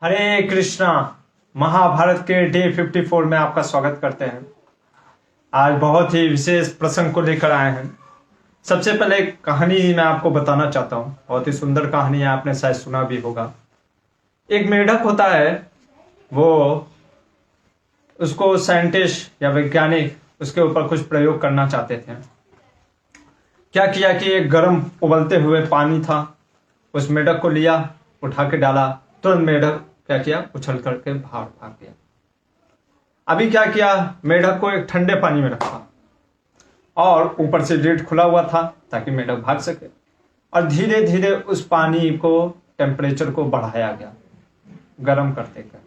हरे कृष्णा। महाभारत के डे 54 में आपका स्वागत करते हैं। आज बहुत ही विशेष प्रसंग को लेकर आए हैं। सबसे पहले एक कहानी मैं आपको बताना चाहता हूँ। बहुत ही सुंदर कहानी है, आपने शायद सुना भी होगा। एक मेढक होता है, वो उसको साइंटिस्ट या वैज्ञानिक उसके ऊपर कुछ प्रयोग करना चाहते थे। क्या किया कि एक गर्म उबलते हुए पानी था, उस मेढक को लिया, उठा के डाला, तुरंत मेढक क्या किया, उछल करके बाहर भाग गया। अभी क्या किया, मेढक को एक ठंडे पानी में रखा और ऊपर से लिड खुला हुआ था ताकि मेढक भाग सके। और धीरे धीरे उस पानी को टेम्परेचर को बढ़ाया गया, गर्म करते कर।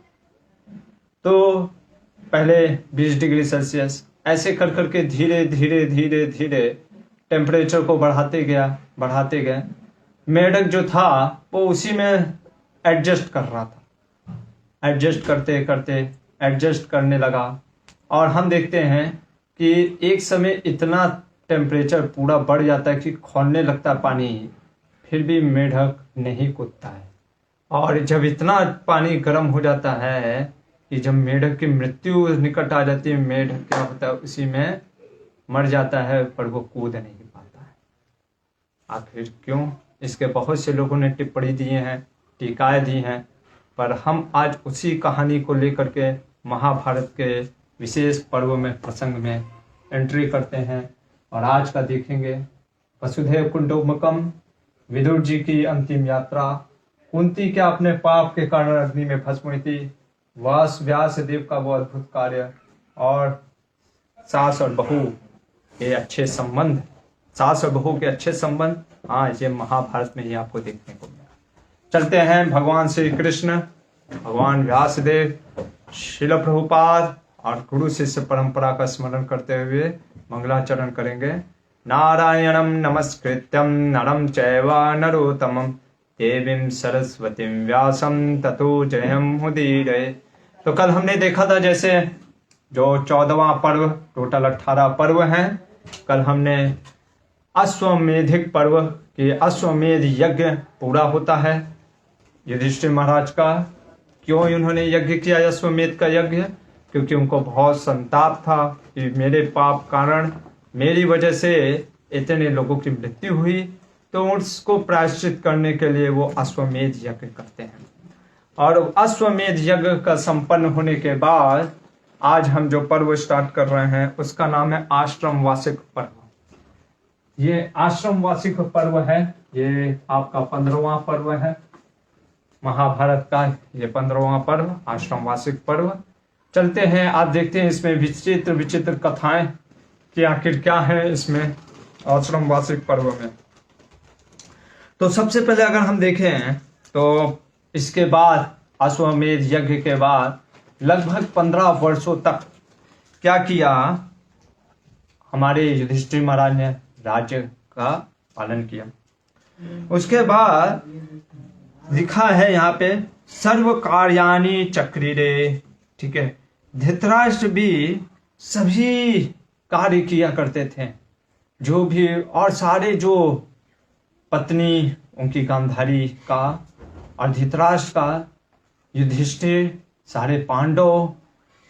तो पहले 20 डिग्री सेल्सियस, ऐसे कर करके धीरे धीरे धीरे धीरे टेम्परेचर को बढ़ाते गया। मेढक जो था वो उसी में एडजस्ट कर रहा था। एडजस्ट करते करते एडजस्ट करने लगा और हम देखते हैं कि एक समय इतना टेम्परेचर पूरा बढ़ जाता है कि खौलने लगता है पानी, फिर भी मेढक नहीं कूदता है। और जब इतना पानी गर्म हो जाता है कि जब मेढक की मृत्यु निकट आ जाती है, मेढक क्या होता है, उसी में मर जाता है, पर वो कूद नहीं पाता है। आखिर क्यों? इसके बहुत से लोगों ने टिप्पणी दिए हैं, टीकाएं दी हैं, पर हम आज उसी कहानी को लेकर के महाभारत के विशेष पर्व में, प्रसंग में एंट्री करते हैं। और आज का देखेंगे वसुधैव कुटुंबकम, विदुर जी की अंतिम यात्रा, कुंती क्या अपने पाप के कारण अग्नि में भस्म हुई थी, व्यास देव का वो अद्भुत कार्य, और सास और बहू के अच्छे संबंध, सास और बहू के अच्छे संबंध। हाँ, ये महाभारत में ही आपको देखने को मिला। चलते हैं भगवान श्री कृष्ण, भगवान व्यासदेव, शिल प्रभुपाद और गुरु शिष्य परंपरा का स्मरण करते हुए मंगलाचरण करेंगे। नारायणं नमस्कृत्यं नरं चैव नरोत्तमं देवीं सरस्वतीं व्यासं ततो जयमुदीरये। तो कल हमने देखा था जैसे जो 14वां पर्व, टोटल 18 पर्व हैं। कल हमने अश्वमेधिक पर्व के अश्वमेध यज्ञ पूरा होता है युधिष्ठिर महाराज का। क्यों उन्होंने यज्ञ किया अश्वमेध का यज्ञ? क्योंकि उनको बहुत संताप था कि मेरे पाप कारण, मेरी वजह से इतने लोगों की मृत्यु हुई, तो उसको प्रायश्चित करने के लिए वो अश्वमेध यज्ञ करते हैं। और अश्वमेध यज्ञ का संपन्न होने के बाद आज हम जो पर्व स्टार्ट कर रहे हैं उसका नाम है आश्रम वार्षिक पर्व। ये आश्रम वार्षिक पर्व है, ये आपका 15वां पर्व है महाभारत का, ये 15वां पर्व आश्रम वार्षिक पर्व। चलते हैं, आप देखते हैं इसमें विचित्र विचित्र कथाएं कि आखिर क्या है इसमें आश्रम वार्षिक पर्व में। तो सबसे पहले अगर हम देखें तो इसके बाद, अश्वमेध यज्ञ के बाद लगभग 15 वर्षों तक क्या किया, हमारे युधिष्ठिर महाराज ने राज्य का पालन किया। उसके बाद लिखा है यहाँ पे सर्व कार्याणि चक्रिरे, ठीक है। धृतराष्ट्र भी सभी कार्य किया करते थे, जो भी, और सारे जो पत्नी उनकी गांधारी का और धृतराष्ट्र का, युधिष्ठिर, सारे पांडव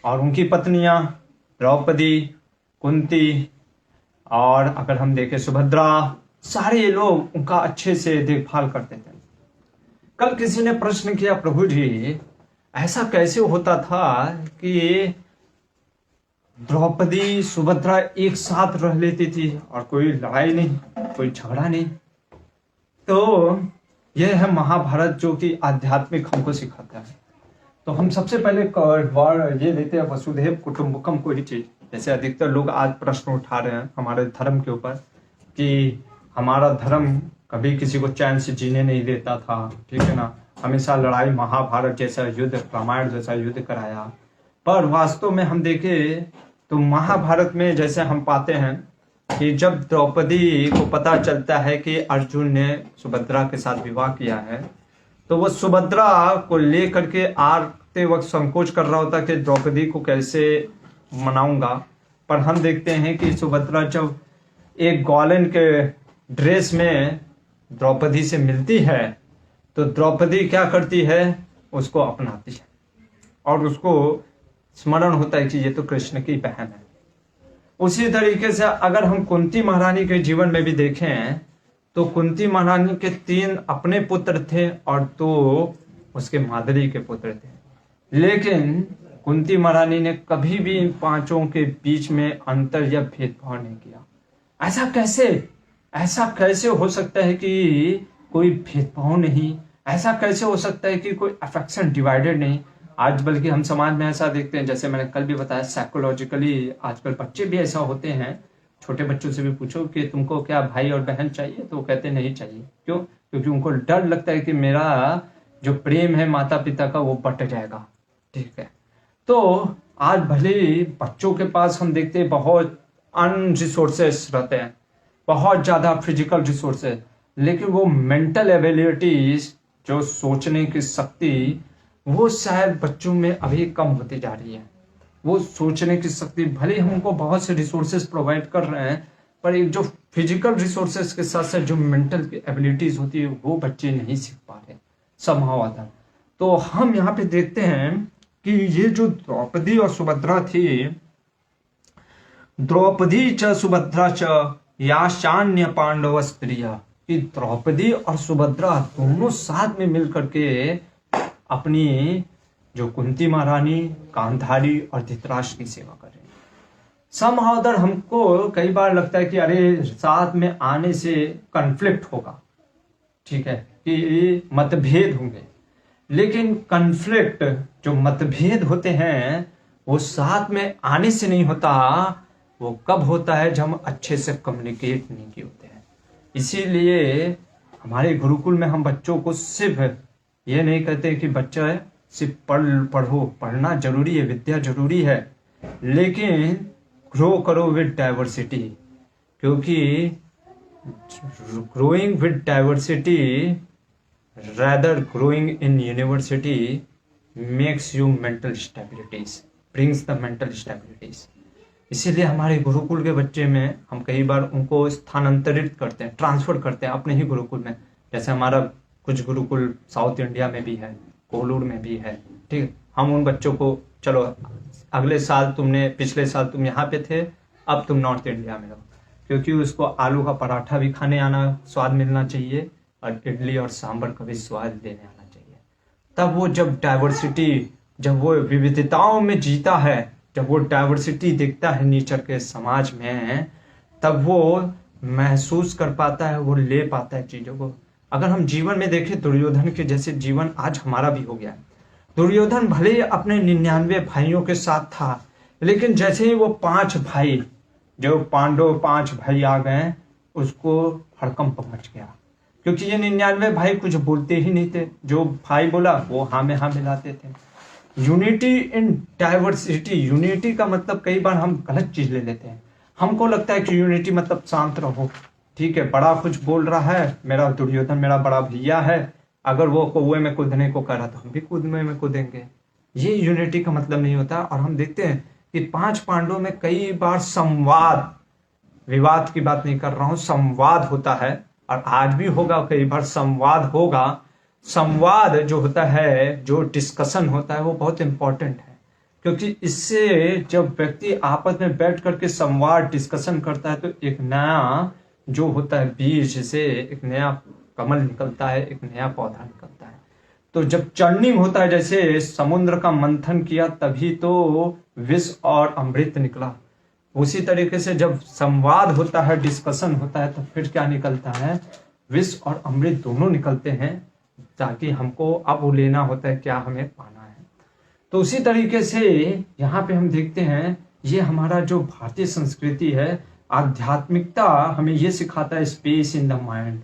और उनकी पत्नियां द्रौपदी, कुंती, और अगर हम देखें सुभद्रा, सारे लोग उनका अच्छे से देखभाल करते थे। कल किसी ने प्रश्न किया, प्रभु जी ऐसा कैसे होता था कि द्रौपदी, सुभद्रा एक साथ रह लेती थी और कोई लड़ाई नहीं, कोई झगड़ा नहीं? तो यह है महाभारत जो कि आध्यात्मिक हमको सिखाता है। तो हम सबसे पहले ये लेते हैं वसुधैव कुटुंबकम को ही चीज। जैसे अधिकतर लोग आज प्रश्न उठा रहे हैं हमारे धर्म के ऊपर कि हमारा धर्म कभी किसी को चैन से जीने नहीं देता था, ठीक है ना, हमेशा लड़ाई, महाभारत जैसा युद्ध, रामायण जैसा युद्ध कराया। पर वास्तव में हम देखें तो महाभारत में जैसे हम पाते हैं कि जब द्रौपदी को पता चलता है कि अर्जुन ने सुभद्रा के साथ विवाह किया है, तो वो सुभद्रा को लेकर के आते वक्त संकोच कर रहा होता कि द्रौपदी को कैसे मनाऊंगा। पर हम देखते हैं कि सुभद्रा जब एक ग्वालन के ड्रेस में द्रौपदी से मिलती है, तो द्रौपदी क्या करती है, उसको अपनाती है और उसको स्मरण होता है कि ये तो कृष्ण की बहन है। उसी तरीके से अगर हम कुंती महारानी के जीवन में भी देखें तो कुंती महारानी के 3 अपने पुत्र थे और 2 उसके मादरी के पुत्र थे, लेकिन कुंती महारानी ने कभी भी इन 5 के बीच में अंतर या भेदभाव नहीं किया। ऐसा कैसे हो सकता है कि कोई भेदभाव नहीं, ऐसा कैसे हो सकता है कि कोई अफेक्शन डिवाइडेड नहीं। आज बल्कि हम समाज में ऐसा देखते हैं, जैसे मैंने कल भी बताया, साइकोलॉजिकली आजकल बच्चे भी ऐसा होते हैं। छोटे बच्चों से भी पूछो कि तुमको क्या भाई और बहन चाहिए, तो वो कहते नहीं चाहिए। क्यों? क्योंकि उनको डर लगता है कि मेरा जो प्रेम है माता पिता का वो बट जाएगा। ठीक है, तो आज भले बच्चों के पास हम देखते हैं बहुत अनरिसोर्सेस रहते हैं, बहुत ज्यादा फिजिकल रिसोर्सेस, लेकिन वो मेंटल एबिलिटीज, जो सोचने की शक्ति, वो शायद बच्चों में अभी कम होती जा रही है। वो सोचने की शक्ति, भले हम उनको बहुत से रिसोर्सेज प्रोवाइड कर रहे हैं, पर एक जो फिजिकल रिसोर्सेज के साथ साथ जो मेंटल एबिलिटीज होती है वो बच्चे नहीं सीख पा रहे समहाउ अदर। तो हम यहाँ पे देखते हैं कि ये जो द्रौपदी और सुभद्रा थी, द्रौपदी च सुभद्रा च याशान्य पांडव स्त्रिया, कि द्रौपदी और सुभद्रा दोनों साथ में मिलकर के अपनी जो कुंती महारानी, गांधारी और धृतराष्ट्र की सेवा कर रहे हैं। समहाउ अदर हमको कई बार लगता है कि अरे साथ में आने से कन्फ्लिक्ट होगा, ठीक है, कि मतभेद होंगे, लेकिन कन्फ्लिक्ट, जो मतभेद होते हैं, वो साथ में आने से नहीं होता। वो कब होता है? जब हम अच्छे से कम्युनिकेट नहीं किए होते हैं। इसीलिए हमारे गुरुकुल में हम बच्चों को सिर्फ ये नहीं कहते कि बच्चा सिर्फ पढ़ो, पढ़ना जरूरी है, विद्या जरूरी है, लेकिन ग्रो करो विद डाइवर्सिटी, क्योंकि growing with diversity rather growing in university makes you mental stabilities, brings the mental stabilities। इसीलिए हमारे गुरुकुल के बच्चे में हम कई बार उनको स्थानांतरित करते हैं, ट्रांसफर करते हैं अपने ही गुरुकुल में। जैसे हमारा कुछ गुरुकुल साउथ इंडिया में भी है, कोलूर में भी है, ठीक है। हम उन बच्चों को, चलो अगले साल पिछले साल तुम यहाँ पे थे, अब तुम नॉर्थ इंडिया में रहो, क्योंकि उसको आलू का पराठा भी खाने आना, स्वाद मिलना चाहिए, और इडली और सांभर का भी स्वाद लेने आना चाहिए। तब वो जब डाइवर्सिटी, जब वो विविधताओं में जीता है, जब वो डाइवर्सिटी देखता है नेचर के समाज में, तब वो महसूस कर पाता है, वो ले पाता है चीजों को। अगर हम जीवन में देखें, दुर्योधन के जैसे जीवन आज हमारा भी हो गया है। दुर्योधन भले ही अपने 99 भाइयों के साथ था, लेकिन जैसे ही वो 5 भाई, जो पांडव 5 भाई आ गए, उसको हड़कंप मच गया, क्योंकि ये 99 भाई कुछ बोलते ही नहीं थे। जो भाई बोला वो हाँ में हाँ मिलाते थे। यूनिटी इन डाइवर्सिटी, यूनिटी का मतलब कई बार हम गलत चीज ले लेते हैं। हमको लगता है कि यूनिटी मतलब शांत रहो, ठीक है, बड़ा कुछ बोल रहा है, मेरा दुर्योधन मेरा बड़ा भैया है, अगर वो कुएं में कूदने को कह रहा तो हम भी कुएं में कूदेंगे। ये यूनिटी का मतलब नहीं होता। और हम देखते हैं कि 5 पांडवों में कई बार संवाद, विवाद की बात नहीं कर रहा हूं, संवाद होता है, और आज भी होगा, कई बार संवाद होगा। संवाद जो होता है, जो डिस्कशन होता है, वो बहुत इंपॉर्टेंट है, क्योंकि इससे जब व्यक्ति आपस में बैठ करके संवाद डिस्कशन करता है, तो एक नया जो होता है बीज से एक नया कमल निकलता है, एक नया पौधा निकलता है। तो जब चर्निंग होता है, जैसे समुद्र का मंथन किया तभी तो विष और अमृत निकला, उसी तरीके से जब संवाद होता है, डिस्कशन होता है, तो फिर क्या निकलता है? विष और अमृत दोनों निकलते हैं, ताकि हमको अब वो लेना होता है क्या हमें पाना है। तो उसी तरीके से यहाँ पे हम देखते हैं, ये हमारा जो भारतीय संस्कृति है, आध्यात्मिकता हमें ये सिखाता है, space in the mind,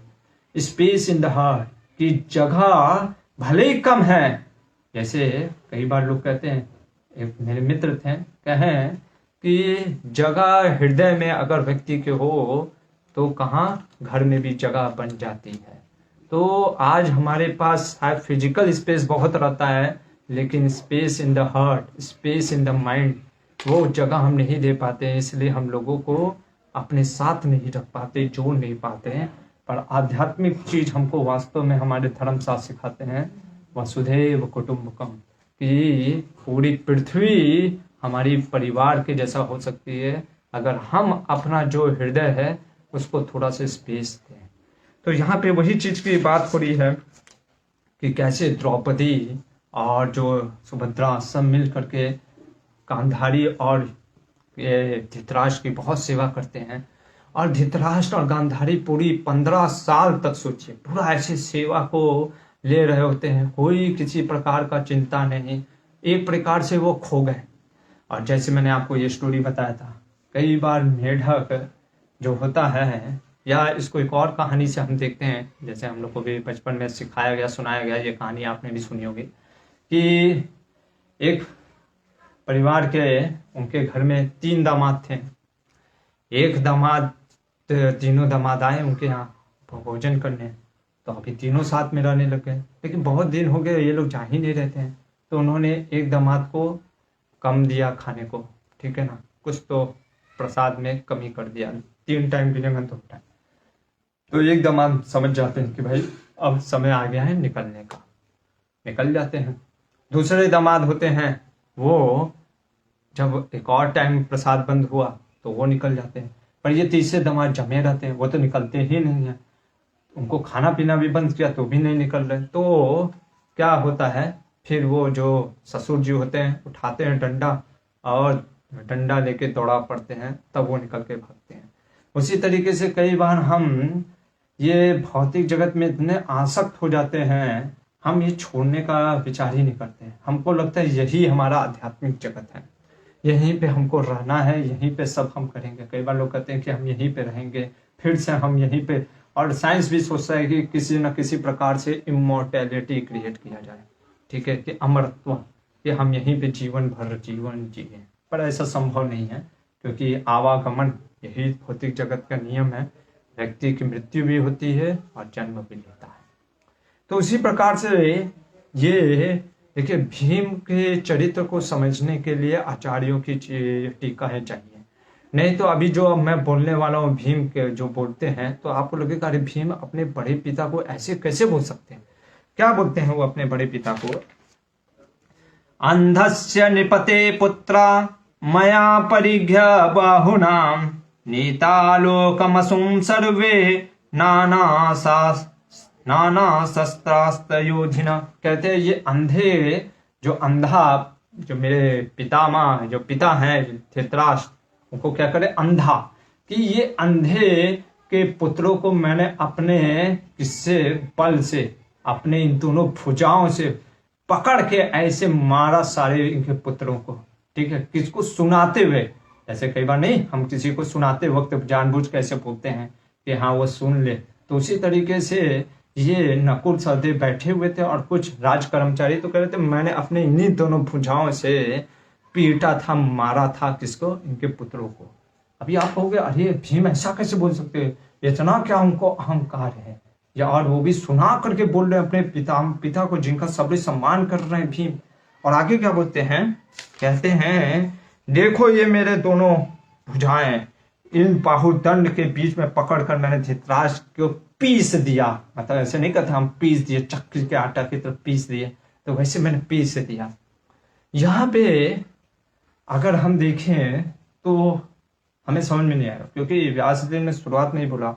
space in the heart, की जगह भले ही कम है। जैसे कई बार लोग कहते हैं, एक मेरे मित्र थे, कहें कि जगह हृदय में अगर व्यक्ति के हो तो कहाँ घर में भी जगह बन जाती है। तो आज हमारे पास फिजिकल स्पेस बहुत रहता है, लेकिन space in the heart, space in the mind, वो जगह हम नहीं दे पाते हैं। इसलिए हम लोगों को अपने साथ नहीं रख पाते, जोड़ नहीं पाते हैं। पर आध्यात्मिक चीज हमको वास्तव में हमारे धर्म शास्त्र सिखाते हैं, वसुधैव कुटुंबकम, कि पूरी पृथ्वी हमारी परिवार के जैसा हो सकती है अगर हम अपना जो हृदय है उसको थोड़ा सा स्पेस दें। तो यहाँ पे वही चीज की बात हो रही है कि कैसे द्रौपदी और जो सुभद्रा सब मिल करके गांधारी और धृतराष्ट्र की बहुत सेवा करते हैं। और धृतराष्ट्र और गांधारी पूरी 15 साल तक, सोचिए, पूरा ऐसे सेवा को ले रहे होते हैं, कोई किसी प्रकार का चिंता नहीं, एक प्रकार से वो खो गए। और जैसे मैंने आपको ये स्टोरी बताया था, कई बार मेढक जो होता है, या इसको एक और कहानी से हम देखते हैं, जैसे हम लोग को भी बचपन में सिखाया गया, सुनाया गया, ये कहानी आपने भी सुनी होगी, कि एक परिवार के उनके घर में 3 दामाद थे। एक दामाद, तीनों दामाद आए उनके यहाँ भोजन करने, तो अभी तीनों साथ में रहने लग गए, लेकिन बहुत दिन हो गए ये लोग जा ही नहीं रहते हैं। तो उन्होंने एक दामाद को कम दिया खाने को, ठीक है ना, कुछ तो प्रसाद में कमी कर दिया, 3 टाइम गिनेगा 2 टाइम। तो एक दामाद समझ जाते हैं कि भाई अब समय आ गया है निकलने का, निकल जाते हैं। दूसरे दामाद होते हैं, वो जब एक और टाइम प्रसाद बंद हुआ तो वो निकल जाते हैं। पर ये तीसरे दामाद जमे रहते हैं, वो तो निकलते ही नहीं है। उनको खाना पीना भी बंद किया तो भी नहीं निकल रहे। तो क्या होता है, फिर वो जो ससुर जी होते हैं उठाते हैं डंडा, और डंडा लेके दौड़ा पड़ते हैं, तब वो निकल के भागते हैं। उसी तरीके से कई बार हम ये भौतिक जगत में इतने आसक्त हो जाते हैं, हम ये छोड़ने का विचार ही नहीं करते हैं। हमको लगता है यही हमारा आध्यात्मिक जगत है, यहीं पे हमको रहना है, यहीं पे सब हम करेंगे। कई बार लोग कहते हैं कि हम यहीं पे रहेंगे, फिर से हम यहीं पे, और साइंस भी सोचता है कि किसी न किसी प्रकार से इमोर्टैलिटी क्रिएट किया जाए, ठीक है, कि अमरत्व, कि हम यहीं पे जीवन भर जीवन जिए। पर ऐसा संभव नहीं है, क्योंकि आवागमन यही भौतिक जगत का नियम है। व्यक्ति की मृत्यु भी होती है और जन्म भी लेता है। तो उसी प्रकार से ये देखिए, भीम के चरित्र को समझने के लिए आचार्यों की टीकाएं चाहिए। नहीं तो अभी जो मैं बोलने वाला हूँ भीम के जो बोलते हैं, तो आपको लगेगा अरे भीम अपने बड़े पिता को ऐसे कैसे बोल सकते हैं। क्या बोलते हैं वो अपने बड़े पिता को? अंधस्य निपते पुत्रा मया परिघ्य बाहुनाम नीतालोकमसुं सर्वे नाना शस्त्रास्त्र योधिना। कहते हैं ये अंधे, जो अंधा, जो मेरे पितामह, जो पिता हैं धृतराष्ट्र, उनको क्या करे, अंधा, कि ये अंधे के पुत्रों को मैंने अपने किससे, बल से, अपने इन दोनों भुजाओं से पकड़ के ऐसे मारा सारे इनके पुत्रों को, ठीक है, किसको सुनाते हुए। ऐसे कई बार नहीं, हम किसी को सुनाते वक्त जानबूझ कैसे बोलते हैं कि हाँ वो सुन ले, तो उसी तरीके से ये नकुल सहदेव बैठे हुए थे, और कुछ राज कर्मचारी तो कह रहे थे मैंने अपने इन्हीं दोनों भुजाओं से पीटा था, मारा था, किसको, इनके पुत्रों को। अभी आप कहोगे अरे भीम ऐसा कैसे बोल सकते हैं, इतना क्या उनको अहंकार है, या और वो भी सुना करके बोल रहे हैं अपने पिता को, जिनका सब सम्मान कर रहे हैं भीम। और आगे क्या बोलते हैं, कहते हैं देखो ये मेरे दोनों भुजाएं, इन बाहुदंड के बीच में पकड़कर मैंने धृतराष्ट्र को पीस दिया। मतलब ऐसे नहीं कहते हम पीस दिए, चक्की के आटा की तरफ पीस दिए, तो वैसे मैंने पीस दिया। यहाँ पे अगर हम देखें तो हमें समझ में नहीं आएगा, क्योंकि व्यासदेव ने शुरुआत में ही बोला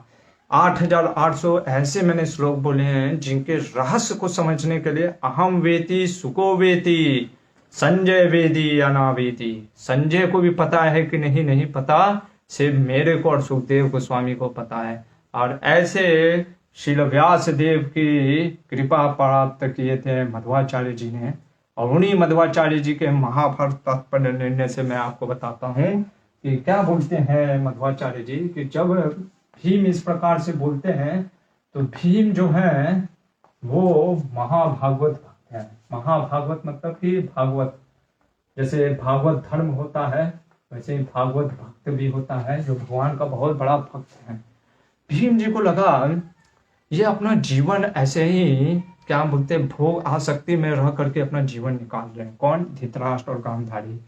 8800 ऐसे मैंने श्लोक बोले हैं जिनके रहस्य को समझने के लिए अहम वेति सुको वेति संजय वेदी या ना वेदी। संजय को भी पता है कि नहीं पता, सिर्फ मेरे को और सुखदेव गोस्वामी को पता है। और ऐसे श्रील व्यास देव की कृपा प्राप्त किए थे मध्वाचार्य जी ने, और उन्हीं मध्वाचार्य जी के महाभारत तात्पर्य निर्णय से मैं आपको बताता हूँ कि क्या बोलते हैं मध्वाचार्य जी, कि जब भीम इस प्रकार से बोलते हैं तो भीम जो है वो महाभागवत भक्त है। महाभागवत मतलब कि भागवत, जैसे भागवत धर्म होता है वैसे ही भागवत भक्त भी होता है, जो भगवान का बहुत बड़ा भक्त है। भीम जी को लगा ये अपना जीवन ऐसे ही क्या बोलते भोग आसक्ति में रह करके अपना जीवन निकाल रहे हैं। कौन? धृतराष्ट्र और गांधारी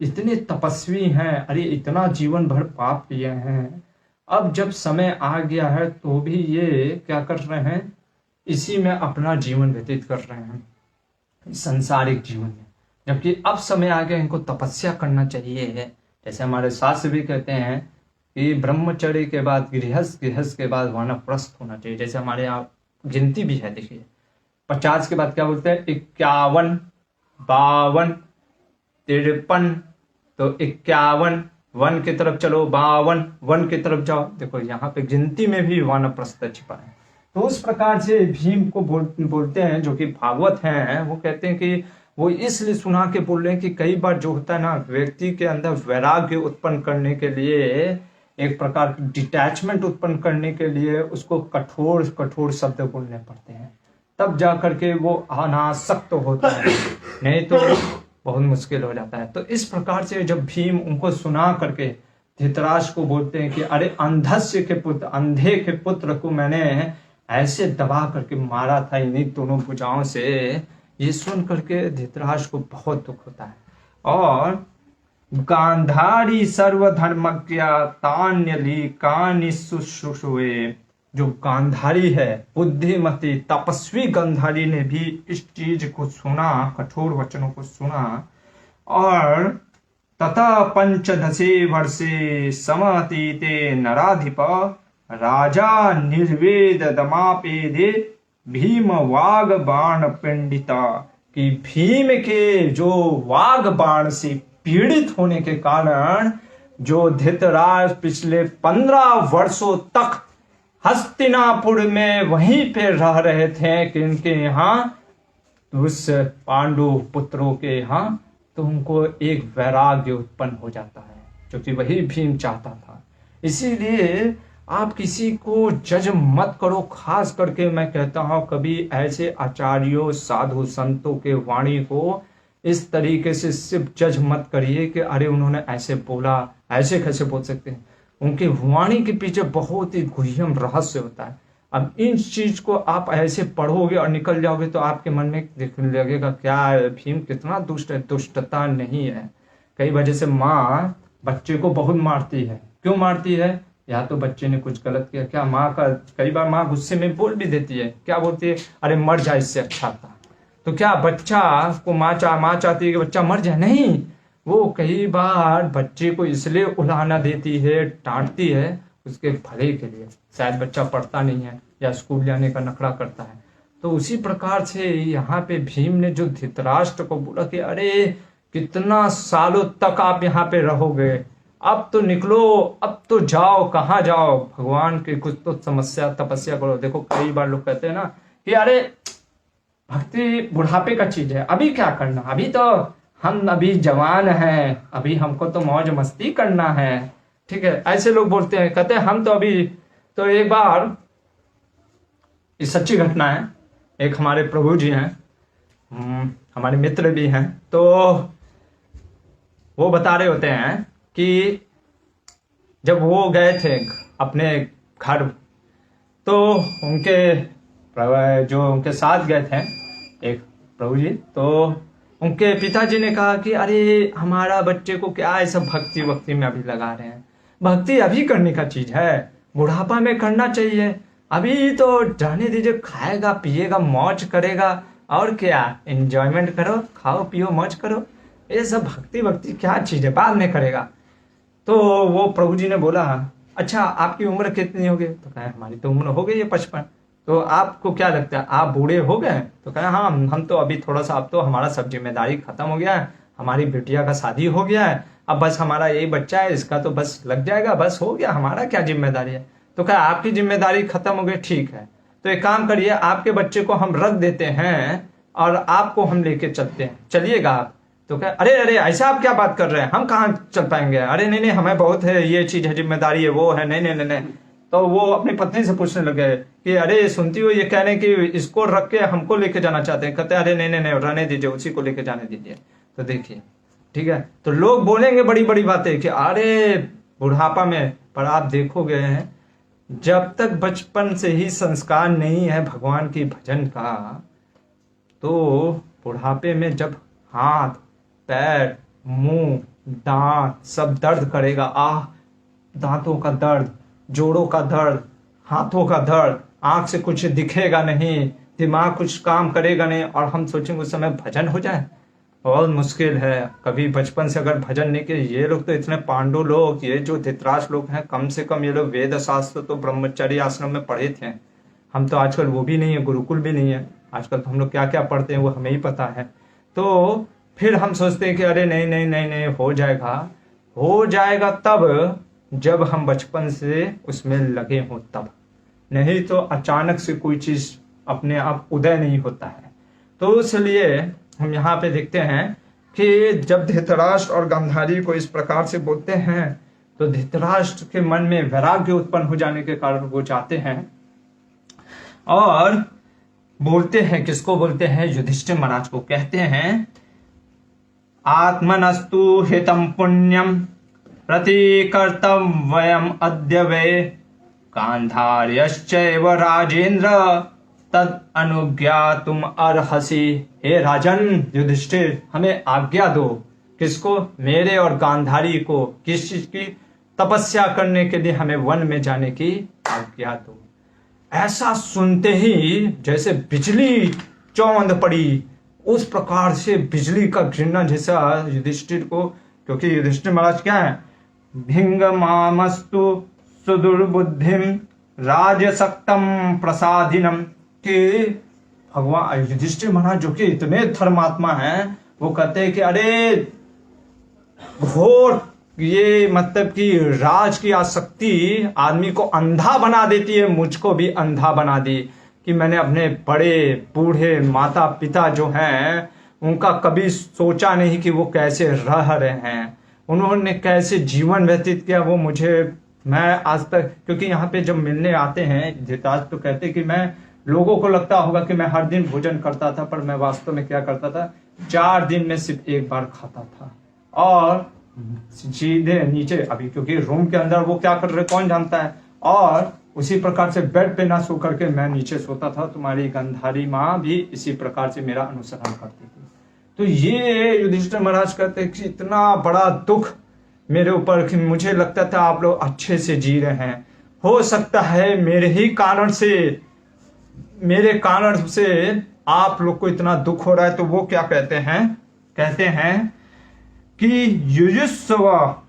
इतने तपस्वी हैं, अरे इतना जीवन भर पाप किए हैं, अब जब समय आ गया है तो भी ये क्या कर रहे हैं, इसी में अपना जीवन व्यतीत कर रहे हैं। संसारिक जीवन में, जबकि अब समय आ गया इनको तपस्या करना चाहिए है। जैसे हमारे शास्त्र भी कहते हैं कि ब्रह्मचर्य के बाद गृहस्थ, गृहस्थ के बाद वानप्रस्थ होना चाहिए। जैसे हमारे यहाँ गिनती भी है, देखिए 50 के बाद क्या बोलते हैं, 51, 52, 53, तो 51 वन की तरफ चलो, 52 वन की तरफ जाओ। देखो यहाँ पे गिनती में भी वानप्रस्थ छिपा है। तो उस प्रकार से भीम को बोलते हैं, जो कि भागवत हैं, वो कहते हैं कि वो इसलिए सुना के बोल रहे हैं कि कई बार जो होता है ना, व्यक्ति के अंदर वैराग्य उत्पन्न करने के लिए, एक प्रकार की डिटैचमेंट उत्पन्न करने के लिए उसको कठोर कठोर शब्द बोलने पड़ते हैं, तब जा करके वो अनासक्त होता है, नहीं तो बहुत मुश्किल हो जाता है। तो इस प्रकार से जब भीम उनको सुना करके धृतराष्ट्र को बोलते हैं कि अरे अंधस्य के पुत्र, अंधे के पुत्र को मैंने ऐसे दबा करके मारा था इन्हीं दोनों भुजाओं से, ये सुन करके धृतराष्ट्र को बहुत दुख होता है। और गांधारी सर्वधर्मज्ञा तान्यली कानि शुश्रूषुवे, जो गांधारी है, बुद्धिमती तपस्वी गांधारी ने भी इस चीज को सुना, कठोर वचनों को सुना। और तथा 15 वर्षे समतीते नराधिप राजा निर्वेद दमापेदे भीम वाग बाण पंडिता, कि भीम के जो वाग बाण से पीड़ित होने के कारण जो धृतराष्ट्र पिछले 15 वर्षों तक हस्तिनापुर में वहीं पे रह रहे थे कि इनके यहाँ, उस पांडु पुत्रों के यहाँ, तो उनको एक वैराग्य उत्पन्न हो जाता है, जो कि वही भीम चाहता था। इसीलिए आप किसी को जज मत करो। खास करके मैं कहता हूँ, कभी ऐसे आचार्यों, साधु संतों के वाणी को इस तरीके से सिर्फ जज मत करिए कि अरे उन्होंने ऐसे बोला, ऐसे कैसे बोल सकते हैं। उनकी वाणी के पीछे बहुत ही गुह्यम रहस्य होता है। अब इन चीज को आप ऐसे पढ़ोगे और निकल जाओगे तो आपके मन में देखने लगेगा क्या भीम कितना दुष्ट है। दुष्टता नहीं है। कई वजह से माँ बच्चे को बहुत मारती है। क्यों मारती है? या तो बच्चे ने कुछ गलत किया क्या, माँ का कई बार माँ गुस्से में बोल भी देती है। क्या बोलती है? अरे मर जाए, इससे अच्छा था। तो क्या बच्चा को माँ चाहती है कि बच्चा मर जाए? नहीं, वो कई बार बच्चे को इसलिए उलाहना देती है, डांटती है उसके भले के लिए। शायद बच्चा पढ़ता नहीं है या स्कूल जाने का नखरा करता है। तो उसी प्रकार से यहाँ पे भीम ने जो धृतराष्ट्र को बोला कि अरे कितना सालों तक आप यहाँ पे रहोगे, अब तो निकलो, अब तो जाओ, कहाँ जाओ, भगवान की कुछ तो समस्या तपस्या करो। देखो कई बार लोग कहते हैं ना कि अरे भक्ति बुढ़ापे का चीज है, अभी क्या करना, अभी तो हम अभी जवान हैं, अभी हमको तो मौज मस्ती करना है। ठीक है, ऐसे लोग बोलते हैं, कहते हैं हम तो अभी। तो एक बार, ये सच्ची घटना है, एक हमारे प्रभु जी हैं, हमारे मित्र भी हैं, तो वो बता रहे होते हैं कि जब वो गए थे अपने घर, तो जो उनके साथ गए थे एक प्रभु जी, तो उनके पिताजी ने कहा कि अरे हमारा बच्चे को क्या है सब भक्ति में अभी लगा रहे हैं। भक्ति अभी करने का चीज है, बुढ़ापा में करना चाहिए। अभी तो जाने दीजिए, खाएगा पिएगा मौज करेगा, और क्या एंजॉयमेंट करो, खाओ पियो मौज करो। ये सब भक्ति क्या चीज है, बाद में करेगा। तो वो प्रभु जी ने बोला अच्छा आपकी उम्र कितनी हो गई? तो कहा हमारी तो उम्र हो गई है 55। तो आपको क्या लगता है आप बूढ़े हो गए? तो कहा हाँ हम तो अभी थोड़ा सा, अब तो हमारा सब जिम्मेदारी खत्म हो गया है, हमारी बेटिया का शादी हो गया है, अब बस हमारा यही बच्चा है, इसका तो बस लग जाएगा, बस हो गया, हमारा क्या जिम्मेदारी है। तो कहा आपकी जिम्मेदारी खत्म हो गई, ठीक है, तो एक काम करिए, आपके बच्चे को हम रख देते हैं और आपको हम लेके चलते हैं, चलिएगा आप। तो कहा अरे ऐसा आप क्या बात कर रहे हैं, हम कहाँ चल पाएंगे? अरे नहीं हमें बहुत है, ये चीज है, जिम्मेदारी है, वो है, नहीं। तो वो अपनी पत्नी से पूछने लगे कि अरे सुनती हो, ये कह रहे हैं कि इसको रख के हमको लेके जाना चाहते हैं। कहते हैं अरे नहीं रहने दीजिए, उसी को लेके जाने दीजिए। तो देखिए ठीक है, तो लोग बोलेंगे बड़ी बड़ी बातें कि अरे बुढ़ापा में, पर आप देखोगे जब तक बचपन से ही संस्कार नहीं है भगवान की भजन का, तो बुढ़ापे में जब हाथ पैर मुंह दांत सब दर्द करेगा, दांतों का दर्द, जोड़ों का दर्द, हाथों का दर्द, आंख से कुछ दिखेगा नहीं, दिमाग कुछ काम करेगा नहीं और हम सोचेंगे उस समय भजन हो जाए, बहुत मुश्किल है। कभी बचपन से अगर भजन नहीं किए, ये लोग तो इतने पांडु लोग, ये जो धृतराष्ट्र लोग हैं, कम से कम ये लोग वेद शास्त्र तो ब्रह्मचर्य आश्रम में पढ़े थे। हम तो आजकल वो भी नहीं है, गुरुकुल भी नहीं है। आजकल तो हम लोग क्या क्या पढ़ते हैं वो हमें ही पता है। तो फिर हम सोचते हैं कि अरे नहीं नहीं नहीं नहीं, हो जाएगा तब जब हम बचपन से उसमें लगे हों तब, नहीं तो अचानक से कोई चीज अपने आप उदय नहीं होता है। तो इसलिए हम यहाँ पे देखते हैं कि जब धृतराष्ट्र और गांधारी को इस प्रकार से बोलते हैं तो धृतराष्ट्र के मन में वैराग्य उत्पन्न हो जाने के कारण वो जाते हैं और बोलते हैं, किसको बोलते हैं? युधिष्ठिर महाराज को। कहते हैं आत्मनस्तु हितम पुण्यम प्रतिकर्तव्यम अद्य वे गांधार्यश्चैव राजेंद्र तद अनुज्ञातुम अर्हसि। हे राजन युधिष्ठिर, हमें आज्ञा दो। किसको? मेरे और गांधारी को। किस चीज की? तपस्या करने के लिए हमें वन में जाने की आज्ञा दो। ऐसा सुनते ही जैसे बिजली चौंध पड़ी, उस प्रकार से बिजली का गिरना जैसा युधिष्ठिर को, क्योंकि युधिष्ठिर महाराज क्या है? भिंगमामस्तु सुदुर्बुद्धिम राजसक्तम प्रसादिनम। कि भगवान युधिष्ठिर महाराज जो कि इतने धर्मात्मा हैं, वो कहते हैं कि अरे घोर, ये मतलब कि राज की आसक्ति आदमी को अंधा बना देती है। मुझको भी अंधा बना दी कि मैंने अपने बड़े बूढ़े माता पिता जो हैं उनका कभी सोचा नहीं कि वो कैसे रह रहे हैं, उन्होंने कैसे जीवन व्यतीत किया। वो मैं आज तक, क्योंकि यहाँ पे जब मिलने आते हैं धृतराष्ट्र तो कहते कि मैं, लोगों को लगता होगा कि मैं हर दिन भोजन करता था, पर मैं वास्तव में क्या करता था? 4 दिन में सिर्फ एक बार खाता था और सीधे नीचे, अभी क्योंकि रूम के अंदर वो क्या कर रहे कौन जानता है, और उसी प्रकार से बेड पे ना सो करके मैं नीचे सोता था। तुम्हारी गांधारी माँ भी इसी प्रकार से मेरा अनुसरण करती थी। तो ये युधिष्ठिर महाराज कहते हैं कि इतना बड़ा दुख मेरे ऊपर कि मुझे लगता था आप लोग अच्छे से जी रहे हैं, हो सकता है मेरे कारण से आप लोग को इतना दुख हो रहा है। तो वो क्या कहते हैं कि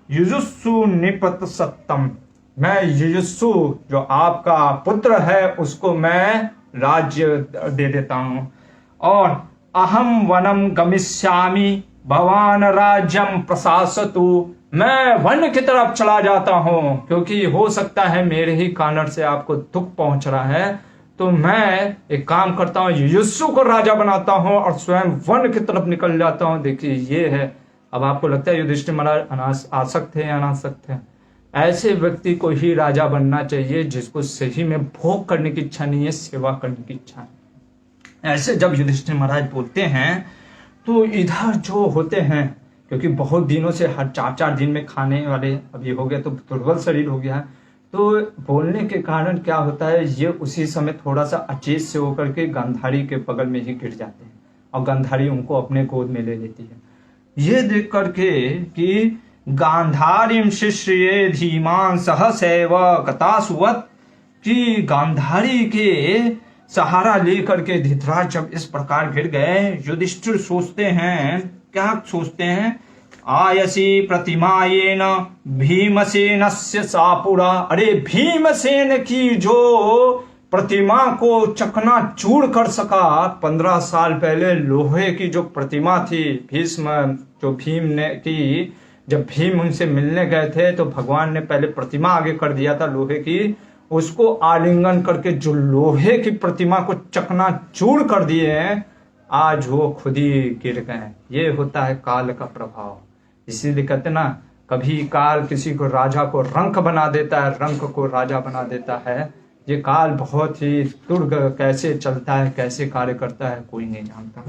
युजुस्सु निपत सत्तम, मैं युजुस्सु जो आपका पुत्र है उसको मैं राज्य दे देता हूं, और अहम वनम गमिष्यामि भवान राज्यम प्रशासतु, मैं वन की तरफ चला जाता हूं, क्योंकि हो सकता है मेरे ही कारण से आपको दुख पहुंच रहा है। तो मैं एक काम करता हूँ, युयुत्सु को राजा बनाता हूँ और स्वयं वन की तरफ निकल जाता हूँ। देखिए ये है। अब आपको लगता है युधिष्ठिर महाराज आसक्त है या अनासक्त है? ऐसे व्यक्ति को ही राजा बनना चाहिए जिसको सही में भोग करने की इच्छा नहीं है, सेवा करने की इच्छा है। ऐसे जब युधिष्ठिर महाराज बोलते हैं तो इधर जो होते हैं, क्योंकि बहुत दिनों से हर 4-4 दिन में खाने वाले अभी हो गया, तो दुर्बल शरीर हो गया, तो बोलने के कारण क्या होता है, ये उसी समय थोड़ा सा अचेत से होकर के गांधारी के बगल में ही गिर जाते हैं और गांधारी उनको अपने गोद में ले लेती है। ये देख करके कि गांधारीम शिष्य धीमान सहसैव गतासुवत, कि गांधारी के सहारा लेकर के धृतराष्ट्र जब इस प्रकार गिर गए, युधिष्ठिर सोचते हैं, क्या सोचते हैं? आयसी प्रतिमायेन भीमसेनस्य सापुरा। अरे भीमसेन की जो प्रतिमा को चकनाचूर कर सका, 15 साल पहले लोहे की जो प्रतिमा थी भीष्म, जो भीम ने की, जब भीम उनसे मिलने गए थे तो भगवान ने पहले प्रतिमा आगे कर दिया था लोहे की, उसको आलिंगन करके जो लोहे की प्रतिमा को चकनाचूर कर दिए हैं, आज वो खुद ही गिर गए। ये होता है काल का प्रभाव। इसीलिए कहते ना, कभी काल किसी को राजा को रंक बना देता है, रंक को राजा बना देता है। ये काल बहुत ही दुर्ग, कैसे चलता है, कैसे कार्य करता है, कोई नहीं जानता।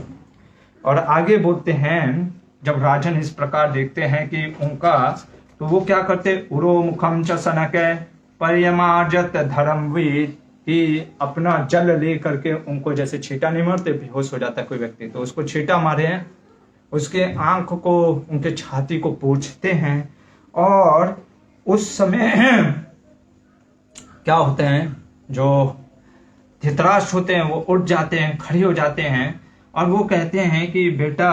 और आगे बोलते हैं, जब राजन इस प्रकार देखते हैं कि उनका, तो वो क्या करते? उरो मुखम च सनके पर्यमार्जत धर्मवीर, कि अपना जल ले करके उनको, जैसे छींटा नहीं मारते, बेहोश हो जाता है कोई व्यक्ति, तो उसको छींटा मारे हैं, उसके आंख को, उनके छाती को पोंछते हैं। और उस समय क्या होते हैं, जो धृतराष्ट्र होते हैं वो उठ जाते हैं, खड़े हो जाते हैं और वो कहते हैं कि बेटा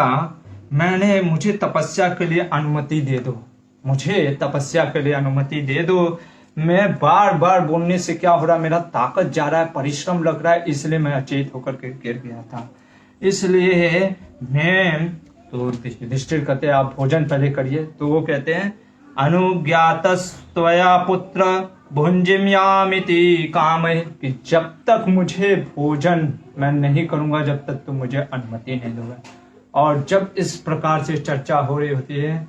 मुझे तपस्या के लिए अनुमति दे दो, मुझे तपस्या के लिए अनुमति दे दो। मैं बार बार बोलने से क्या हो रहा है, मेरा ताकत जा रहा है, परिश्रम लग रहा है, इसलिए मैं अचेत होकर के गिर गया था। इसलिए मैं तो युधिष्ठिर कहते हैं आप भोजन पहले करिए। तो वो कहते हैं अनुज्ञातस्त्वया पुत्र भुंजिम्यामिति काम, कि जब तक मुझे भोजन मैं नहीं करूंगा जब तक तुम मुझे अनुमति नहीं दोगे। और जब इस प्रकार से चर्चा हो रही होती है,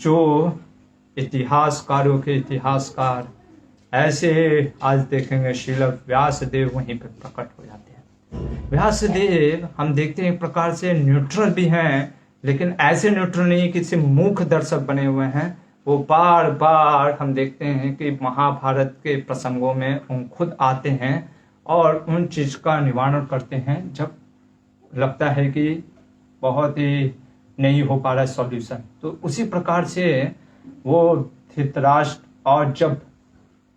जो इतिहासकारों के इतिहासकार ऐसे आज देखेंगे श्रील व्यासदेव वहीं पर प्रकट हो जाते हैं। व्यासदेव हम देखते हैं एक प्रकार से न्यूट्रल भी हैं, लेकिन ऐसे न्यूट्रल नहीं किसी मूर्ख दर्शक बने हुए हैं। वो बार बार हम देखते हैं कि महाभारत के प्रसंगों में वो खुद आते हैं और उन चीज का निवारण करते हैं जब लगता है कि बहुत ही नहीं हो पा रहा है सॉल्यूशन। तो उसी प्रकार से वो धृतराष्ट्र और जब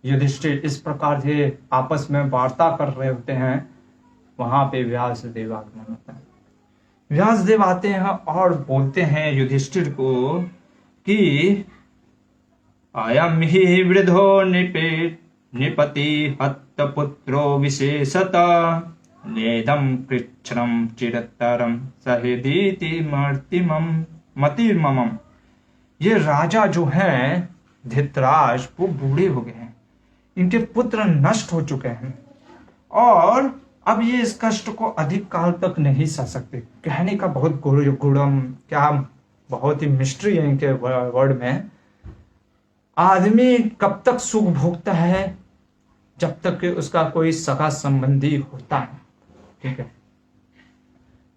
युधिष्ठिर इस प्रकार से आपस में वार्ता कर रहे होते हैं, वहां पे व्यासदेव आगमन होता है। व्यासदेव आते हैं और बोलते हैं युधिष्ठिर को कि अयम ही वृद्धो निपति हत पुत्रो विशेषत नेदम कृच्छ्रम चिरतरम सहेदीति मतिर्मम। ये राजा जो हैं धृतराष्ट्र वो बूढ़े हो गए हैं, इनके पुत्र नष्ट हो चुके हैं और अब ये इस कष्ट को अधिक काल तक नहीं सह सकते। कहने का बहुत गुणम क्या बहुत ही मिस्ट्री है इनके वर्ड में। आदमी कब तक सुख भोगता है, जब तक कि उसका कोई सगा संबंधी होता है। ठीक है,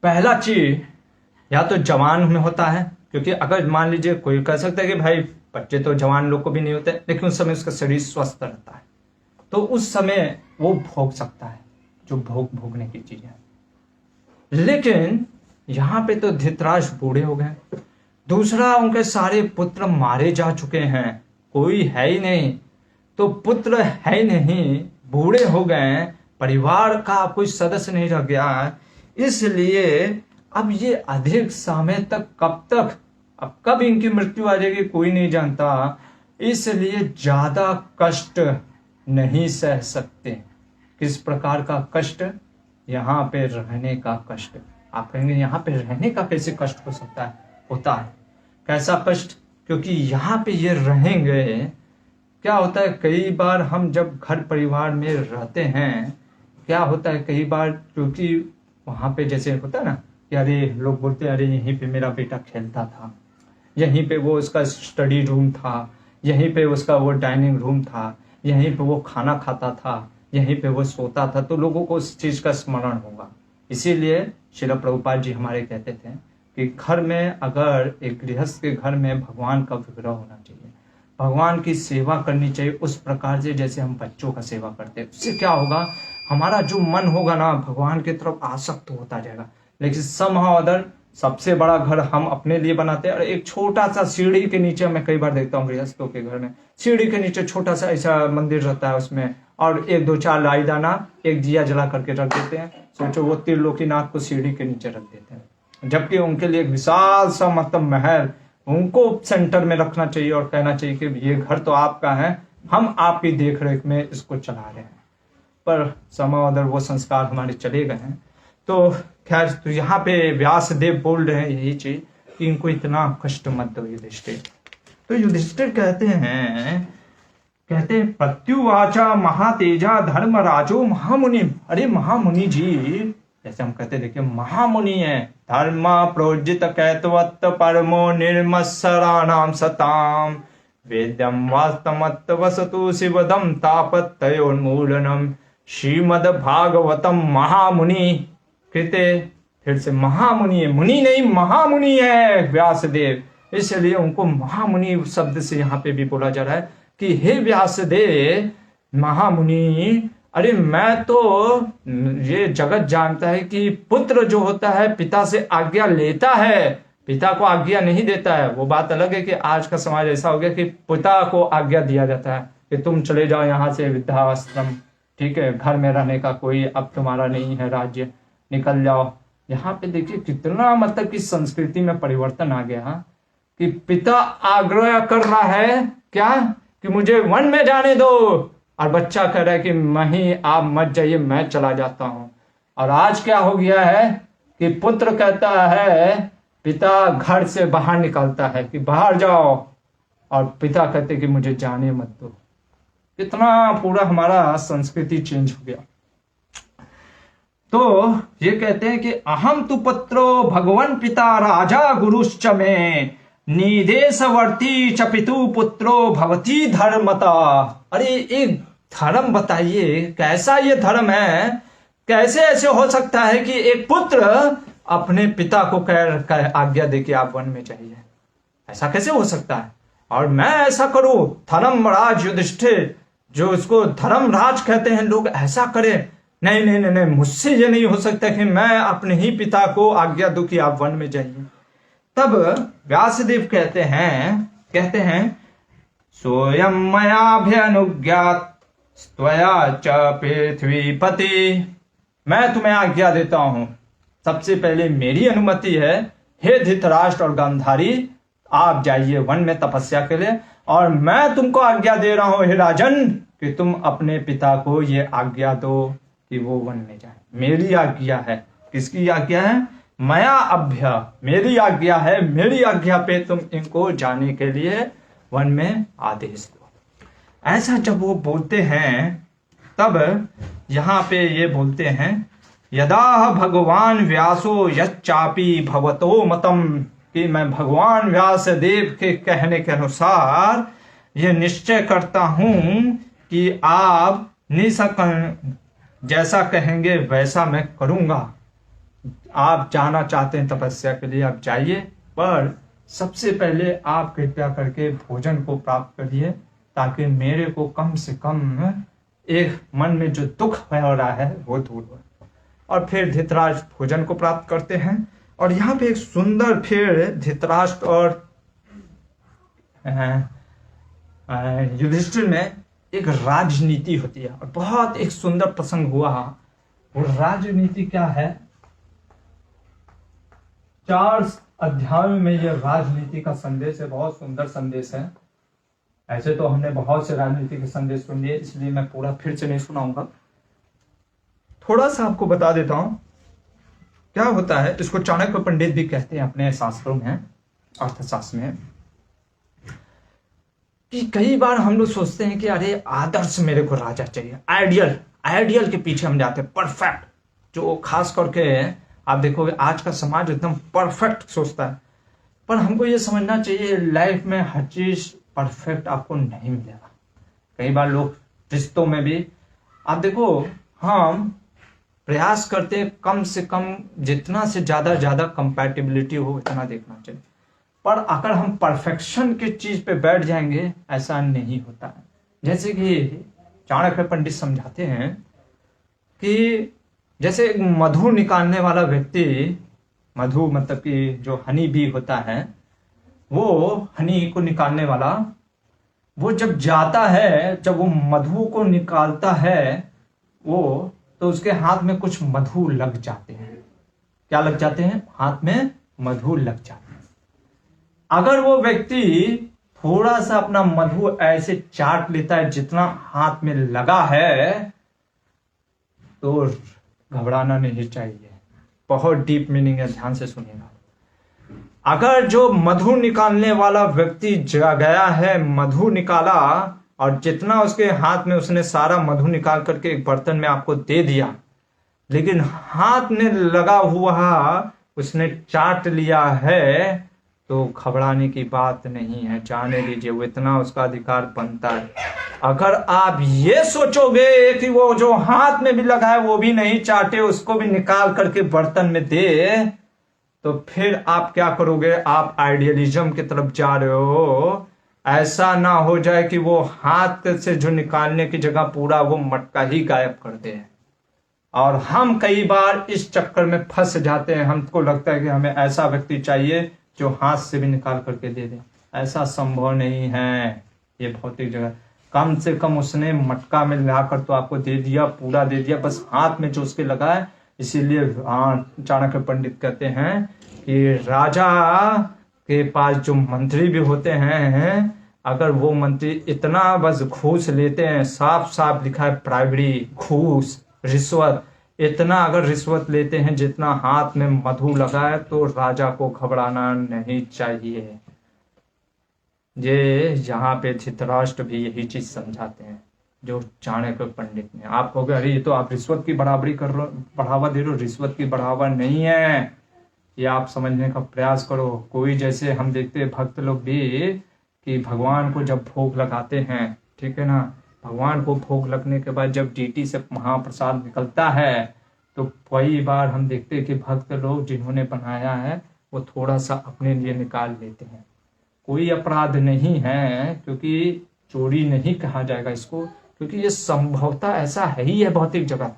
पहला चीज या तो जवान में होता है, क्योंकि अगर मान लीजिए कोई कह सकता है कि भाई बच्चे तो जवान लोग को भी नहीं होते, लेकिन उस समय उसका शरीर स्वस्थ रहता है तो उस समय वो भोग सकता है जो भोगने की चीज है। लेकिन यहां पे तो धृतराष्ट्र बूढ़े हो गए, दूसरा उनके सारे पुत्र मारे जा चुके हैं, कोई है ही नहीं, तो पुत्र है ही नहीं, बूढ़े हो गए, परिवार का कोई सदस्य नहीं रह गया। इसलिए अब ये अधिक समय तक अब कब इनकी मृत्यु आ जाएगी कोई नहीं जानता, इसलिए ज्यादा कष्ट नहीं सह सकते। किस प्रकार का कष्ट? यहाँ पे रहने का कष्ट। आप कहेंगे यहाँ पे रहने का कैसे कष्ट हो सकता है? होता है। कैसा कष्ट? क्योंकि यहाँ पे ये रहेंगे, क्या होता है कई बार हम जब घर परिवार में रहते हैं, क्या होता है कई बार, क्योंकि वहां पे जैसे होता है ना कि अरे लोग बोलते हैं अरे यहीं पे मेरा बेटा खेलता था, यहीं पे वो उसका स्टडी रूम था, यहीं पे उसका वो डाइनिंग रूम था, यहीं पे वो खाना खाता था, यहीं पे वो सोता था, तो लोगों को उस चीज का स्मरण होगा। इसीलिए श्रील प्रभुपाद जी हमारे कहते थे कि घर में अगर एक गृहस्थ के घर में भगवान का विग्रह होना चाहिए, भगवान की सेवा करनी चाहिए उस प्रकार से जैसे हम बच्चों का सेवा करते हैं। उससे क्या होगा, हमारा जो मन होगा ना भगवान की तरफ आसक्त होता जाएगा। लेकिन समहाउ अदर सबसे बड़ा घर हम अपने लिए बनाते हैं और एक छोटा सा सीढ़ी के नीचे, मैं कई बार देखता हूँ गृहस्थों के घर में सीढ़ी के नीचे छोटा सा ऐसा मंदिर रहता है, उसमें और एक दो चार लाई दाना एक दिया जला करके रख देते हैं। सोचो वो त्रिलोकीनाथ को सीढ़ी के नीचे रख देते हैं, जबकि उनके लिए एक विशाल सा मतलब महल उनको सेंटर में रखना चाहिए और कहना चाहिए कि ये घर तो आपका है, हम आपकी देख रेख में इसको चला रहे हैं। पर समावदर वो संस्कार हमारे चले गए हैं। तो खैर, तो यहाँ पे व्यासदेव बोल रहे हैं यही चीज कि इनको इतना कष्ट मत दो युधिष्ठिर। तो युधिष्ठिर कहते हैं प्रत्युवाचा महातेजा धर्मराजो महामुनि। अरे महामुनि जी, जैसे हम कहते देखिए महामुनि है, धर्म प्रोजित कैतवत परमो निर्मत्सराणाम सताम वेद्यम वास्तमत वसतु शिवदम तापत्तयोन्मूलनम श्रीमद भागवतम महामुनि कृते। फिर से महामुनि है, मुनि नहीं महामुनि है व्यासदेव, इसलिए उनको महामुनि शब्द से यहाँ पे भी बोला जा रहा है कि हे व्यासदेव महामुनि, अरे मैं तो ये जगत जानता है कि पुत्र जो होता है पिता से आज्ञा लेता है, पिता को आज्ञा नहीं देता है। वो बात अलग है कि आज का समाज ऐसा हो गया कि पिता को आज्ञा दिया जाता है कि तुम चले जाओ यहाँ से वृद्धाश्रम, ठीक है, घर में रहने का कोई अब तुम्हारा नहीं है राज्य, निकल जाओ। यहाँ पे देखिए कितना मतलब कि संस्कृति में परिवर्तन आ गया कि पिता आग्रह कर रहा है क्या कि मुझे वन में जाने दो, और बच्चा कह रहा है कि नहीं आप मत जाइए, मैं चला जाता हूं। और आज क्या हो गया है कि पुत्र कहता है, पिता घर से बाहर निकलता है कि बाहर जाओ, और पिता कहते कि मुझे जाने मत दो। कितना पूरा हमारा संस्कृति चेंज हो गया। तो ये कहते हैं कि अहम तु पुत्रो भगवन पिता राजा गुरुश्च में निदेशवर्ती च पितु पुत्रो भवती धर्मता। अरे एक धर्म बताइए, कैसा ये धर्म है? कैसे ऐसे हो सकता है कि एक पुत्र अपने पिता को कह आज्ञा दे कि आप वन में जाइए? ऐसा कैसे हो सकता है? और मैं ऐसा करूं, धर्मराज युधिष्ठिर जो इसको धर्मराज कहते हैं लोग, ऐसा करें? नहीं नहीं नहीं नहीं, मुझसे ये नहीं हो सकता कि मैं अपने ही पिता को आज्ञा दूं कि आप वन में जाइए। तब व्यासदेव कहते हैं सोयम मयाभ्यनुज्ञात त्वया च पृथ्वीपति। मैं तुम्हें आज्ञा देता हूं, सबसे पहले मेरी अनुमति है, हे धृतराष्ट्र और गांधारी, आप जाइए वन में तपस्या के लिए, और मैं तुमको आज्ञा दे रहा हूं हे राजन कि तुम अपने पिता को ये आज्ञा दो कि वो वन में जाए। मेरी आज्ञा है। किसकी आज्ञा है? मया अभ्य, मेरी आज्ञा है, मेरी आज्ञा पे तुम इनको जाने के लिए वन में आदेश दो। ऐसा जब वो बोलते हैं तब यहाँ पे ये बोलते हैं यदा भगवान व्यासो यच्चापि भवतो मतम, कि मैं भगवान व्यास देव के कहने के अनुसार ये निश्चय करता हूं कि आप जैसा कहेंगे वैसा मैं करूंगा। आप जाना चाहते हैं तपस्या के लिए, आप जाइए, पर सबसे पहले आप कृपया करके भोजन को प्राप्त करिए, ताकि मेरे को कम से कम एक मन में जो दुख हो रहा है वो दूर हो। और फिर धृतराष्ट्र भोजन को प्राप्त करते हैं। और यहाँ पे एक सुंदर फिर धृतराष्ट्र और युधिष्ठिर में एक राजनीति होती है, और बहुत एक सुंदर प्रसंग हुआ। वो राजनीति क्या है? 4 अध्यायों में यह राजनीति का संदेश है, बहुत सुंदर संदेश है। ऐसे तो हमने बहुत से राजनीति के संदेश सुन लिए, इसलिए मैं पूरा फिर से नहीं सुनाऊंगा, थोड़ा सा आपको बता देता हूं क्या होता है। इसको चाणक्य पंडित भी कहते हैं अपने शास्त्रों में, अर्थशास्त्र में, कि कई बार हम लोग सोचते हैं कि अरे आदर्श मेरे को राजा चाहिए, आइडियल के पीछे हम जाते हैं, परफेक्ट, जो खास करके आप देखोगे आज का समाज एकदम परफेक्ट सोचता है। पर हमको ये समझना चाहिए लाइफ में हर चीज परफेक्ट आपको नहीं मिलेगा। कई बार लोग रिश्तों में भी आप देखो, हम प्रयास करते हैं कम से कम जितना से ज्यादा कंपैटिबिलिटी हो इतना देखना चाहिए, पर अगर हम परफेक्शन की चीज पे बैठ जाएंगे ऐसा नहीं होता है। जैसे कि चाणक्य पंडित समझाते हैं कि जैसे मधु निकालने वाला व्यक्ति, मधु मतलब कि जो हनी बी होता है, वो हनी को निकालने वाला, वो जब जाता है, जब वो मधु को निकालता है वो, तो उसके हाथ में कुछ मधु लग जाते हैं। क्या लग जाते हैं? हाथ में मधु लग जाते हैं। अगर वो व्यक्ति थोड़ा सा अपना मधु ऐसे चाट लेता है जितना हाथ में लगा है, तो घबराना नहीं चाहिए। बहुत डीप मीनिंग है, ध्यान से सुनिएगा। अगर जो मधु निकालने वाला व्यक्ति गया है, मधु निकाला, और जितना उसके हाथ में उसने सारा मधु निकाल करके एक बर्तन में आपको दे दिया, लेकिन हाथ में लगा हुआ उसने चाट लिया है, तो घबराने की बात नहीं है, जाने दीजिए, वो इतना उसका अधिकार बनता है। अगर आप ये सोचोगे कि वो जो हाथ में भी लगा है वो भी नहीं चाटे, उसको भी निकाल करके बर्तन में दे, तो फिर आप क्या करोगे? आप आइडियलिज्म की तरफ जा रहे हो। ऐसा ना हो जाए कि वो हाथ से जो निकालने की जगह पूरा वो मटका ही गायब कर दे। और हम कई बार इस चक्कर में फंस जाते हैं, हमको लगता है कि हमें ऐसा व्यक्ति चाहिए जो हाथ से भी निकाल करके दे दे। ऐसा संभव नहीं है। ये भौतिक जगह कम से कम उसने मटका में लाकर तो आपको दे दिया, पूरा दे दिया, बस हाथ में जो उसके लगा है। इसीलिए चाणक्य पंडित कहते हैं कि राजा के पास जो मंत्री भी होते हैं, अगर वो मंत्री इतना बस घूस लेते हैं, साफ साफ लिखा है प्राइबरी, घूस, रिश्वत, इतना अगर रिश्वत लेते हैं जितना हाथ में मधु लगा है, तो राजा को घबराना नहीं चाहिए। ये यहाँ पे धृतराष्ट्र भी यही चीज समझाते हैं जो चाणक्य पंडित ने। आप कहोगे अरे ये तो आप रिश्वत की बराबरी कर रहे हो, बढ़ावा दे रहे हो, रिश्वत की बढ़ावा नहीं है, ये आप समझने का प्रयास करो। कोई जैसे हम देखते हैं भक्त लोग भी कि भगवान को जब भोग लगाते हैं, ठीक है ना, भगवान को भोग लगने के बाद जब डीटी से महाप्रसाद निकलता है, तो कई बार हम देखते हैं कि भक्त लोग जिन्होंने बनाया है वो थोड़ा सा अपने लिए निकाल लेते हैं। कोई अपराध नहीं है, क्योंकि चोरी नहीं कहा जाएगा इसको, क्योंकि ये संभवतः ऐसा है ही है भौतिक जगत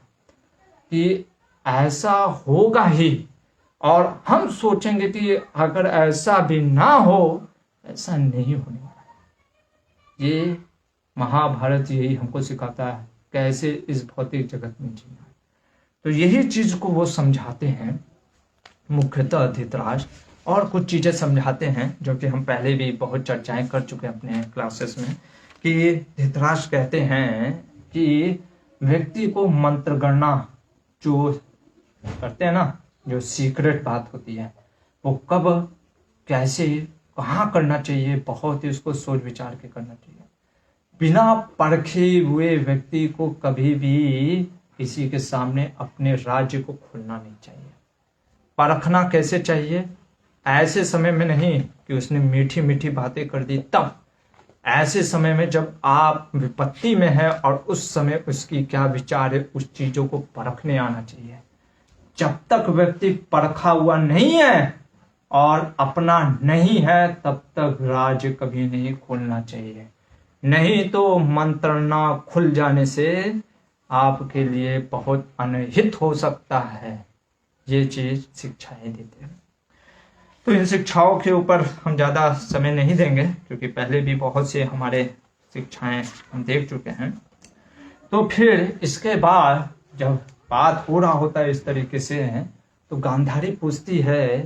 कि ऐसा होगा ही। और हम सोचेंगे कि अगर ऐसा भी ना हो, ऐसा नहीं होने वाला है। ये महाभारत यही हमको सिखाता है कैसे इस भौतिक जगत में जीना है। तो यही चीज को वो समझाते हैं मुख्यतः धृतराष्ट्र, और कुछ चीजें समझाते हैं जो कि हम पहले भी बहुत चर्चाएं कर चुके हैं अपने क्लासेस में, कि धृतराष्ट्र कहते हैं कि व्यक्ति को मंत्र गणना जो करते हैं ना, जो सीक्रेट बात होती है, वो कब, कैसे, कहाँ करना चाहिए, बहुत ही उसको सोच विचार के करना चाहिए। बिना परखे हुए व्यक्ति को कभी भी किसी के सामने अपने राज्य को खोलना नहीं चाहिए। परखना कैसे चाहिए? ऐसे समय में नहीं कि उसने मीठी मीठी बातें कर दी, तब ऐसे समय में जब आप विपत्ति में है और उस समय उसकी क्या विचार है, उस चीजों को परखने आना चाहिए। जब तक व्यक्ति परखा हुआ नहीं है और अपना नहीं है, तब तक राज्य कभी नहीं खोलना चाहिए। नहीं तो मंत्रणा खुल जाने से आपके लिए बहुत अनहित हो सकता है। ये चीज शिक्षाएं देते हैं। तो इन शिक्षाओं के ऊपर हम ज़्यादा समय नहीं देंगे, क्योंकि पहले भी बहुत से हमारे शिक्षाएं हम देख चुके हैं। तो फिर इसके बाद जब बात हो रहा होता है इस तरीके से, तो गांधारी पूछती है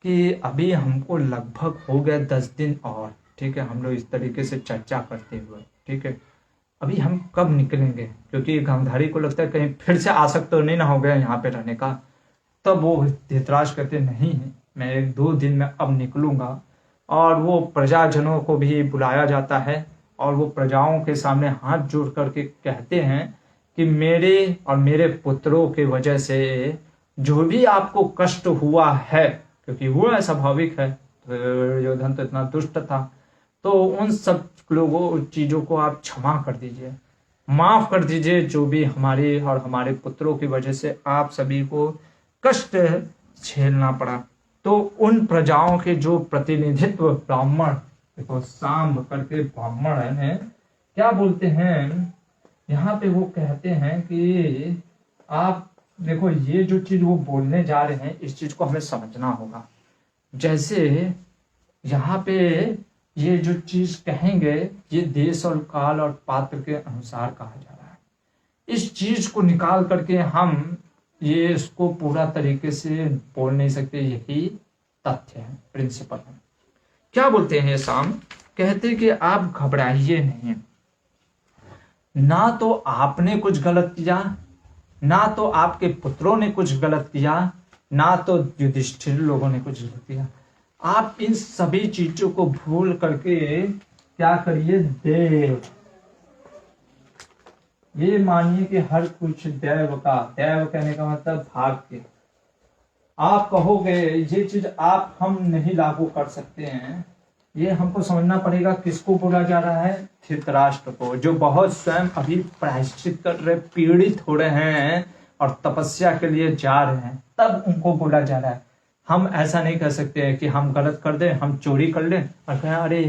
कि अभी हमको लगभग हो गए 10 दिन और, ठीक है, हम लोग इस तरीके से चर्चा करते हुए, ठीक है, अभी हम कब निकलेंगे? क्योंकि गांधारी को लगता है कहीं फिर से आसक्त तो नहीं ना हो गया यहाँ पे रहने का। तब वो धृतराष्ट्र कहते नहीं है, मैं 1-2 दिन में अब निकलूंगा। और वो प्रजाजनों को भी बुलाया जाता है और वो प्रजाओं के सामने हाथ जोड़ करके कहते हैं कि मेरे और मेरे पुत्रों के वजह से जो भी आपको कष्ट हुआ है, क्योंकि हुआ स्वाभाविक है, दुर्योधन तो इतना दुष्ट था, तो उन सब लोगों चीजों को आप क्षमा कर दीजिए, माफ कर दीजिए, जो भी हमारे और हमारे पुत्रों की वजह से आप सभी को कष्ट झेलना पड़ा। तो उन प्रजाओं के जो प्रतिनिधित्व ब्राह्मण, देखो सांब करके ब्राह्मण है, क्या बोलते हैं यहाँ पे, वो कहते हैं कि आप देखो ये जो चीज वो बोलने जा रहे हैं, इस चीज को हमें समझना होगा। जैसे यहाँ पे ये जो चीज कहेंगे, ये देश और काल और पात्र के अनुसार कहा जा रहा है। इस चीज को निकाल करके हम ये इसको पूरा तरीके से बोल नहीं सकते। यही तथ्य है, प्रिंसिपल है। क्या बोलते हैं ये शाम? कहते कि आप घबराइए नहीं, ना तो आपने कुछ गलत किया, ना तो आपके पुत्रों ने कुछ गलत किया, ना तो युधिष्ठिर लोगों ने कुछ गलत किया। आप इन सभी चीजों को भूल करके क्या करिए, देव, ये मानिए कि हर कुछ दैव का, दैव कहने का मतलब भाग्य। आप कहोगे ये चीज आप हम नहीं लागू कर सकते हैं, ये हमको समझना पड़ेगा। किसको बोला जा रहा है? धृतराष्ट्र को, जो बहुत स्वयं अभी प्रायश्चित कर रहे, पीड़ित हो रहे हैं और तपस्या के लिए जा रहे हैं, तब उनको बोला जा रहा है। हम ऐसा नहीं कर सकते हैं कि हम गलत कर दें, हम चोरी कर लें और कहें अरे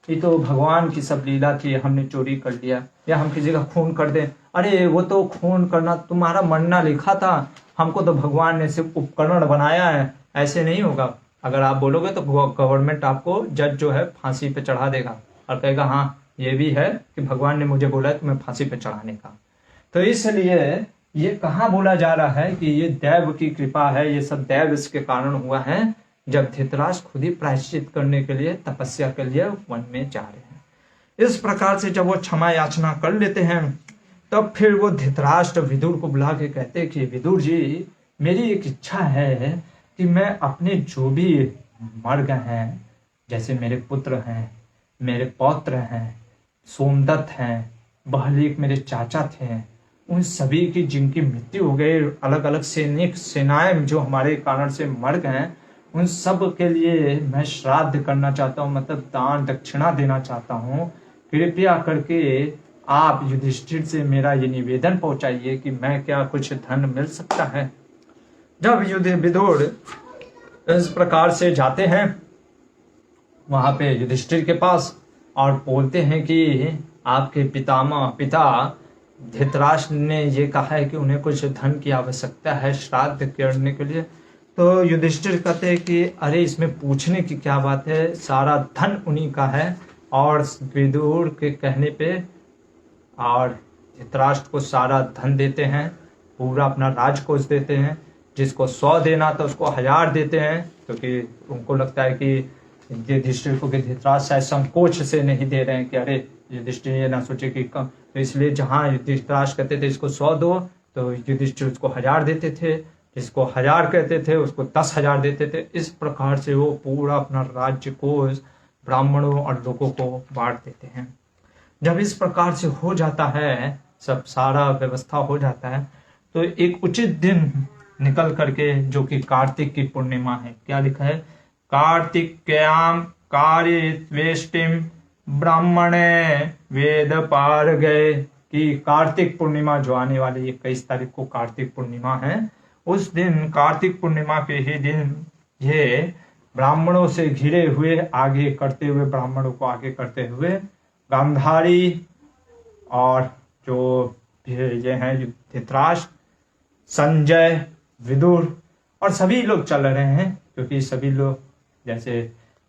ये तो भगवान की सब लीला थी, हमने चोरी कर लिया। या हम किसी का खून कर दें, अरे वो तो खून करना तुम्हारा मरना लिखा था, हमको तो भगवान ने सिर्फ उपकरण बनाया है। ऐसे नहीं होगा। अगर आप बोलोगे तो गवर्नमेंट आपको, जज जो है, फांसी पे चढ़ा देगा और कहेगा हाँ ये भी है कि भगवान ने मुझे बोला है तुम्हें फांसी पे चढ़ाने का। तो इसलिए ये कहाँ बोला जा रहा है कि ये दैव की कृपा है, ये सब दैव इसके कारण हुआ है जब धृतराष्ट्र खुद ही प्रायश्चित करने के लिए, तपस्या के लिए वन में जा रहे हैं। इस प्रकार से जब वो क्षमा याचना कर लेते हैं तब फिर वो धृतराष्ट्र विदुर को बुला के कहते हैं कि विदुर जी, मेरी एक इच्छा है कि मैं अपने जो भी मर गए हैं, जैसे मेरे पुत्र हैं, मेरे पौत्र हैं, सोमदत्त हैं, बहलीक मेरे चाचा थे, उन सभी की जिनकी मृत्यु हो गई, अलग अलग सेनाएं जो हमारे कारण से मर गए हैं, उन सब के लिए मैं श्राद्ध करना चाहता हूँ, मतलब दान दक्षिणा देना चाहता हूँ। कृपया करके आप युधिष्ठिर से मेरा ये निवेदन पहुंचाइए कि मैं क्या कुछ धन मिल सकता है। जब विदुर इस प्रकार से जाते हैं वहां पे युधिष्ठिर के पास और बोलते हैं कि आपके पिता धृतराष्ट्र ने ये कहा है कि उन्हें कुछ धन की आवश्यकता है श्राद्ध करने के लिए। तो युधिष्ठिर कहते हैं कि अरे इसमें पूछने की क्या बात है, सारा धन उन्हीं का है। और विदुर के कहने पे और धृतराष्ट्र को सारा धन देते हैं, पूरा अपना राजकोष देते हैं। जिसको 100 देना था उसको 1000 देते हैं, क्योंकि उनको लगता है कि युधिष्ठिर को धृतराष्ट्र शायद संकोच से नहीं दे रहे हैं कि अरे युधिष्ठिर ये ना सोचे कि कम, तो इसलिए जहाँ धृतराष्ट्र कहते थे इसको 100 दो तो युधिष्ठिर उसको 1000 देते थे, जिसको 1000 कहते थे उसको 10,000 देते थे। इस प्रकार से वो पूरा अपना राज्य को ब्राह्मणों और लोगों को बांट देते हैं। जब इस प्रकार से हो जाता है, सब सारा व्यवस्था हो जाता है, तो एक उचित दिन निकल करके, जो कि कार्तिक की पूर्णिमा है, क्या लिखा है, कार्तिक्याम कार्यवेष्टिम ब्राह्मणे वेद पार गए, कि कार्तिक पूर्णिमा जो आने वाली 21 तारीख को कार्तिक पूर्णिमा है, उस दिन कार्तिक पूर्णिमा के ही दिन ये ब्राह्मणों से घिरे हुए आगे करते हुए, ब्राह्मणों को आगे करते हुए गांधारी और जो ये हैं धृतराष्ट्र, संजय, विदुर और सभी लोग चल रहे हैं। क्योंकि सभी लोग, जैसे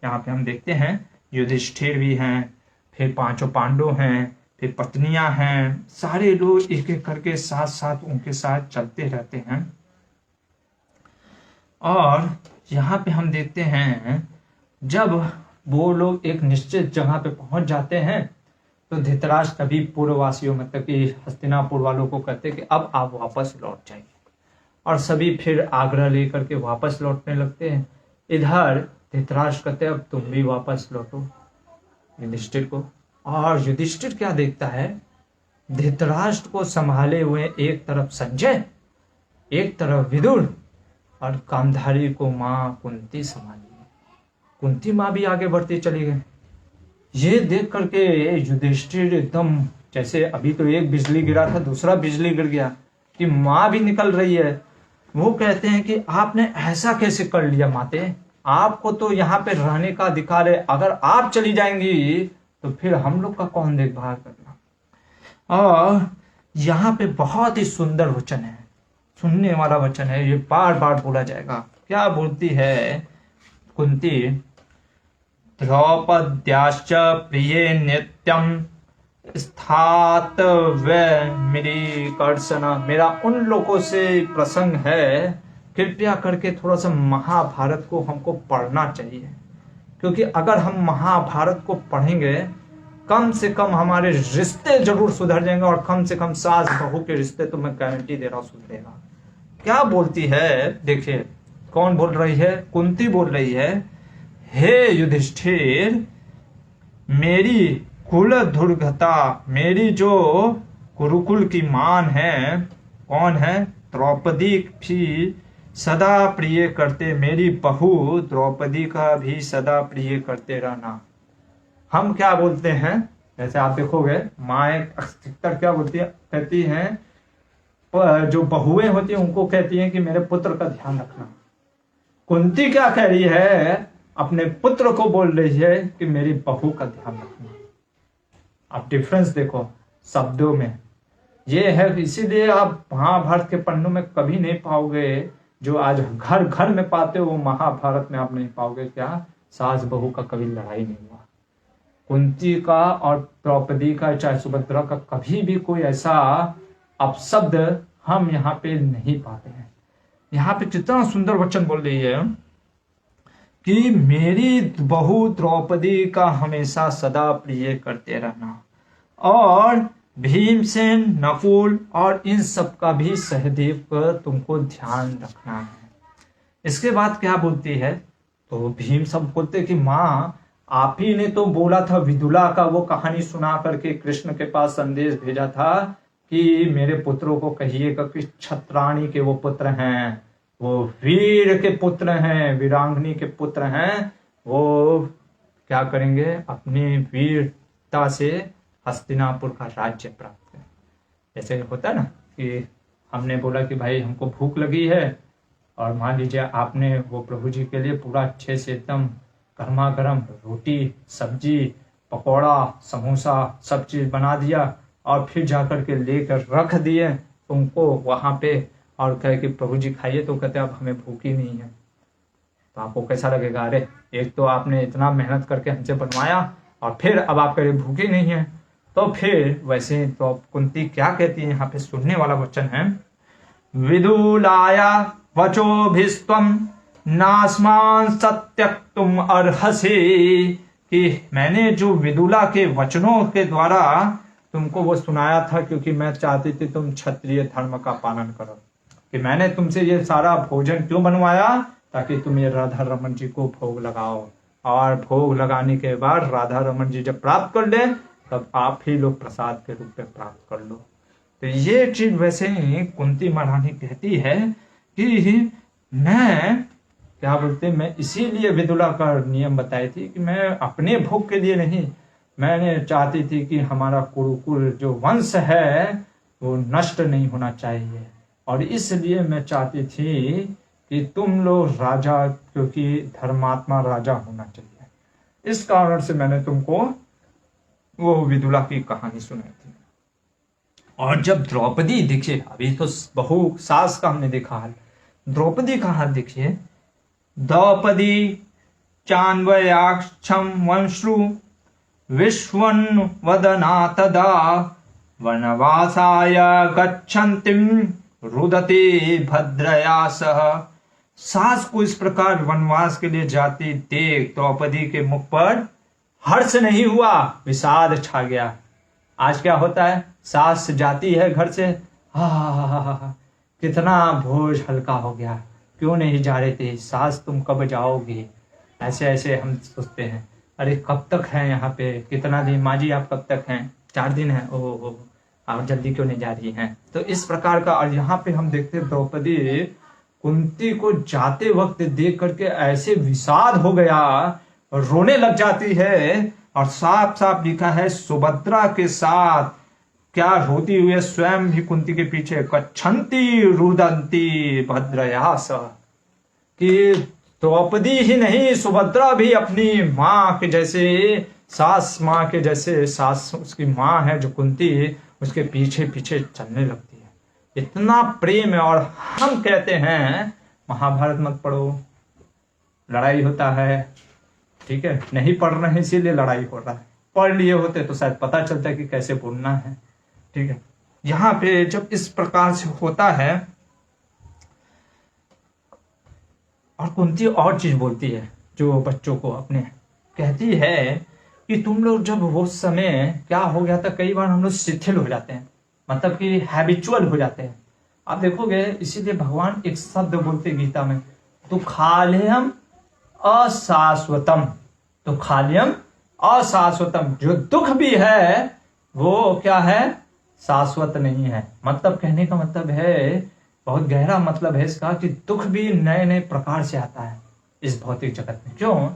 यहाँ पे हम देखते हैं युधिष्ठिर भी हैं, फिर 5 पांडव हैं, फिर पत्नियां हैं, सारे लोग एक एक करके साथ साथ उनके साथ चलते रहते हैं। और यहाँ पे हम देखते हैं जब वो लोग एक निश्चित जगह पे पहुंच जाते हैं तो धृतराष्ट्र तभी पूर्ववासियों, मतलब कि हस्तिनापुर वालों को कहते हैं कि अब आप वापस लौट जाइए, और सभी फिर आग्रह लेकर के वापस लौटने लगते हैं। इधर धृतराष्ट्र कहते हैं अब तुम भी वापस लौटो युधिष्ठिर को। और युधिष्ठिर क्या देखता है, धृतराष्ट्र को संभाले हुए एक तरफ संजय, एक तरफ विदुर, और गांधारी को माँ कुंती संभाली। कुंती माँ भी आगे बढ़ती चली गई। ये देख करके युधिष्ठिर एकदम, जैसे अभी तो एक बिजली गिरा था, दूसरा बिजली गिर गया कि माँ भी निकल रही है। वो कहते हैं कि आपने ऐसा कैसे कर लिया माते, आपको तो यहाँ पे रहने का अधिकार है, अगर आप चली जाएंगी तो फिर हम लोग का कौन देखभाल करना। और यहाँ पे बहुत ही सुंदर वचन है, सुनने वाला वचन है, ये बार बार बोला जाएगा। क्या बोलती है कुंती, द्रौपद्याश्च प्रिये नित्यम स्थात मेरी कर्षणा, मेरा उन लोगों से प्रसंग है, कृपया करके थोड़ा सा महाभारत को हमको पढ़ना चाहिए। क्योंकि अगर हम महाभारत को पढ़ेंगे, कम से कम हमारे रिश्ते जरूर सुधर जाएंगे, और कम से कम सास बहू के रिश्ते तो मैं गारंटी दे रहा हूँ सुधरेगा। क्या बोलती है देखिए, कौन बोल रही है, कुंती बोल रही है, हे युधिष्ठिर, मेरी कुल दुर्गता, मेरी जो गुरुकुल की मान है, कौन है, द्रौपदी भी सदा प्रिय करते, मेरी बहू द्रौपदी का भी सदा प्रिय करते रहना। हम क्या बोलते हैं, जैसे आप देखोगे माएँ अधिकतर क्या बोलती है, कहती हैं, जो बहुएं होती हैं उनको कहती हैं कि मेरे पुत्र का ध्यान रखना। कुंती क्या कह रही है, अपने पुत्र को बोल रही है कि मेरी बहू का ध्यान रखना। आप डिफरेंस देखो शब्दों में, ये है। इसीलिए आप महाभारत के पन्नों में कभी नहीं पाओगे जो आज घर घर में पाते हो, वो महाभारत में आप नहीं पाओगे। क्या सास बहू का कभी लड़ाई नहीं हुआ। कुंती का और द्रौपदी का चाहे सुभद्रा का कभी भी कोई ऐसा अपशब्द हम यहाँ पे नहीं पाते हैं। यहाँ पे कितना सुंदर वचन बोल रही है कि मेरी बहू द्रौपदी का हमेशा सदा प्रिय करते रहना, और भीमसेन, नकुल और इन सब का भी सहदेव का तुमको ध्यान रखना है। इसके बाद क्या बोलती है, तो भीम सब बोलते कि माँ आप ही ने तो बोला था, विदुला का वो कहानी सुना करके कृष्ण के पास संदेश भेजा था कि मेरे पुत्रों को कहिएगा कि छत्राणी के वो पुत्र हैं, वो वीर के पुत्र हैं, वीरांगनी के पुत्र हैं, वो क्या करेंगे, अपनी वीरता से हस्तिनापुर का राज्य प्राप्त करें। जैसे होता है ना कि हमने बोला कि भाई हमको भूख लगी है, और मान लीजिए आपने वो प्रभु जी के लिए पूरा अच्छे से एकदम गर्मा गर्म रोटी, सब्जी, पकौड़ा, समोसा सब चीज बना दिया, और फिर जाकर के लेकर रख दिए तुमको वहां पे, और कहे कि प्रभु जी खाइए, तो कहते अब हमें भूख ही नहीं है, तो आपको कैसा लगेगा? अरे एक तो आपने इतना मेहनत करके हमसे बनवाया, और फिर अब आप कह रहे भूख ही नहीं है। तो फिर वैसे तो कुंती क्या कहती है, यहाँ पे सुनने वाला वचन है, विदुलाया वचोभिस्त्वं नास्मान सत्यक्तुम अर्हसि, कि मैंने जो विदुला के वचनों के द्वारा तुमको वो सुनाया था, क्योंकि मैं चाहती थी तुम क्षत्रिय धर्म का पालन करो, कि मैंने तुमसे ये सारा भोजन क्यों बनवाया, ताकि तुम ये राधा रमन जी को भोग लगाओ, और भोग लगाने के बाद राधा रमन जी जब प्राप्त कर ले तब आप ही लोग प्रसाद के रूप में प्राप्त कर लो। तो ये चीज वैसे ही कुंती महारानी कहती है कि मैं क्या बोलते, मैं इसीलिए विदुला का नियम बताई थी कि मैं अपने भोग के लिए नहीं, मैंने चाहती थी कि हमारा कुरुकुल जो वंश है वो नष्ट नहीं होना चाहिए, और इसलिए मैं चाहती थी कि तुम लोग राजा, क्योंकि धर्मात्मा राजा होना चाहिए, इस कारण से मैंने तुमको वो विदुला की कहानी सुनाई थी। और जब द्रौपदी, देखिए अभी तो बहू सास का हमने देखा है, द्रौपदी का हाथ देखिए, द्रौपदी चान्वयाक्षम वंश्रु विश्वन वदना तदा वनवासाय गच्छन्तिम रुदते भद्रया सह। सास को इस प्रकार वनवास के लिए जाती देख द्रौपदी के मुख पर हर्ष नहीं हुआ, विषाद छा गया। आज क्या होता है, सास जाती है घर से, हा कितना बोझ हल्का हो गया, क्यों नहीं जा रहे थे सास, तुम कब जाओगे, ऐसे ऐसे हम सोचते हैं, अरे कब तक है यहाँ पे, कितना दिन, माँ जी आप कब तक हैं, 4 दिन है, ओहो आप जल्दी क्यों नहीं जा रही हैं। तो इस प्रकार का, और यहाँ पे हम देखते द्रौपदी कुंती को जाते वक्त देख करके ऐसे विषाद हो गया, रोने लग जाती है, और साफ साफ लिखा है सुभद्रा के साथ क्या रोती हुई स्वयं भी कुंती के पीछे, कच्छन्ति रुदंती भद्रयास, कि द्रौपदी ही नहीं सुभद्रा भी अपनी माँ के जैसे, सास माँ के जैसे, सास उसकी माँ है जो कुंती, उसके पीछे पीछे चलने लगती है, इतना प्रेम है। और हम कहते हैं महाभारत मत पढ़ो, लड़ाई होता है, ठीक है, नहीं पढ़ रहे हैं इसीलिए लड़ाई हो रहा है, पढ़ लिए होते तो शायद पता चलता है कि कैसे बोलना है, ठीक है। यहाँ पे जब इस प्रकार से होता है, और कुंती और चीज बोलती है जो बच्चों को अपने, कहती है कि तुम लोग जब वो समय क्या हो गया था, कई बार हम लोग शिथिल हो जाते हैं, मतलब कि हैबिचुअल हो जाते हैं। आप देखोगे इसीलिए भगवान एक शब्द बोलते गीता में, तो खाल्यम अशाश्वतम, तो खाल्यम अशाश्वतम, जो दुख भी है वो क्या है, शाश्वत नहीं है। मतलब कहने का मतलब है, बहुत गहरा मतलब है इसका, कि दुख भी नए नए प्रकार से आता है इस भौतिक जगत में। क्यों,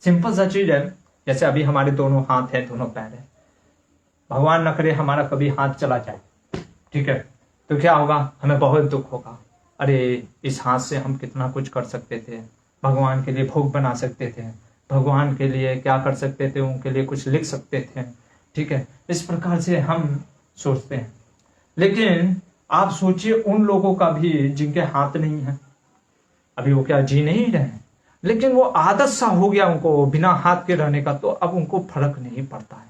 सिंपल सा चीज है, जैसे अभी हमारे दोनों हाथ है, दोनों पैर है, भगवान न करे हमारा कभी हाथ चला जाए, ठीक है, तो क्या होगा, हमें बहुत दुख होगा, अरे इस हाथ से हम कितना कुछ कर सकते थे, भगवान के लिए भोग बना सकते थे, भगवान के लिए क्या कर सकते थे, उनके लिए कुछ लिख सकते थे, ठीक है, इस प्रकार से हम सोचते हैं। लेकिन आप सोचिए उन लोगों का भी जिनके हाथ नहीं है, अभी वो क्या जी नहीं रहे हैं, लेकिन वो आदत सा हो गया उनको बिना हाथ के रहने का, तो अब उनको फर्क नहीं पड़ता है।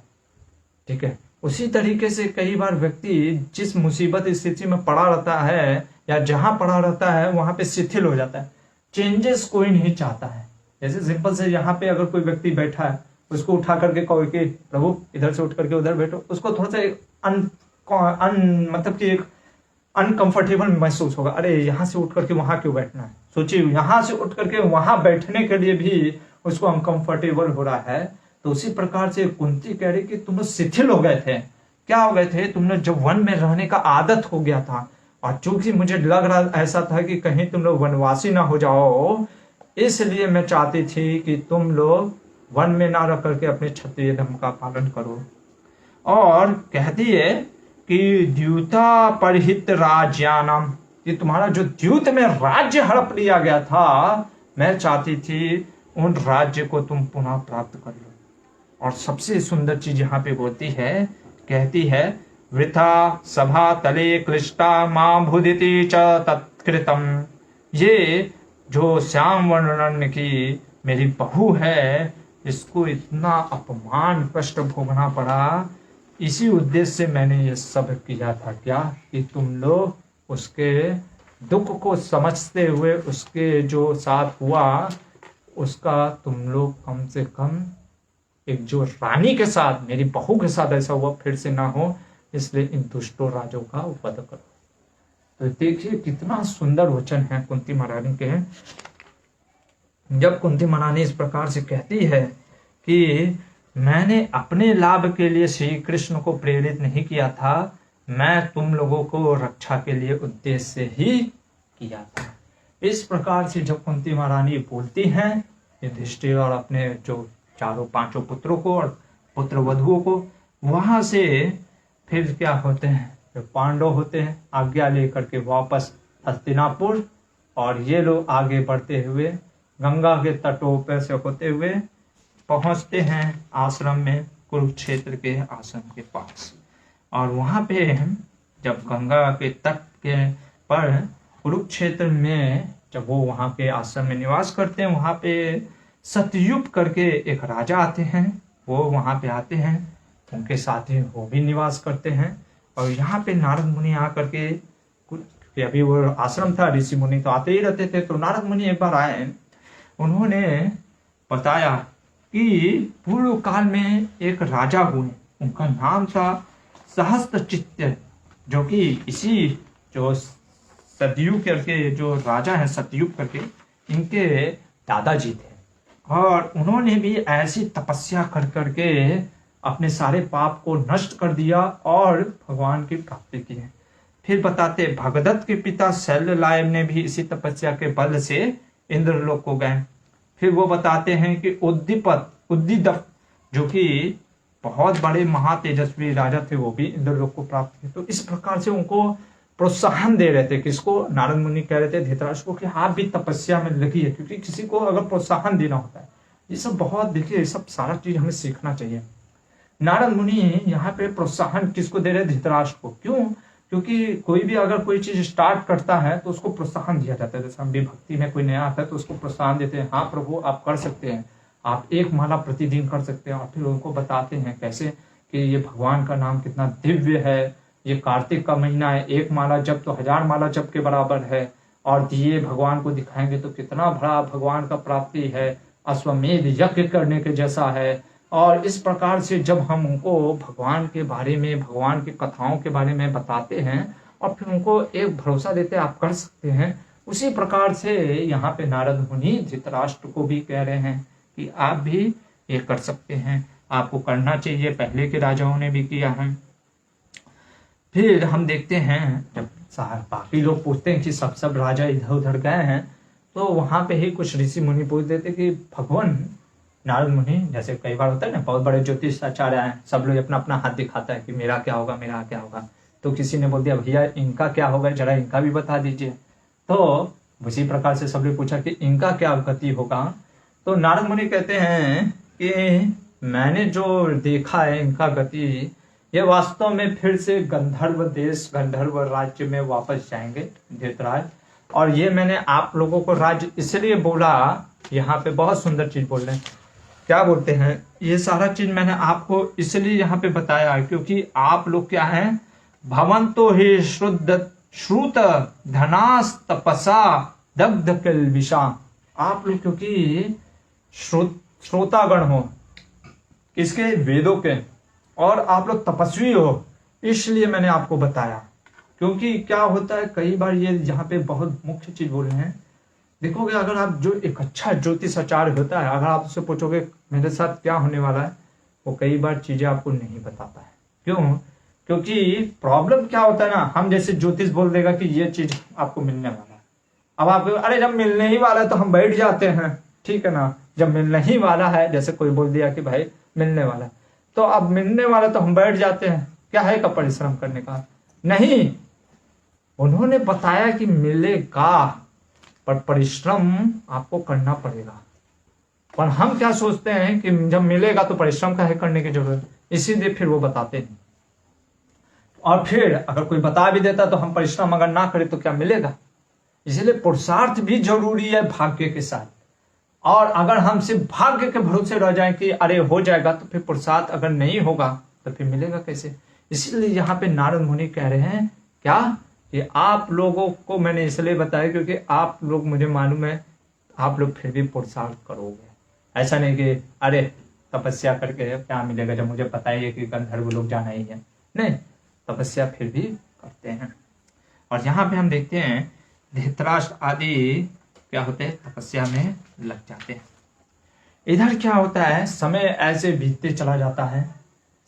ठीक है, उसी तरीके से कई बार व्यक्ति जिस मुसीबत स्थिति में पड़ा रहता है या जहां पड़ा रहता है वहां पे शिथिल हो जाता है, चेंजेस कोई नहीं चाहता है। जैसे सिंपल से यहाँ पे अगर कोई व्यक्ति बैठा है, उसको उठा करके कहो कि प्रभु इधर से उठ करके उधर बैठो, उसको थोड़ा सा मतलब कि एक अनकंफर्टेबल महसूस होगा। अरे यहाँ से उठ करके वहां क्यों बैठना है, सोचिए यहाँ से उठ करके वहां बैठने के लिए भी उसको अनकंफर्टेबल हो रहा है। तो उसी प्रकार से कुंती कह रही कि तुम लोग शिथिल हो गए थे। क्या हो गए थे? तुम लोग जब वन में रहने का आदत हो गया था, और चूंकि मुझे लग रहा ऐसा था कि कहीं तुम लोग वनवासी ना हो जाओ, इसलिए मैं चाहती थी कि तुम लोग वन में ना रह करके अपने क्षत्रिय धर्म का पालन करो। और कहती है कि द्यूता परहित राज्यानम, कि तुम्हारा जो द्यूत में राज्य हड़प लिया गया था, मैं चाहती थी उन राज्य को तुम पुनः प्राप्त कर लो। और सबसे सुंदर चीज यहाँ पे बोलती है, कहती है वृथा सभा तले क्लिष्टा मां भुदिति च तत्कृतम। ये जो श्याम वर्णन की मेरी बहू है, इसको इतना अपमान कष्ट भोगना पड़ा, इसी उद्देश्य से मैंने ये सब किया था। क्या कि तुम लोग उसके दुख को समझते हुए उसके जो साथ हुआ उसका तुम लोग कम से कम एक जो रानी के साथ, मेरी बहू के साथ ऐसा हुआ फिर से ना हो, इसलिए इन दुष्टों राजों का वध करो। तो देखिए कितना सुंदर वचन है कुंती महारानी के। जब कुंती महारानी इस प्रकार से कहती है कि मैंने अपने लाभ के लिए श्री कृष्ण को प्रेरित नहीं किया था, मैं तुम लोगों को रक्षा के लिए उद्देश्य से ही किया था। इस प्रकार से जब कुंती महारानी बोलती हैं युधिष्ठिर और अपने जो चारों पांचों पुत्रों को और पुत्र वधुओं को, वहां से फिर क्या होते हैं, जो पांडव होते हैं आज्ञा लेकर के वापस हस्तिनापुर, और ये लोग आगे बढ़ते हुए गंगा के तटों पर से होते हुए पहुंचते हैं आश्रम में, कुरुक्षेत्र के आश्रम के पास। और वहां पे जब गंगा के तट के पर कुरुक्षेत्र में जब वो वहां के आश्रम में निवास करते हैं, वहां पे सतयुग करके एक राजा आते हैं, वो वहां पे आते हैं, उनके साथ ही वो भी निवास करते हैं। और यहाँ पे नारद मुनि आकर के, अभी वो आश्रम था, ऋषि मुनि तो आते ही रहते थे, तो नारद मुनि एक बार आए, उन्होंने बताया कि पूर्व काल में एक राजा हुए, उनका नाम था सहस्त्रचित्त, जो कि इसी जो सतयुग करके जो राजा है सतयुग करके, इनके दादाजी थे। और उन्होंने भी ऐसी तपस्या कर करके अपने सारे पाप को नष्ट कर दिया और भगवान की प्राप्ति की है। फिर बताते भगदत्त के पिता शैललायम ने भी इसी तपस्या के बल से इंद्रलोक को गए। फिर वो बताते हैं कि उद्दीपक जो कि बहुत बड़े महातेजस्वी राजा थे, वो भी इंद्रलोक को प्राप्त थे। तो इस प्रकार से उनको प्रोत्साहन दे रहे थे, किसको? नारद मुनि कह रहे थे धृतराष्ट्र को कि आप भी तपस्या में लगिए, क्योंकि किसी को अगर प्रोत्साहन देना होता है, ये सब बहुत, देखिए ये सब सारा चीज हमें सीखना चाहिए। नारद मुनि यहाँ पे प्रोत्साहन किसको दे रहे? धृतराष्ट्र को। क्यों? क्योंकि कोई भी अगर कोई चीज स्टार्ट करता है तो उसको प्रोत्साहन दिया जाता है। जैसे हम भी भक्ति में कोई नया आता है तो उसको प्रोत्साहन देते हैं, हाँ प्रभु आप कर सकते हैं, आप 1 माला प्रतिदिन कर सकते हैं। और फिर उनको बताते हैं कैसे कि ये भगवान का नाम कितना दिव्य है, ये कार्तिक का महीना है, 1 माला जप तो 1000 माला जप के बराबर है, और दिए भगवान को दिखाएंगे तो कितना बड़ा भगवान का प्राप्ति है, अश्वमेध यज्ञ करने के जैसा है। और इस प्रकार से जब हम उनको भगवान के बारे में, भगवान की कथाओं के बारे में बताते हैं और फिर उनको एक भरोसा देते हैं आप कर सकते हैं, उसी प्रकार से यहाँ पे नारद मुनि धृतराष्ट्र को भी कह रहे हैं कि आप भी ये कर सकते हैं, आपको करना चाहिए, पहले के राजाओं ने भी किया है। फिर हम देखते हैं जब बाकी लोग पूछते हैं कि सब राजा इधर उधर गए हैं, तो वहां पे ही कुछ ऋषि मुनि पूछ देते कि भगवान नारद मुनि, जैसे कई बार होता है ना, बहुत बड़े ज्योतिष आचार्य हैं, सब लोग अपना अपना हाथ दिखाता है कि मेरा क्या होगा, मेरा क्या होगा। तो किसी ने बोल दिया भैया इनका क्या होगा, जरा इनका भी बता दीजिए। तो उसी प्रकार से सबने पूछा कि इनका क्या गति होगा। तो नारद मुनि कहते हैं कि मैंने जो देखा है इनका गति, ये वास्तव में फिर से गंधर्व देश, गंधर्व राज्य में वापस जाएंगे धृतराज, और ये मैंने आप लोगों को राज्य इसलिए बोला, यहाँ पे बहुत सुंदर चीज बोल रहे हैं, क्या बोलते हैं, ये सारा चीज मैंने आपको इसलिए यहाँ पे बताया क्योंकि आप लोग क्या हैं, भवंतो ही शुद्ध श्रुत धनास तपसा दग्ध किल्बिषा। आप लोग क्योंकि श्रोतागण हो इसके वेदों के, और आप लोग तपस्वी हो, इसलिए मैंने आपको बताया। क्योंकि क्या होता है, कई बार ये यहाँ पे बहुत मुख्य चीज बोल रहे हैं, देखोगे अगर आप जो एक अच्छा ज्योतिष आचार्य होता है, अगर आप उससे पूछोगे मेरे साथ क्या होने वाला है, वो कई बार चीजें आपको नहीं बताता है। क्यों? क्योंकि प्रॉब्लम क्या होता है ना, हम जैसे ज्योतिष बोल देगा कि ये चीज आपको मिलने वाला है, अब आप अरे जब मिलने ही वाला है तो हम बैठ जाते हैं, ठीक है ना। जब मिलने ही वाला है, जैसे कोई बोल दिया कि भाई मिलने वाला है, तो अब मिलने वाला तो हम बैठ जाते हैं, क्या है का परिश्रम करने का नहीं। उन्होंने बताया कि मिलेगा, पर परिश्रम आपको करना पड़ेगा। पर हम क्या सोचते हैं कि जब मिलेगा तो परिश्रम का है करने की जरूरत, इसीलिए फिर वो बताते नहीं। और फिर अगर कोई बता भी देता तो हम परिश्रम अगर ना करें तो क्या मिलेगा। इसलिए पुरुषार्थ भी जरूरी है भाग्य के साथ। और अगर हम सिर्फ भाग्य के भरोसे रह जाएं कि अरे हो जाएगा, तो फिर पुरुषार्थ अगर नहीं होगा तो फिर मिलेगा कैसे। इसीलिए यहाँ पे नारद मुनि कह रहे हैं क्या, कि आप लोगों को मैंने इसलिए बताया क्योंकि आप लोग, मुझे मालूम है आप लोग फिर भी पुरुषार्थ करोगे। ऐसा नहीं कि अरे तपस्या करके क्या मिलेगा, जब मुझे पता ही है कि गंधर्व लोग जाना ही है, नहीं, तपस्या फिर भी करते हैं। और यहाँ पे हम देखते हैं धृतराष्ट्र आदि क्या होते हैं, तपस्या में लग जाते हैं। इधर क्या होता है, समय ऐसे बीतते चला जाता है।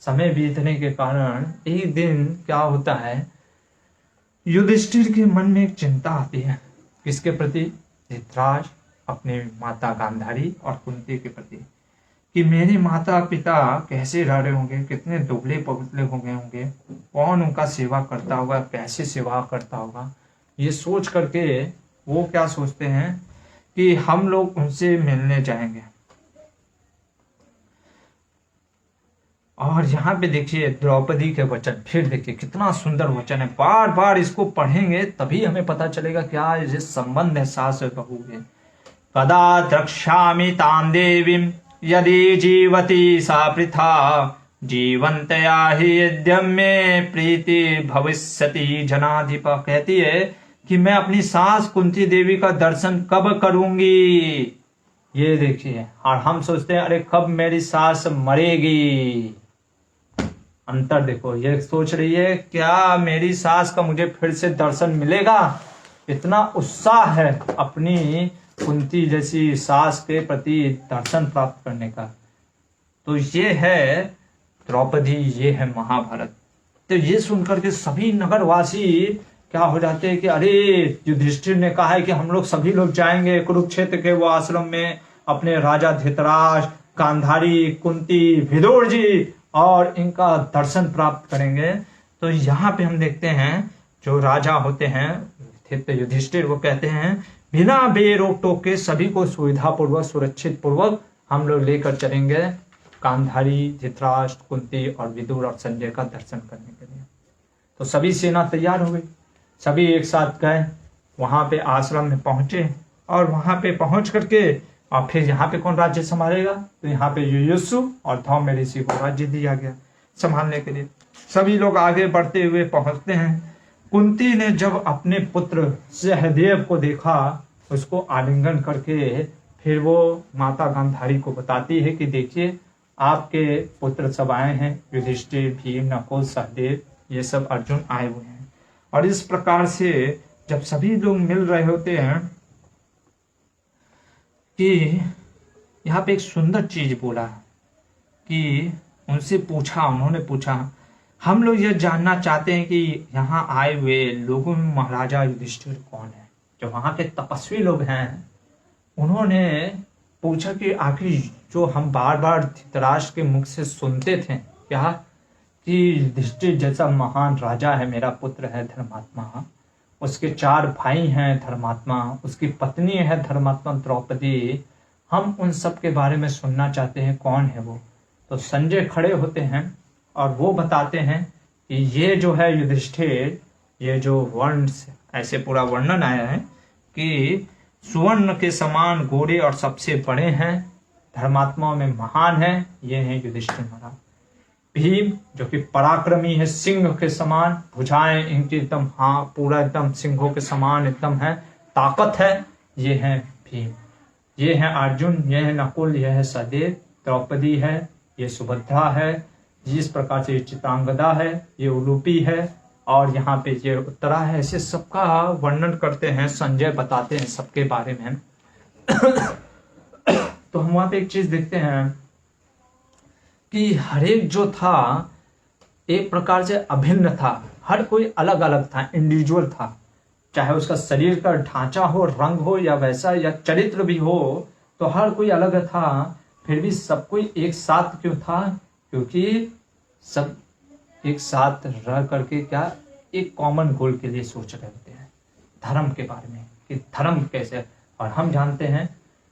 समय बीतने के कारण एक दिन क्या होता है, युधिष्ठिर के मन में एक चिंता आती है। किसके प्रति? धृतराष्ट्र, अपने माता गांधारी और कुंती के प्रति, कि मेरे माता पिता कैसे रह रहे होंगे, कितने दुबले पतले हो गए होंगे, कौन उनका सेवा करता होगा, कैसे सेवा करता होगा। ये सोच करके वो क्या सोचते हैं कि हम लोग उनसे मिलने जाएंगे। और यहाँ पे देखिए द्रौपदी के वचन, फिर देखिए कितना सुंदर वचन है, बार बार इसको पढ़ेंगे तभी हमें पता चलेगा क्या ये संबंध है सास और बहू में। कदा द्रक्ष्यामि तां देवीं यदि जीवती सा पृथा जीवंतया ही यद्यं मे प्रीति भविष्यति जनाधिप। कहती है कि मैं अपनी सास कुंती देवी का दर्शन कब करूंगी। ये देखिए, और हम सोचते हैं अरे कब मेरी सास मरेगी। अंतर देखो, ये सोच रही है क्या मेरी सास का मुझे फिर से दर्शन मिलेगा, इतना उत्साह है अपनी कुंती जैसी सास के प्रति दर्शन प्राप्त करने का। तो ये है द्रौपदी, ये है महाभारत। तो ये सुनकर के सभी नगरवासी क्या हो जाते हैं कि अरे युधिष्ठिर ने कहा है कि हम लोग सभी लोग जाएंगे कुरुक्षेत्र के वो आश्रम में, अपने राजा धृतराष्ट्र, गांधारी, कुंती, विदुर जी और इनका दर्शन प्राप्त करेंगे। तो यहाँ पे हम देखते हैं जो राजा होते हैं युधिष्ठिर, वो कहते हैं बिना बेरोक टोक के सभी को सुविधा पूर्वक सुरक्षित पूर्वक हम लोग लेकर चलेंगे गांधारी, धृतराष्ट्र, कुंती और विदुर और संजय का दर्शन करने के लिए। तो सभी सेना तैयार हो गई, सभी एक साथ गए, वहां पे आश्रम में पहुंचे और वहां पे पहुंच करके और फिर यहाँ पे कौन राज्य संभालेगा, तो यहाँ पे युयुत्सु और धौम्य ऋषि को राज्य दिया गया संभालने के लिए। सभी लोग आगे बढ़ते हुए पहुंचते हैं। कुंती ने जब अपने पुत्र सहदेव को देखा, उसको आलिंगन करके फिर वो माता गांधारी को बताती है कि देखिए आपके पुत्र सब आए हैं, युधिष्ठिर, भीम, नकुल, सहदेव, ये सब अर्जुन आए हुए हैं। और इस प्रकार से जब सभी लोग मिल रहे होते हैं कि यहाँ पे एक सुंदर चीज बोला कि उन्होंने पूछा हम लोग यह जानना चाहते हैं कि यहाँ आए हुए लोगों में महाराजा युधिष्ठिर कौन है। जो वहां के तपस्वी लोग हैं उन्होंने पूछा कि आखिर जो हम बार बार धृतराष्ट्र के मुख से सुनते थे क्या, कि युधिष्ठिर जैसा महान राजा है, मेरा पुत्र है धर्मात्मा, उसके 4 भाई हैं धर्मात्मा, उसकी पत्नी है धर्मात्मा द्रौपदी, हम उन सब के बारे में सुनना चाहते हैं, कौन है वो। तो संजय खड़े होते हैं और वो बताते हैं कि ये जो है युधिष्ठिर, ये जो वर्ण ऐसे पूरा वर्णन आया है कि सुवर्ण के समान गोरे और सबसे बड़े हैं, धर्मात्माओं में महान है, ये हैं युधिष्ठिर महाराज। भीम जो कि पराक्रमी है, सिंह के समान, भुजाएं इनकी एकदम पूरा एकदम सिंहों के समान एकदम है, ताकत है, ये है भीम। ये है अर्जुन, ये है नकुल, ये है सहदेव, द्रौपदी है, ये सुभद्रा है, जिस प्रकार से ये चित्रांगदा है, ये उलूपी है, और यहाँ पे ये उत्तरा है। ऐसे सबका वर्णन करते हैं, संजय बताते हैं सबके बारे में। तो हम वहां पे एक चीज देखते हैं कि हरेक जो था एक प्रकार से अभिन्न था, हर कोई अलग अलग था, इंडिविजुअल था, चाहे उसका शरीर का ढांचा हो, रंग हो या वैसा, या चरित्र भी हो, तो हर कोई अलग था, फिर भी सब कोई एक साथ क्यों था? क्योंकि सब एक साथ रह करके क्या एक कॉमन गोल के लिए सोच रहे होते हैं, धर्म के बारे में, कि धर्म कैसे। और हम जानते हैं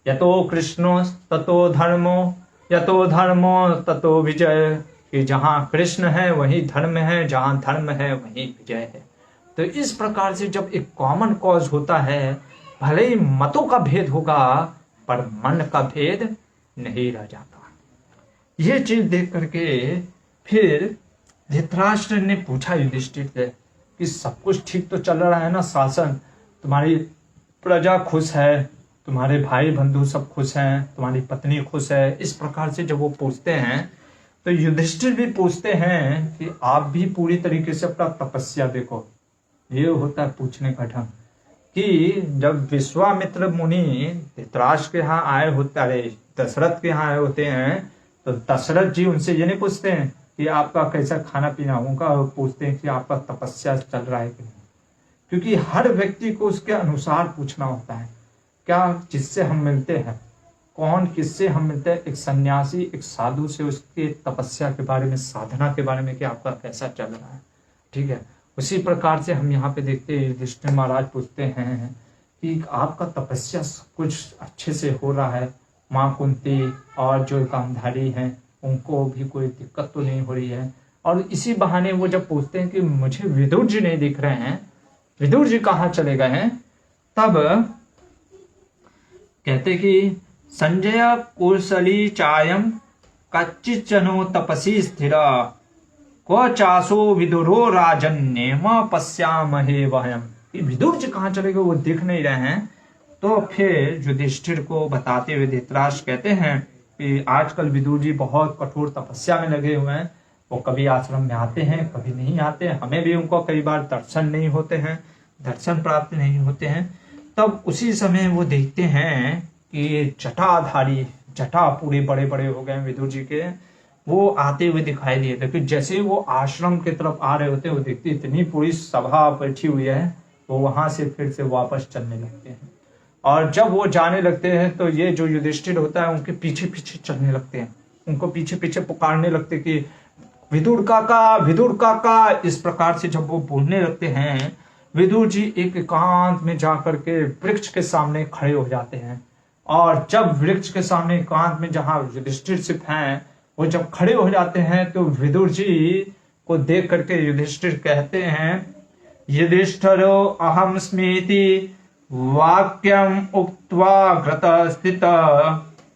यतो कृष्णो ततो धर्मो, यतो धर्मो ततो विजय, कि जहाँ कृष्ण है वही धर्म है, जहाँ धर्म है वही विजय है। तो इस प्रकार से जब एक कॉमन कॉज होता है, भले ही मतों का भेद होगा पर मन का भेद नहीं रह जाता। ये चीज देख करके फिर धृतराष्ट्र ने पूछा युधिष्ठिर से कि सब कुछ ठीक तो चल रहा है ना, शासन, तुम्हारी प्रजा खुश है, तुम्हारे भाई बंधु सब खुश हैं, तुम्हारी पत्नी खुश है। इस प्रकार से जब वो पूछते हैं तो युधिष्ठिर भी पूछते हैं कि आप भी पूरी तरीके से अपना तपस्या देखो। ये होता है पूछने का ढंग, कि जब विश्वामित्र मुनि धृतराष्ट्र के यहाँ आए होते, अरे दशरथ के यहाँ आए होते हैं, तो दशरथ जी उनसे ये नहीं पूछते हैं कि आपका कैसा खाना पीना होगा, पूछते हैं कि आपका तपस्या चल रहा है कि नहीं। क्योंकि हर व्यक्ति को उसके अनुसार पूछना होता है, क्या जिससे हम मिलते हैं, कौन किससे हम मिलते हैं, एक सन्यासी एक साधु से उसके तपस्या के बारे में, साधना के बारे में कि आपका कैसा चल रहा है, ठीक है। उसी प्रकार से हम यहाँ पे देखते हैं युधिष्ठिर महाराज पूछते हैं कि आपका तपस्या कुछ अच्छे से हो रहा है, माँ कुंती और जो गांधारी हैं उनको भी कोई दिक्कत तो नहीं हो रही है। और इसी बहाने वो जब पूछते हैं कि मुझे विदुर जी नहीं दिख रहे हैं, विदुर जी कहाँ चले गए हैं, तब कहते कि संजय कुशली चायम कच्चिचनो तपसी स्थिरा क्व चासो विदुरो राजन्येम पश्यामहे वयम्। विदुर जी कहाँ चले गए, वो दिख नहीं रहे हैं। तो फिर युधिष्ठिर को बताते हुए धृतराष्ट्र कहते हैं कि आजकल विदुर जी बहुत कठोर तपस्या में लगे हुए हैं, वो कभी आश्रम में आते हैं कभी नहीं आते हैं, हमें भी उनको कई बार दर्शन नहीं होते हैं, दर्शन प्राप्त नहीं होते हैं। तब उसी समय वो देखते हैं कि जटाधारी, जटा पूरे बड़े बड़े हो गए विदुर जी के, वो आते हुए दिखाई दिए। लेकिन जैसे वो आश्रम की तरफ आ रहे होते हैं, वो देखते इतनी पूरी सभा बैठी हुई है, वो वहां से फिर से वापस चलने लगते हैं। और जब वो जाने लगते हैं तो ये जो युधिष्ठिर होता है उनके पीछे पीछे चलने लगते हैं, उनको पीछे पीछे पुकारने लगते कि विदुर काका, विदुर काका। इस प्रकार से जब वो बोलने लगते हैं, विदुर जी एक एकांत में जाकर के वृक्ष के सामने खड़े हो जाते हैं। और जब वृक्ष के सामने एकांत में जहां युधिष्ठिर सिर्फ हैं, वो जब खड़े हो जाते हैं तो विदुर जी को देख करके युधिष्ठिर कहते हैं, युधिष्ठिरो अहम स्मीति वाक्यम उक्त्वा घृत स्थित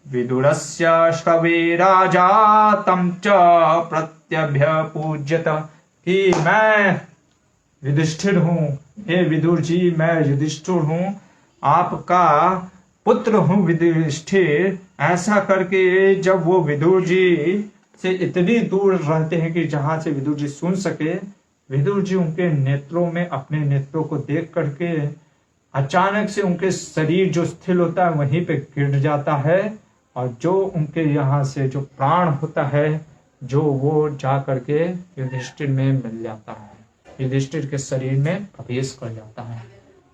विदुरस्य श्रवे राजा तम च प्रत्यभ्यपूज्यत। कि मैं युधिष्ठिर हूँ, हे विदुर जी मैं युधिष्ठिर हूँ, आपका पुत्र हूँ युधिष्ठिर। ऐसा करके जब वो विदुर जी से इतनी दूर रहते हैं कि जहां से विदुर जी सुन सके, विदुर जी उनके नेत्रों में अपने नेत्रों को देख करके अचानक से उनके शरीर जो स्थिर होता है वहीं पे गिर जाता है, और जो उनके यहाँ से जो प्राण होता है जो वो जा करके युधिष्ठिर में मिल जाता है, युधिष्ठिर के शरीर में प्रवेश कर जाता है।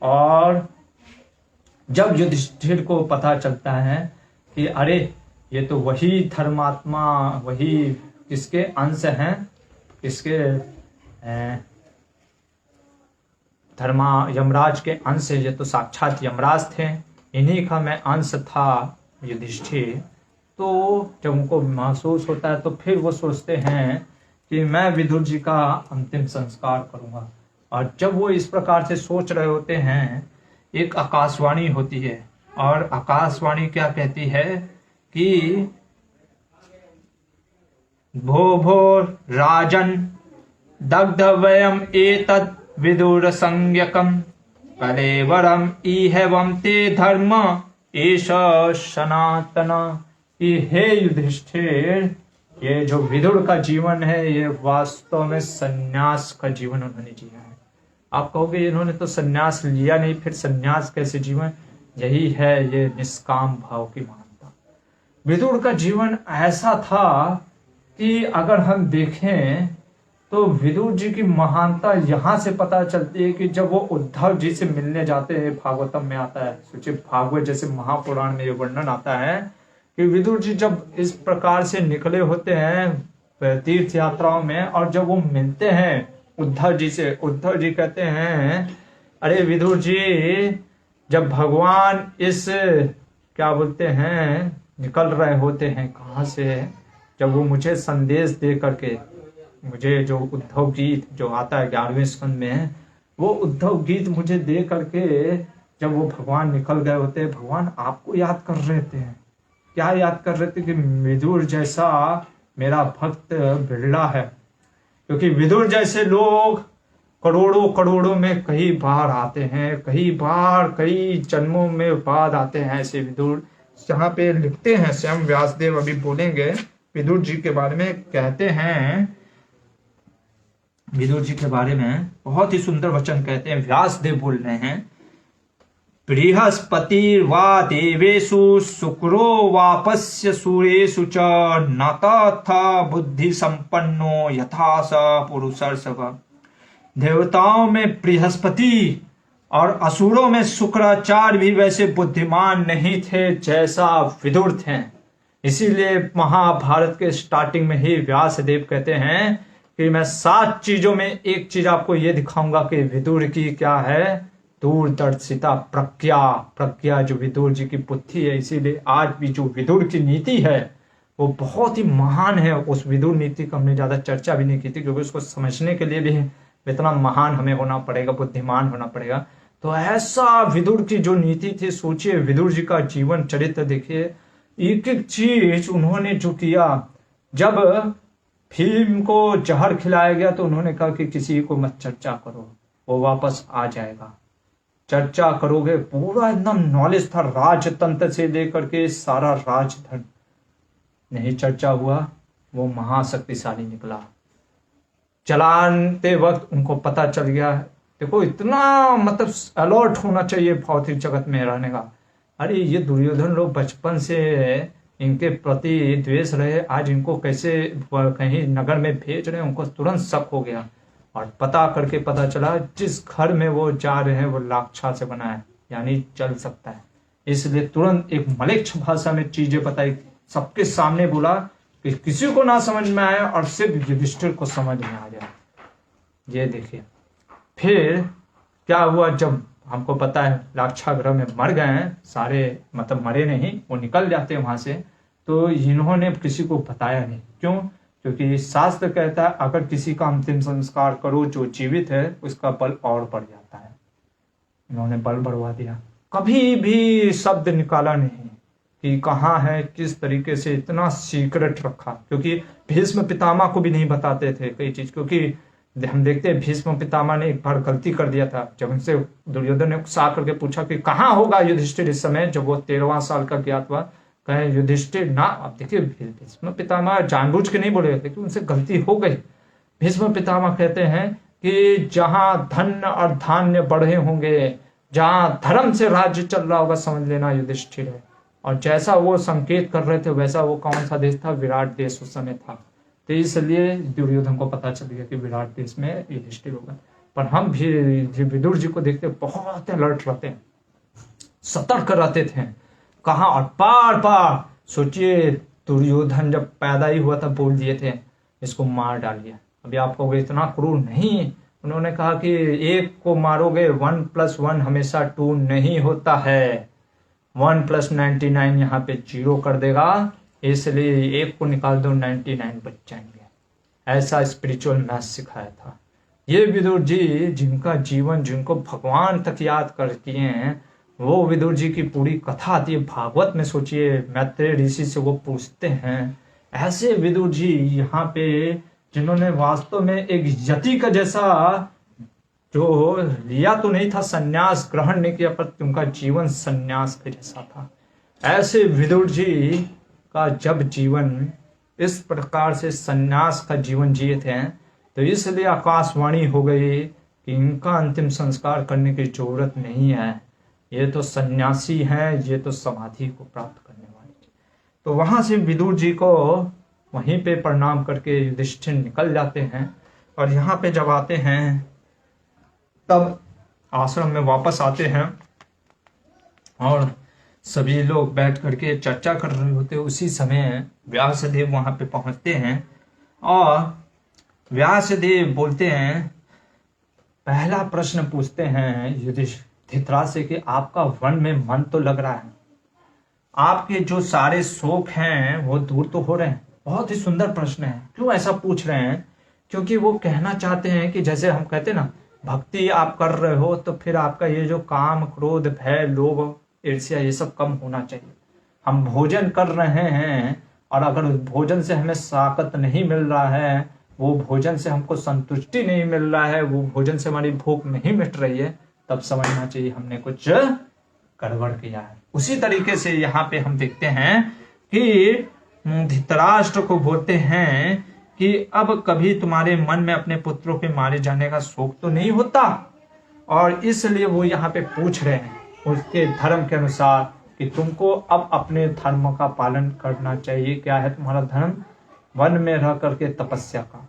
और जब युधिष्ठिर को पता चलता है कि अरे ये तो वही धर्मात्मा, वही किसके अंश हैं, किसके यमराज के अंश है, ये तो साक्षात यमराज थे, इन्हीं का मैं अंश था युधिष्ठिर। तो जब उनको महसूस होता है तो फिर वो सोचते हैं कि मैं विदुर जी का अंतिम संस्कार करूंगा। और जब वो इस प्रकार से सोच रहे होते हैं, एक आकाशवाणी होती है, और आकाशवाणी क्या कहती है कि भो भो राजन दग्धवयम एतत् विदुर संज्ञकम कलेवरम इहवम ते धर्म एष सनातन। कि हे युधिष्ठिर, ये जो विदुर का जीवन है ये वास्तव में सन्यास का जीवन उन्होंने जिया है। आप कहोगे इन्होंने तो सन्यास लिया नहीं, फिर सन्यास कैसे जीवन? यही है ये निष्काम भाव की महानता। विदुर का जीवन ऐसा था कि अगर हम देखें तो विदुर जी की महानता यहां से पता चलती है कि जब वो उद्धव जी से मिलने जाते हैं, भागवतम में आता है, सोचिए भागवत जैसे महापुराण में ये वर्णन आता है कि विदुर जी जब इस प्रकार से निकले होते हैं तीर्थ यात्राओं में, और जब वो मिलते हैं उद्धव जी से, उद्धव जी कहते हैं अरे विदुर जी, जब भगवान इस क्या बोलते हैं निकल रहे होते हैं कहाँ से, जब वो मुझे संदेश दे करके, मुझे जो उद्धव गीत जो आता है 11वें स्कंद में, वो उद्धव गीत मुझे दे करके जब वो भगवान निकल गए होते हैं, भगवान आपको याद कर रहे थे। क्या याद कर रहे थे? कि विदुर जैसा मेरा भक्त बिरला है, क्योंकि विदुर जैसे लोग करोड़ों करोड़ों में कई बार आते हैं, कई बार कई जन्मों में बाद आते हैं ऐसे विदुर। जहाँ पे लिखते हैं स्वयं व्यासदेव, अभी बोलेंगे विदुर जी के बारे में, कहते हैं विदुर जी के बारे में बहुत ही सुंदर वचन कहते हैं, व्यासदेव बोल रहे हैं, बृहस्पति वा देवेषु शुक्रो वापस्य सूर्येषु च न तथा बुद्धि संपन्नो यथा स पुरुषर्षभ। देवताओं में बृहस्पति और असुरों में शुक्राचार्य भी वैसे बुद्धिमान नहीं थे जैसा विदुर थे। इसीलिए महाभारत के स्टार्टिंग में ही व्यासदेव कहते हैं कि मैं 7 चीजों में एक चीज आपको ये दिखाऊंगा कि विदुर की क्या है, दूरदर्शिता, प्रज्ञा जो विदुर जी की बुद्धि है। इसीलिए आज भी जो विदुर की नीति है वो बहुत ही महान है। उस विदुर नीति का हमने ज्यादा चर्चा भी नहीं की थी, क्योंकि उसको समझने के लिए भी इतना महान हमें होना पड़ेगा, बुद्धिमान होना पड़ेगा। तो ऐसा विदुर की जो नीति थी, सोचिए विदुर जी का जीवन चरित्र देखिए, एक एक चीज उन्होंने जो किया। जब भीम को जहर खिलाया गया तो उन्होंने कहा कि किसी को मत चर्चा करो, वो वापस आ जाएगा। चर्चा करोगे, पूरा एकदम नॉलेज था राजतंत्र से लेकर के सारा राजधन। नहीं चर्चा हुआ, वो महाशक्तिशाली निकला। चलाते वक्त उनको पता चल गया। देखो इतना मतलब अलर्ट होना चाहिए भौतिक जगत में रहने का। अरे ये दुर्योधन लोग बचपन से इनके प्रति द्वेष रहे, आज इनको कैसे कहीं नगर में भेज रहे हैं, उनको तुरंत शक हो गया। और पता करके पता चला जिस घर में वो जा रहे हैं वो लाक्षा से बना है, यानी जल सकता है। इसलिए तुरंत एक मलेच्छ भाषा में चीजें बताई, सबके सामने बोला कि किसी को ना समझ में आए और सिर्फ युधिष्ठिर को समझ में आ जाए। ये देखिए फिर क्या हुआ, जब हमको पता है लाक्षागृह में मर गए हैं सारे, मतलब मरे नहीं, वो निकल जाते हैं वहां से, तो इन्होंने किसी को बताया नहीं। क्यों? क्योंकि शास्त्र कहता है अगर किसी का अंतिम संस्कार करो जो जीवित है उसका बल और बढ़ जाता है। इन्होंने बल बढ़वा दिया, कभी भी शब्द निकाला नहीं कि कहाँ है, किस तरीके से, इतना सीक्रेट रखा। क्योंकि भीष्म पितामह को भी नहीं बताते थे कई चीज, क्योंकि हम देखते हैं भीष्म पितामह ने एक बार गलती कर दिया था। जब उनसे दुर्योधन ने उकसा करके पूछा कि कहाँ होगा युधिष्ठिर इस समय, जब वो 13वां साल का ज्ञात हुआ, कहे युधिष्ठिर ना। अब देखिए भीष्म पितामह जानबूझ के नहीं बोले, लेकिन उनसे गलती हो गई। भीष्म पितामह कहते हैं कि जहां धन और धान्य बढ़े होंगे, जहां धर्म से राज्य चल रहा होगा, समझ लेना युधिष्ठिर है। और जैसा वो संकेत कर रहे थे वैसा वो कौन सा देश था, विराट देश उस समय था। तो इसलिए दुर्योधन को पता चल गया कि विराट देश में युधिष्ठिर होगा। पर हम भी विदुर जी को देखते बहुत अलर्ट रहते हैं, सतर्क रहते थे। कहाँ और बार बार सोचिए, दुर्योधन जब पैदा ही हुआ था बोल दिए थे इसको मार डालिए। अभी आप कहोगे इतना क्रूर नहीं, उन्होंने कहा कि एक को मारोगे 1 + 1 हमेशा 2 नहीं होता है, 1 + 99 यहाँ पे 0 कर देगा, इसलिए एक को निकाल दो 99 बच जाएंगे। ऐसा स्पिरिचुअल मैथ सिखाया था। ये विदुर जी जिनका जीवन, जिनको भगवान तक याद कर किए हैं, वो विदुर जी की पूरी कथा आती है भागवत में। सोचिए, मैत्रेय ऋषि से वो पूछते हैं, ऐसे विदुर जी यहाँ पे जिन्होंने वास्तव में एक यति का जैसा जो लिया तो नहीं था, संन्यास ग्रहण नहीं किया, पर उनका जीवन संन्यास के जैसा था। ऐसे विदुर जी का जब जीवन इस प्रकार से संन्यास का जीवन जिए थे, तो इसलिए आकाशवाणी हो गई कि इनका अंतिम संस्कार करने की जरूरत नहीं है, ये तो सन्यासी हैं, ये तो समाधि को प्राप्त करने वाले। तो वहां से विदुर जी को वहीं पे प्रणाम करके युधिष्ठिर निकल जाते हैं। और यहाँ पे जब आते हैं तब आश्रम में वापस आते हैं और सभी लोग बैठ करके चर्चा कर रहे होते। उसी समय व्यासदेव वहां पे पहुंचते हैं और व्यासदेव बोलते हैं, पहला प्रश्न पूछते हैं धृतराष्ट्र से कि आपका वन में मन तो लग रहा है, आपके जो सारे शोक हैं वो दूर तो हो रहे हैं। बहुत ही सुंदर प्रश्न है। क्यों ऐसा पूछ रहे हैं? क्योंकि वो कहना चाहते हैं कि जैसे हम कहते हैं ना, भक्ति आप कर रहे हो तो फिर आपका ये जो काम, क्रोध, भय, लोभ, ईर्ष्या, ये सब कम होना चाहिए। हम भोजन कर रहे हैं और अगर भोजन से हमें साकत नहीं मिल रहा है, वो भोजन से हमको संतुष्टि नहीं मिल रहा है, वो भोजन से हमारी भूख नहीं मिट रही है, तब समझना चाहिए हमने कुछ गड़बड़ किया है। उसी तरीके से यहाँ पे हम देखते हैं कि धृतराष्ट्र को बोलते हैं कि अब कभी तुम्हारे मन में अपने पुत्रों के मारे जाने का शौक तो नहीं होता। और इसलिए वो यहाँ पे पूछ रहे हैं उसके धर्म के अनुसार कि तुमको अब अपने धर्म का पालन करना चाहिए। क्या है तुम्हारा धर्म? वन में रह करके तपस्या का।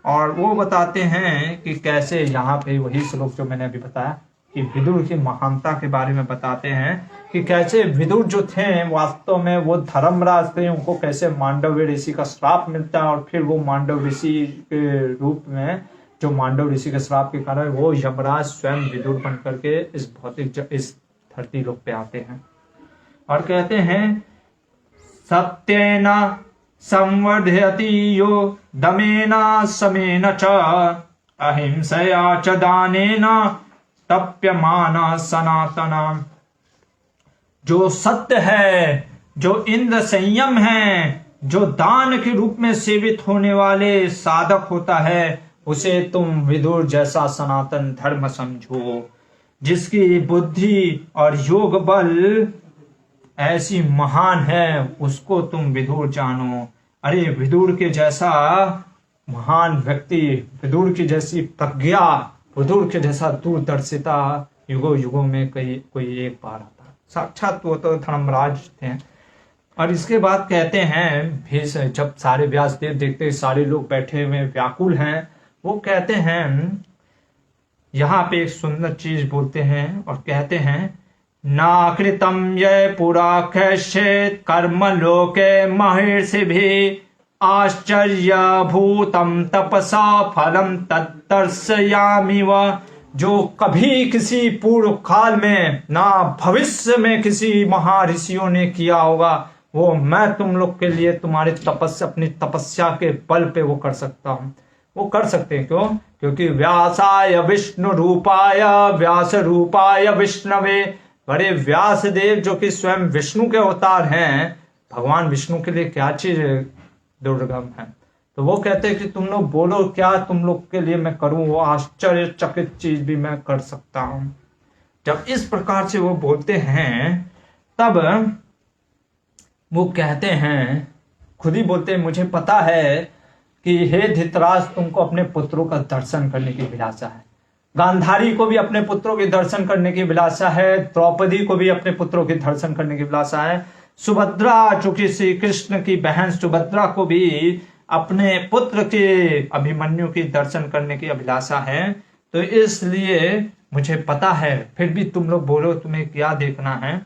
और वो बताते हैं कि कैसे, यहाँ पे वही श्लोक जो मैंने अभी बताया कि विदुर की महानता के बारे में बताते हैं कि कैसे विदुर जो थे वास्तव में वो धर्मराज थे, उनको कैसे मांडव्य ऋषि का श्राप मिलता है और फिर वो मांडव ऋषि के रूप में, जो मांडव ऋषि के श्राप के कारण वो यमराज स्वयं विदुर बन करके इस धरती लोक पे आते हैं और कहते हैं, सत्येन संवर्धयति यो दमेन समेन च अहिंसया च दानेन तप्यमाना सनातना। जो सत्य है, जो इंद्र संयम है, जो दान के रूप में सेवित होने वाले साधक होता है, उसे तुम विदुर जैसा सनातन धर्म समझो। जिसकी बुद्धि और योग बल ऐसी महान है, उसको तुम विदुर जानो। अरे विदुर के जैसा महान व्यक्ति, विदुर की जैसी प्रज्ञा, विदुर के जैसा दूरदर्शिता युगों युगों में कोई एक बार आता। साक्षात वो तो धर्मराज थे। और इसके बाद कहते हैं, फिर जब सारे व्यासदेव देखते सारे लोग बैठे हुए व्याकुल हैं, वो कहते हैं, यहाँ पे एक सुंदर चीज बोलते हैं और कहते हैं, नाकृतम ये पुरा कैश्चित् कर्म लोके महर्षि भी आश्चर्य भूतम तपसा फलम तत्दर्शयामि व। जो कभी किसी पूर्व काल में ना भविष्य में किसी महर्षियों ने किया होगा, वो मैं तुम लोग के लिए तुम्हारे तपस्या, अपनी तपस्या के बल पे वो कर सकता हूँ। वो कर सकते हैं। क्यों? क्योंकि व्यासाय विष्णु रूपाय व्यास रूपाय विष्णवे। बड़े व्यासदेव जो कि स्वयं विष्णु के अवतार हैं, भगवान विष्णु के लिए क्या चीज दुर्गम है। तो वो कहते हैं कि तुम लोग बोलो क्या तुम लोग के लिए मैं करूं, वो आश्चर्यचकित चीज भी मैं कर सकता हूं। जब इस प्रकार से वो बोलते हैं, तब वो कहते हैं, खुद ही बोलते हैं, मुझे पता है कि हे धृतराष्ट्र, तुमको अपने पुत्रों का दर्शन करने की अभिलाषा है। गांधारी को भी अपने पुत्रों के दर्शन करने की अभिलाषा है, द्रौपदी को भी अपने पुत्रों के दर्शन करने की अभिलाषा है, सुभद्रा जो कि श्री कृष्ण की बहन सुभद्रा को भी अपने पुत्र के अभिमन्यु की दर्शन करने की अभिलाषा है। तो इसलिए मुझे पता है, फिर भी तुम लोग बोलो तुम्हें क्या देखना है।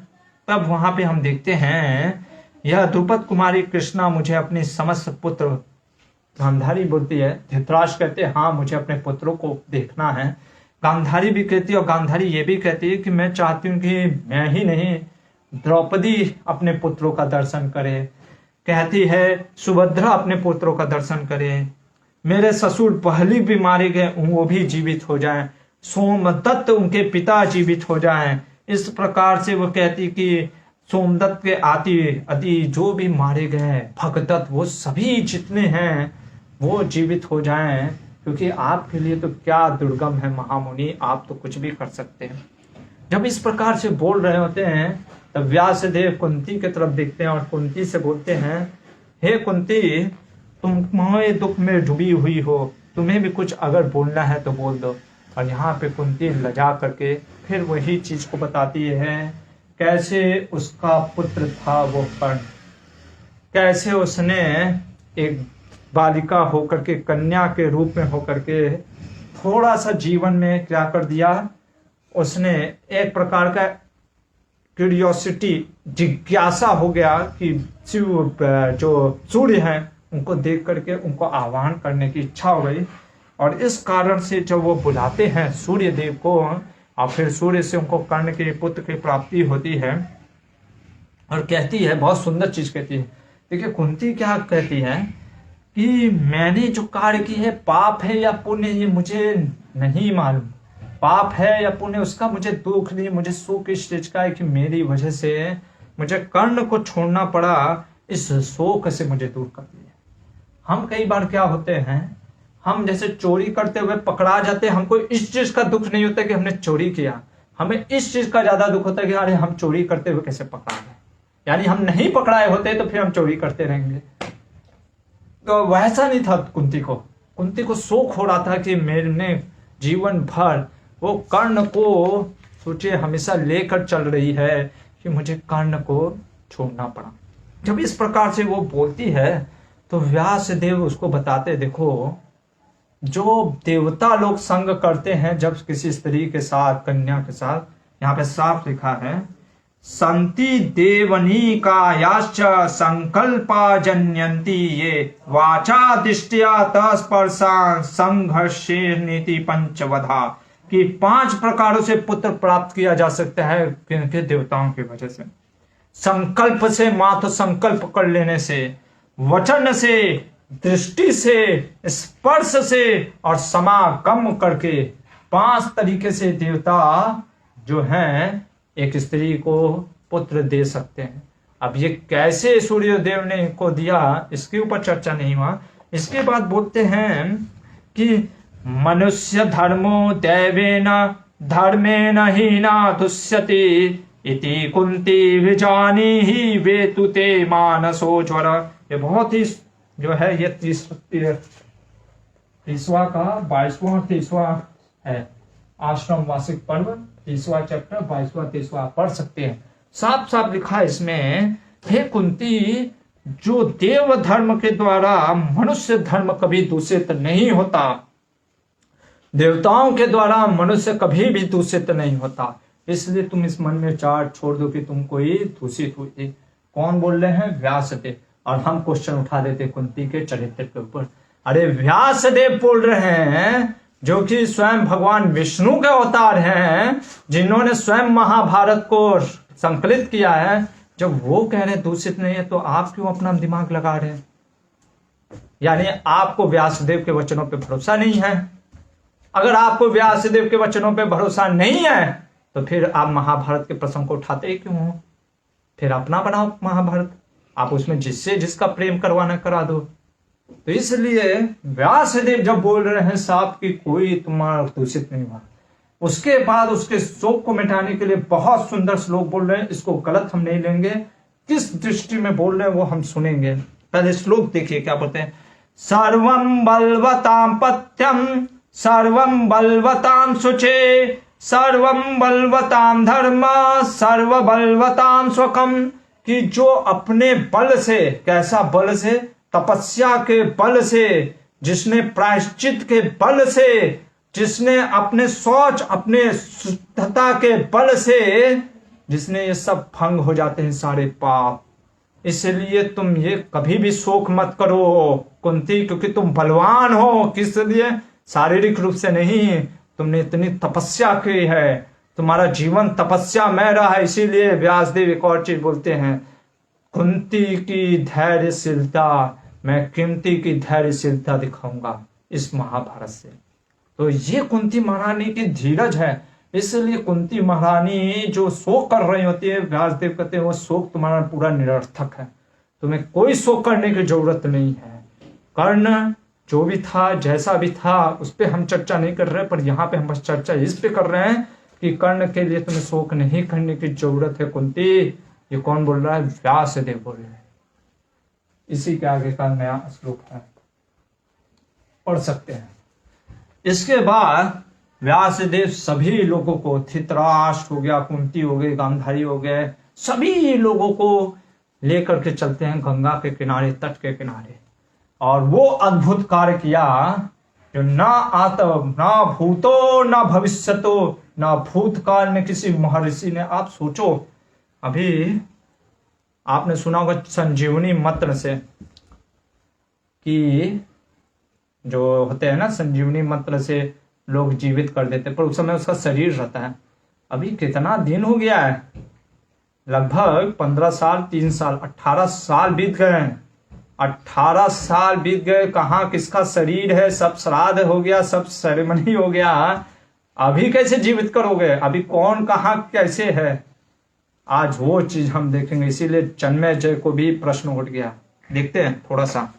तब वहां पे हम देखते हैं, यह द्रुपद कुमारी कृष्णा मुझे अपनी समस्त पुत्र, गांधारी बोलती है, धृतराष्ट्र कहते हैं हाँ मुझे अपने पुत्रों को देखना है। गांधारी भी कहती है, और गांधारी ये भी कहती है कि मैं चाहती हूँ कि मैं ही नहीं, द्रौपदी अपने पुत्रों का दर्शन करे। कहती है सुभद्रा अपने पुत्रों का दर्शन करे, मेरे ससुर पहले भी मारे गए वो भी जीवित हो जाएं, सोमदत्त उनके पिता जीवित हो जाएं, इस प्रकार से वो कहती कि सोमदत्त के आदि जो भी मारे गए भगदत्त वो सभी जितने हैं वो जीवित हो जाएं, क्योंकि आपके लिए तो क्या दुर्गम है महामुनि, आप तो कुछ भी कर सकते हैं। जब इस प्रकार से बोल रहे होते हैं तब व्यासदेव कुंती की तरफ देखते हैं और कुंती से बोलते हैं, हे कुंती, तुम तुम्हें दुख में डूबी हुई हो, तुम्हें भी कुछ अगर बोलना है तो बोल दो। और यहाँ पे कुंती लजा करके फिर वही चीज को बताती है, कैसे उसका पुत्र था वो कर्ण, कैसे उसने एक बालिका होकर के, कन्या के रूप में होकर के थोड़ा सा जीवन में क्या कर दिया, उसने एक प्रकार का क्यूरियोसिटी, जिज्ञासा हो गया कि जो सूर्य हैं उनको देख करके उनको आह्वान करने की इच्छा हो गई। और इस कारण से जब वो बुलाते हैं सूर्य देव को और फिर सूर्य से उनको कर्ण के पुत्र की प्राप्ति होती है और कहती है, बहुत सुंदर चीज कहती है। देखिए कुंती क्या कहती है कि मैंने जो कार्य की है पाप है या पुण्य ये मुझे नहीं मालूम, पाप है या पुण्य उसका मुझे दुख नहीं, मुझे सुख इस चीज का है कि मेरी वजह से मुझे कर्ण को छोड़ना पड़ा, इस शोक से मुझे दूर कर दिया। हम कई बार क्या होते हैं, हम जैसे चोरी करते हुए पकड़ा जाते हैं, हमको इस चीज का दुख नहीं होता कि हमने चोरी किया, हमें इस चीज का ज्यादा दुख होता है कि अरे हम चोरी करते हुए कैसे पकड़ा गए, यानी हम नहीं पकड़ाए होते तो फिर हम चोरी करते रहेंगे। तो वैसा नहीं था कुंती को शोक हो रहा था कि मैंने जीवन भर वो कर्ण को सोचे हमेशा लेकर चल रही है कि मुझे कर्ण को छोड़ना पड़ा। जब इस प्रकार से वो बोलती है तो व्यास देव उसको बताते, देखो जो देवता लोग संग करते हैं जब किसी स्त्री के साथ, कन्या के साथ, यहाँ पे साफ लिखा है, संति देवनीकायाश्च संकल्पा जन्यन्ति ये वाचा दृष्टिया तस्पर्शा संघर्षे नीति पंचवधा, कि 5 प्रकारों से पुत्र प्राप्त किया जा सकता है किनके, देवताओं की वजह से। संकल्प से, मात्र संकल्प कर लेने से, वचन से, दृष्टि से, स्पर्श से और समागम करके 5 तरीके से देवता जो हैं एक स्त्री को पुत्र दे सकते हैं। अब ये कैसे सूर्यदेव ने इनको दिया इसके ऊपर चर्चा नहीं हुआ। इसके बाद बोलते हैं कि मनुष्य धर्मो दैवेन धर्मेण हीना तुष्यति इति कुंती विजानी ही वेतु ते मानसो ज्वर। ये बहुत ही जो है ये 30वां का 22वां 30वां है, आश्रम वार्षिक पर्व 30वां चैप्टर 22वां 30वां पढ़ सकते हैं। साफ साफ लिखा है इसमें, हे कुंती, जो देव धर्म के द्वारा मनुष्य धर्म कभी दूषित नहीं होता, देवताओं के द्वारा मनुष्य कभी भी दूषित नहीं होता, इसलिए तुम इस मन में विचार छोड़ दो कि तुम कोई दूषित हुई। कौन बोल रहे हैं? व्यासदेव। और हम क्वेश्चन उठा देते कुंती के चरित्र के ऊपर, अरे व्यासदेव बोल रहे हैं जो कि स्वयं भगवान विष्णु के अवतार हैं, जिन्होंने स्वयं महाभारत को संकलित किया है, जब वो कह रहे हैं दूषित नहीं है तो आप क्यों अपना दिमाग लगा रहे हैं? यानी आपको व्यासदेव के वचनों पे भरोसा नहीं है। अगर आपको व्यासदेव के वचनों पे भरोसा नहीं है तो फिर आप महाभारत के प्रसंग को उठाते ही क्यों हो? फिर अपना बनाओ महाभारत, आप उसमें जिसका प्रेम करवाना करा दो। तो इसलिए व्यासदेव जब बोल रहे हैं साफ कि कोई तुम्हारा दूषित नहीं हुआ, उसके बाद उसके शोक को मिटाने के लिए बहुत सुंदर श्लोक बोल रहे हैं। इसको गलत हम नहीं लेंगे, किस दृष्टि में बोल रहे हैं वो हम सुनेंगे। पहले श्लोक देखिए क्या बोलते हैं, सर्वं बलवतां पथ्यम सर्वं बलवतां शुचे सर्वं बलवतां धर्म सर्व बलवतां स्वकम, कि जो अपने बल से, कैसा बल से? तपस्या के बल से, जिसने प्रायश्चित के बल से, जिसने अपने शौच, अपने शुद्धता के बल से, जिसने ये सब भंग हो जाते हैं सारे पाप। इसलिए तुम ये कभी भी शोक मत करो कुंती, क्योंकि तुम बलवान हो। किस लिए? शारीरिक रूप से नहीं, तुमने इतनी तपस्या की है, तुम्हारा जीवन तपस्या में रहा है। इसीलिए व्यासदेव एक और चीज बोलते हैं, कुंती की धैर्यशीलता, मैं कुंती की धैर्यशीलता दिखाऊंगा इस महाभारत से। तो ये कुंती महारानी की धीरज है, इसलिए कुंती महारानी जो शोक कर रही होती है, व्यासदेव कहते हैं वो शोक तुम्हारा पूरा निरर्थक है, तुम्हें कोई शोक करने की जरूरत नहीं है। कर्ण जो भी था, जैसा भी था, उस पर हम चर्चा नहीं कर रहे, पर यहाँ पे हम बस चर्चा इस पे कर रहे हैं कि कर्ण के लिए तुम्हें शोक नहीं करने की जरूरत है कुंती। ये कौन बोल रहा है? व्यासदेव बोल रहे हैं। इसी के आगे का नया श्लोक है, पढ़ सकते हैं। इसके बाद व्यासदेव सभी लोगों को, धृतराष्ट्र हो गया, कुंती हो गई, गांधारी हो गए, सभी लोगों को लेकर के चलते हैं गंगा के किनारे, तट के किनारे, और वो अद्भुत कार्य किया जो ना आतम ना भूतो ना भविष्यतो, ना भूतकाल में किसी महर्षि ने। आप सोचो, अभी आपने सुना होगा संजीवनी मंत्र से कि जो होते हैं ना, संजीवनी मंत्र से लोग जीवित कर देते, पर उस समय उसका शरीर रहता है। अभी कितना दिन हो गया है? लगभग 15 साल, 3 साल, 18 साल बीत गए हैं। 18 साल बीत गए, कहाँ किसका शरीर है? सब श्राद्ध हो गया, सब सेरेमनी हो गया, अभी कैसे जीवित करोगे? अभी कौन कहाँ कैसे है? आज वो चीज हम देखेंगे। इसीलिए जन्मेजय को भी प्रश्न उठ गया। देखते हैं थोड़ा सा,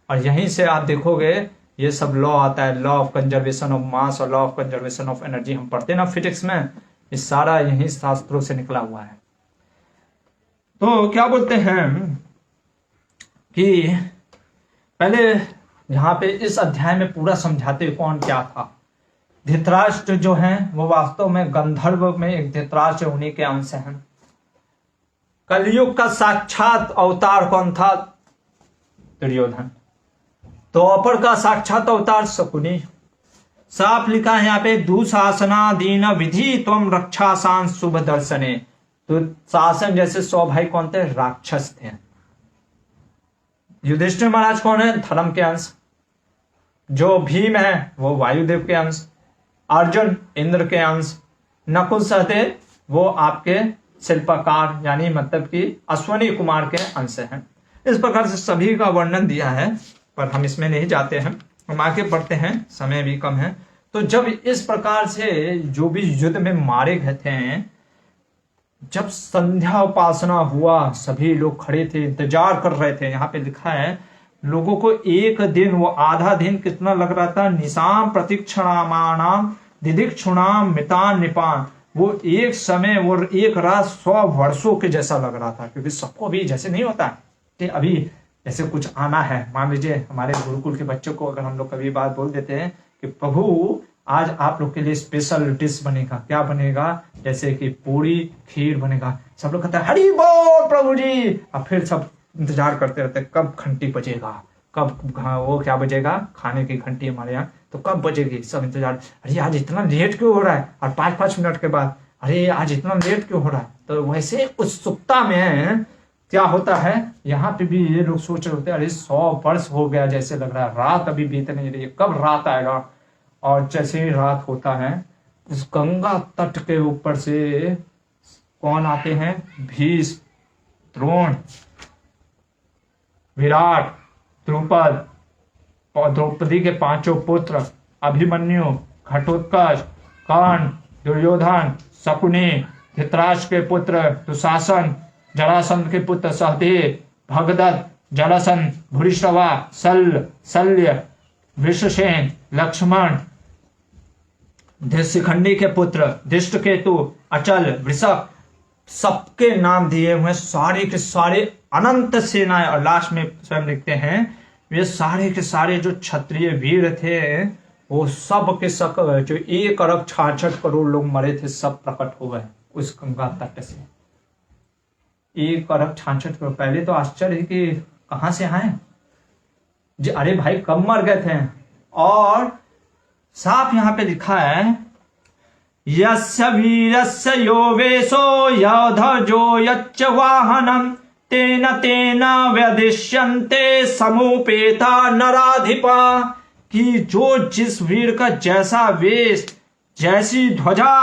और यहीं से आप देखोगे ये सब लॉ आता है, law of conservation of mass और law of conservation of energy. हम पढ़ते हैं ना फिजिक्स में, ये सारा यही शास्त्रों से निकला हुआ है। तो क्या बोलते हैं कि पहले यहाँ पे इस अध्याय में पूरा समझाते हुए कौन क्या था। धृतराष्ट्र जो हैं वो वास्तव में गंधर्व में एक धृतराष्ट्र उन्हीं के अंश हैं। कलयुग का साक्षात अवतार कौन था? दुर्योधन। तो अपर का साक्षात अवतार शकुनी। साफ लिखा है यहाँ पे, दुशासनादीन विधि त्वम रक्षासान शुभ दर्शने। तो शासन जैसे 100 भाई कौन थे? राक्षस थे। युधिष्ठिर महाराज कौन है? धर्म के अंश। जो भीम है वो वायुदेव के अंश। अर्जुन इंद्र के अंश। नकुल सहदेव वो आपके शिल्पकार यानी मतलब कि अश्वनी कुमार के अंश हैं। इस प्रकार से सभी का वर्णन दिया है, पर हम इसमें नहीं जाते हैं, हम आगे बढ़ते हैं, समय भी कम है। तो जब इस प्रकार से जो भी युद्ध में मारे गए थे, जब संध्या उपासना हुआ, सभी लोग खड़े थे, इंतजार कर रहे थे। यहाँ पे लिखा है लोगों को एक दिन, वो आधा दिन कितना लग रहा था? निशाम प्रतीक्षणामाणाम दिदिक्षुणाम मितान निपान। वो एक समय, वो एक रात 100 वर्षों के जैसा लग रहा था, क्योंकि सबको भी जैसे नहीं होता कि अभी जैसे कुछ आना है। मान लीजिए हमारे गुरुकुल के बच्चों को अगर हम लोग कभी बात बोल देते हैं कि प्रभु आज आप लोग के लिए स्पेशल डिश बनेगा, क्या बनेगा? जैसे कि पूरी खीर बनेगा, सब लोग कहते हैं हरि बोल प्रभु जी, और फिर सब इंतजार करते रहते कब घंटी बजेगा, कब वो क्या बजेगा, खाने की घंटी हमारे यहाँ, तो कब बजेगी, सब इंतजार। अरे आज इतना लेट क्यों हो रहा है? और 5-5 मिनट के बाद अरे आज इतना लेट क्यों हो रहा है? तो वैसे उत्सुकता में क्या होता है, यहाँ पे भी ये लोग सोच रहे होते हैं अरे 100 वर्ष हो गया जैसे लग रहा है, रात अभी बीत नहीं रही है, कब रात आएगा? और जैसे ही रात होता है, उस गंगा तट के ऊपर से कौन आते हैं? भीष्म, द्रोण, विराट, द्रुपद और द्रौपदी के 5 पुत्र, अभिमन्यु, घटोत्कच, कर्ण, दुर्योधन, शकुनी, धृतराष्ट्र के पुत्र दुशासन, जरासंध के पुत्र सहदेव, भगदत्त, जरासंध, भूरिश्रवा, शल्य, वृषसेन, लक्ष्मण, शिखंडी के पुत्र धृष्टकेतु, अचल, वृषभ, सबके नाम दिए हुए, सारे के सारे अनंत सेनाएं। और लास्ट में स्वयं लिखते हैं वे सारे के सारे जो क्षत्रिय वीर थे, वो सब के सब जो 1 अरब 66 करोड़ लोग मरे थे, सब प्रकट हो गए उस गंगा तट से। 1 अरब 66 करोड़। पहले तो आश्चर्य कि कहां से आए जी, अरे भाई कब मर गए थे? और साफ यहां पे लिखा है यस्य वीरस्य यो वेशो योधजो यच्च वाहनम तेन तेन व्यदिष्यन्ते समुपेता नराधिपा। कि जो जिस वीर का जैसा वेश, जैसी ध्वजा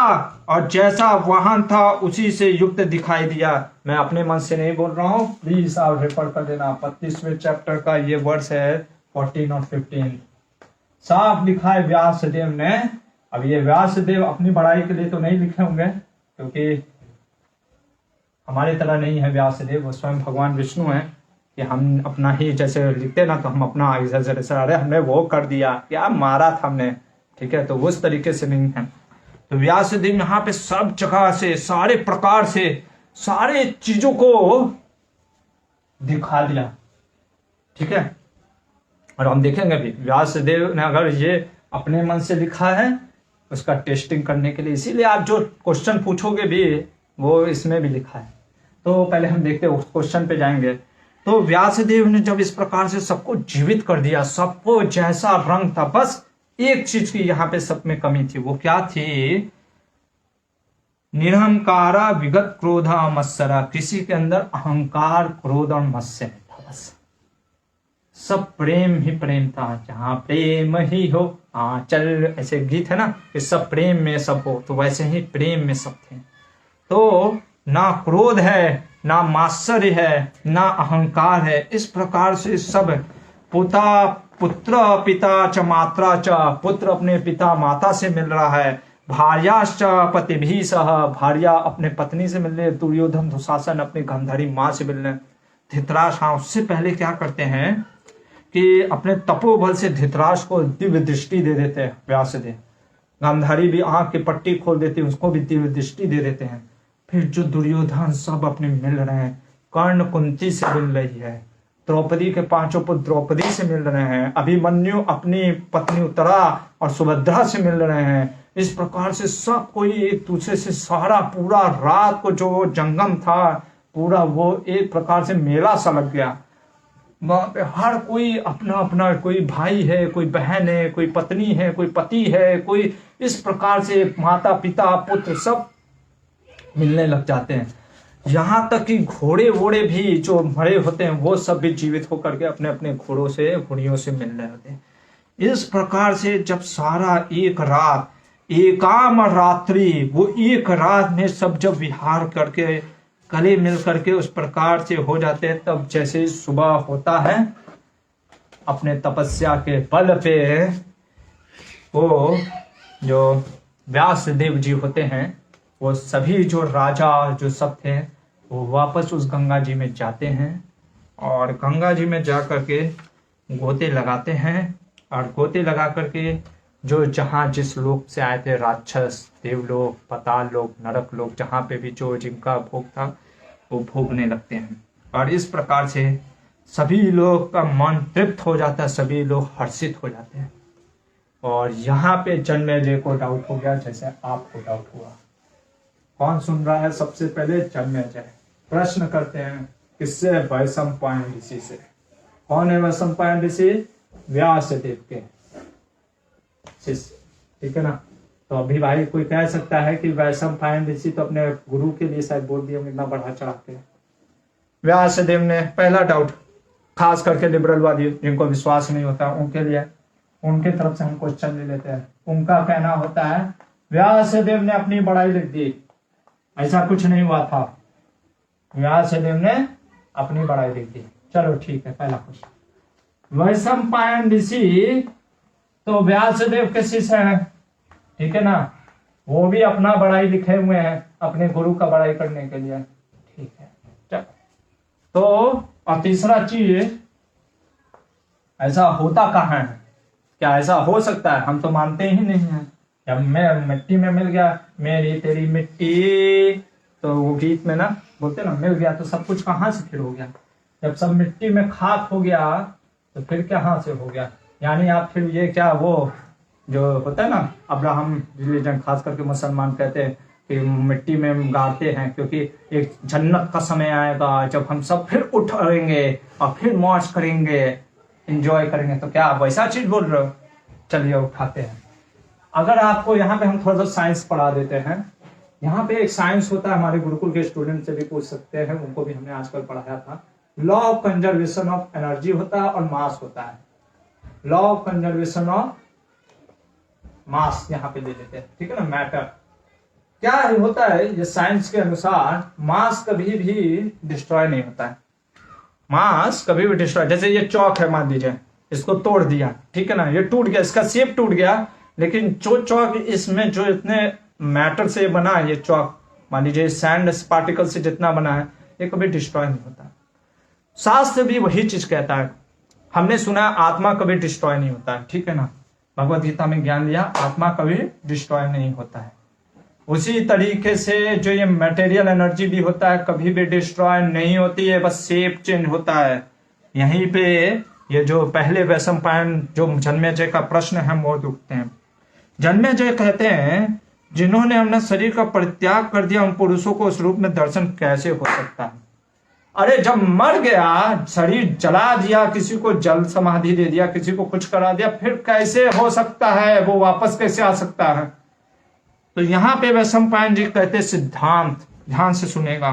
और जैसा वाहन था, उसी से युक्त दिखाई दिया। मैं अपने मन से नहीं बोल रहा हूं, प्लीज आप रेफर कर देना। 25वें चैप्टर का ये वर्ष है 14 और 15। साफ लिखा है व्यासदेव ने अब ये व्यासदेव अपनी बड़ाई के लिए तो नहीं लिखे होंगे, क्योंकि हमारी तरह नहीं है व्यासदेव, वो स्वयं भगवान विष्णु हैं कि हम अपना ही जैसे लिखते ना तो हम अपना एग्जैजरेशन, अरे हमने वो कर दिया, क्या मारा था हमने, ठीक है, तो उस तरीके से नहीं है। तो व्यासदेव यहाँ पे सब जगह से सारे प्रकार से सारे चीजों को दिखा दिया, ठीक है। और हम देखेंगे भी व्यासदेव ने अगर ये अपने मन से लिखा है उसका टेस्टिंग करने के लिए, इसीलिए आप जो क्वेश्चन पूछोगे भी वो इसमें भी लिखा है। तो पहले हम देखते हैं उस क्वेश्चन पे जाएंगे। तो व्यासदेव ने जब इस प्रकार से सबको जीवित कर दिया, सबको जैसा रंग था, बस एक चीज की यहाँ पे सब में कमी थी, वो क्या थी? निरहंकारा विगत क्रोधा मत्सरा, किसी के अंदर अहंकार क्रोध और मत्स्य नहीं था, बस सब प्रेम ही प्रेम था। जहां प्रेम ही हो, हाँ चल, ऐसे गीत है ना कि सब प्रेम में सब हो, तो वैसे ही प्रेम में सब थे। तो ना क्रोध है, ना मात्सर्य है, ना अहंकार है, इस प्रकार से सब पुत्र पिता च मात्रा च, पुत्र अपने पिता माता से मिल रहा है, भार्याश्च पति भी सह, भार्या अपने पत्नी से मिल रहे, दुर्योधन दुशासन अपनी गंधारी माँ से मिल रहे, धृतराष्ट्र उससे पहले क्या करते हैं कि अपने तपोबल से धृतराष्ट्र को दिव्य दृष्टि दे देते हैं व्यासदेव, गांधारी भी आंख की पट्टी खोल देती है, उसको भी दिव्य दृष्टि दे देते हैं। फिर जो दुर्योधन सब अपने मिल रहे हैं, कर्ण कुंती से मिल रही है, द्रौपदी के पांचों पुत्र द्रौपदी से मिल रहे हैं, अभिमन्यु अपनी पत्नी उत्तरा और सुभद्रा से मिल रहे हैं। इस प्रकार से सब कोई एक दूसरे से सारा पूरा रात को जो जंगम था पूरा वो एक प्रकार से मेला सा लग गया। वहां पे हर कोई अपना अपना, कोई भाई है, कोई बहन है, कोई पत्नी है, कोई पति है, कोई इस प्रकार से माता पिता पुत्र सब मिलने लग जाते हैं। यहाँ तक कि घोड़े वोड़े भी जो मरे होते हैं वो सब भी जीवित होकर के अपने अपने घोड़ों से घोड़ियों से मिल रहे होते हैं। इस प्रकार से जब सारा एक रात, एकाम रात्रि, वो एक रात में सब जब विहार करके गले मिल करके उस प्रकार से हो जाते हैं, तब जैसे सुबह होता है अपने तपस्या के बल पे वो जो व्यासदेव जी होते हैं वो सभी जो राजा जो सब थे वो वापस उस गंगा जी में जाते हैं और गंगा जी में जा करके गोते लगाते हैं और गोते लगा करके जो जहाँ जिस लोक से आए थे, राक्षस, देवलोक, पाताल लोक, नरक लोक, जहाँ पे भी जो जिनका भोग था वो भोगने लगते हैं। और इस प्रकार से सभी लोग का मन तृप्त हो जाता है, सभी लोग हर्षित हो जाते हैं। और यहाँ पे जन्मेजय को डाउट हो गया, जैसे आपको डाउट हुआ। कौन सुन रहा है? सबसे पहले जन्मेजय प्रश्न करते हैं, किससे? वैशंपायन ऋषि से। कौन है वैशंपायन ऋषि? व्यासदेव के शिष्य, ठीक है ना। तो अभी भाई कोई कह सकता है कि वैशंपायन ऋषि तो अपने गुरु के लिए शायद बोल दिया, इतना बढ़ा चढ़ा के। व्यासदेव ने पहला डाउट, खास करके लिबरलवादी जिनको विश्वास नहीं होता उनके लिए, उनके तरफ से हम क्वेश्चन ले लेते हैं। उनका कहना होता है व्यासदेव ने अपनी बड़ाई लिख दी, ऐसा कुछ नहीं हुआ था, व्यासदेव ने अपनी बड़ाई लिख दी। चलो ठीक है, पहला क्वेश्चन। वैशंपायन ऋषि तो व्यासदेव के शिष्य हैं, ठीक है ना, वो भी अपना बड़ाई लिखे हुए हैं अपने गुरु का बड़ाई करने के लिए, ठीक है। चलो, तो और तीसरा चीज, ऐसा होता कहाँ है? क्या ऐसा हो सकता है? हम तो मानते ही नहीं है। जब मैं मिट्टी में मिल गया, मेरी तेरी मिट्टी, तो वो गीत में ना बोलते ना, मिल गया तो सब कुछ कहाँ से फिर हो गया? जब सब मिट्टी में खाक हो गया तो फिर कहाँ से हो गया? यानी आप फिर ये क्या, वो जो होता है ना अब्राहम रिलीजन, खास करके मुसलमान कहते हैं कि मिट्टी में गाड़ते हैं, क्योंकि एक जन्नत का समय आएगा जब हम सब फिर उठेंगे और फिर मौज करेंगे, एंजॉय करेंगे। तो क्या आप वैसा चीज बोल रहे हो? चलिए उठाते हैं। अगर आपको यहाँ पे हम थोड़ा सा साइंस पढ़ा देते हैं। यहाँ पे एक साइंस होता है, हमारे गुरुकुल के स्टूडेंट से भी पूछ सकते हैं, उनको भी हमने आजकल पढ़ाया था। Law of conservation of energy होता है और मास होता है। लॉ ऑफ कंजर्वेशन ऑफ मास यहाँ पे दे देते हैं, ठीक है ना, मैटर। क्या होता है ये साइंस के अनुसार, मास कभी भी डिस्ट्रॉय नहीं होता है। मास कभी भी डिस्ट्रॉय, जैसे ये चौक है मान लीजिए, इसको तोड़ दिया, ठीक है ना, ये टूट गया, इसका शेप टूट गया, लेकिन जो चौक इसमें जो इतने मैटर से बना है, ये चौक मान लीजिए सैंड पार्टिकल से जितना बना है, ये कभी डिस्ट्रॉय नहीं होता। शास्त्र भी वही चीज कहता है। हमने सुना है आत्मा कभी डिस्ट्रॉय नहीं होता है, ठीक है ना, भगवत गीता में ज्ञान लिया, आत्मा कभी डिस्ट्रॉय नहीं होता है। उसी तरीके से जो ये मटेरियल एनर्जी भी होता है, कभी भी डिस्ट्रॉय नहीं होती है, बस शेप चेंज होता है। यहीं पे ये जो पहले वैशंपायन जो जन्मेजय का प्रश्न है वो उठते हैं। जन्मेजय कहते हैं जिन्होंने अपना शरीर का परित्याग कर दिया उन पुरुषों को उस रूप में दर्शन कैसे हो सकता है? अरे जब मर गया, शरीर जला दिया, किसी को जल समाधि दे दिया, किसी को कुछ करा दिया, फिर कैसे हो सकता है, वो वापस कैसे आ सकता है? तो यहां पे वैशंपायन जी कहते सिद्धांत, ध्यान से सुनेगा।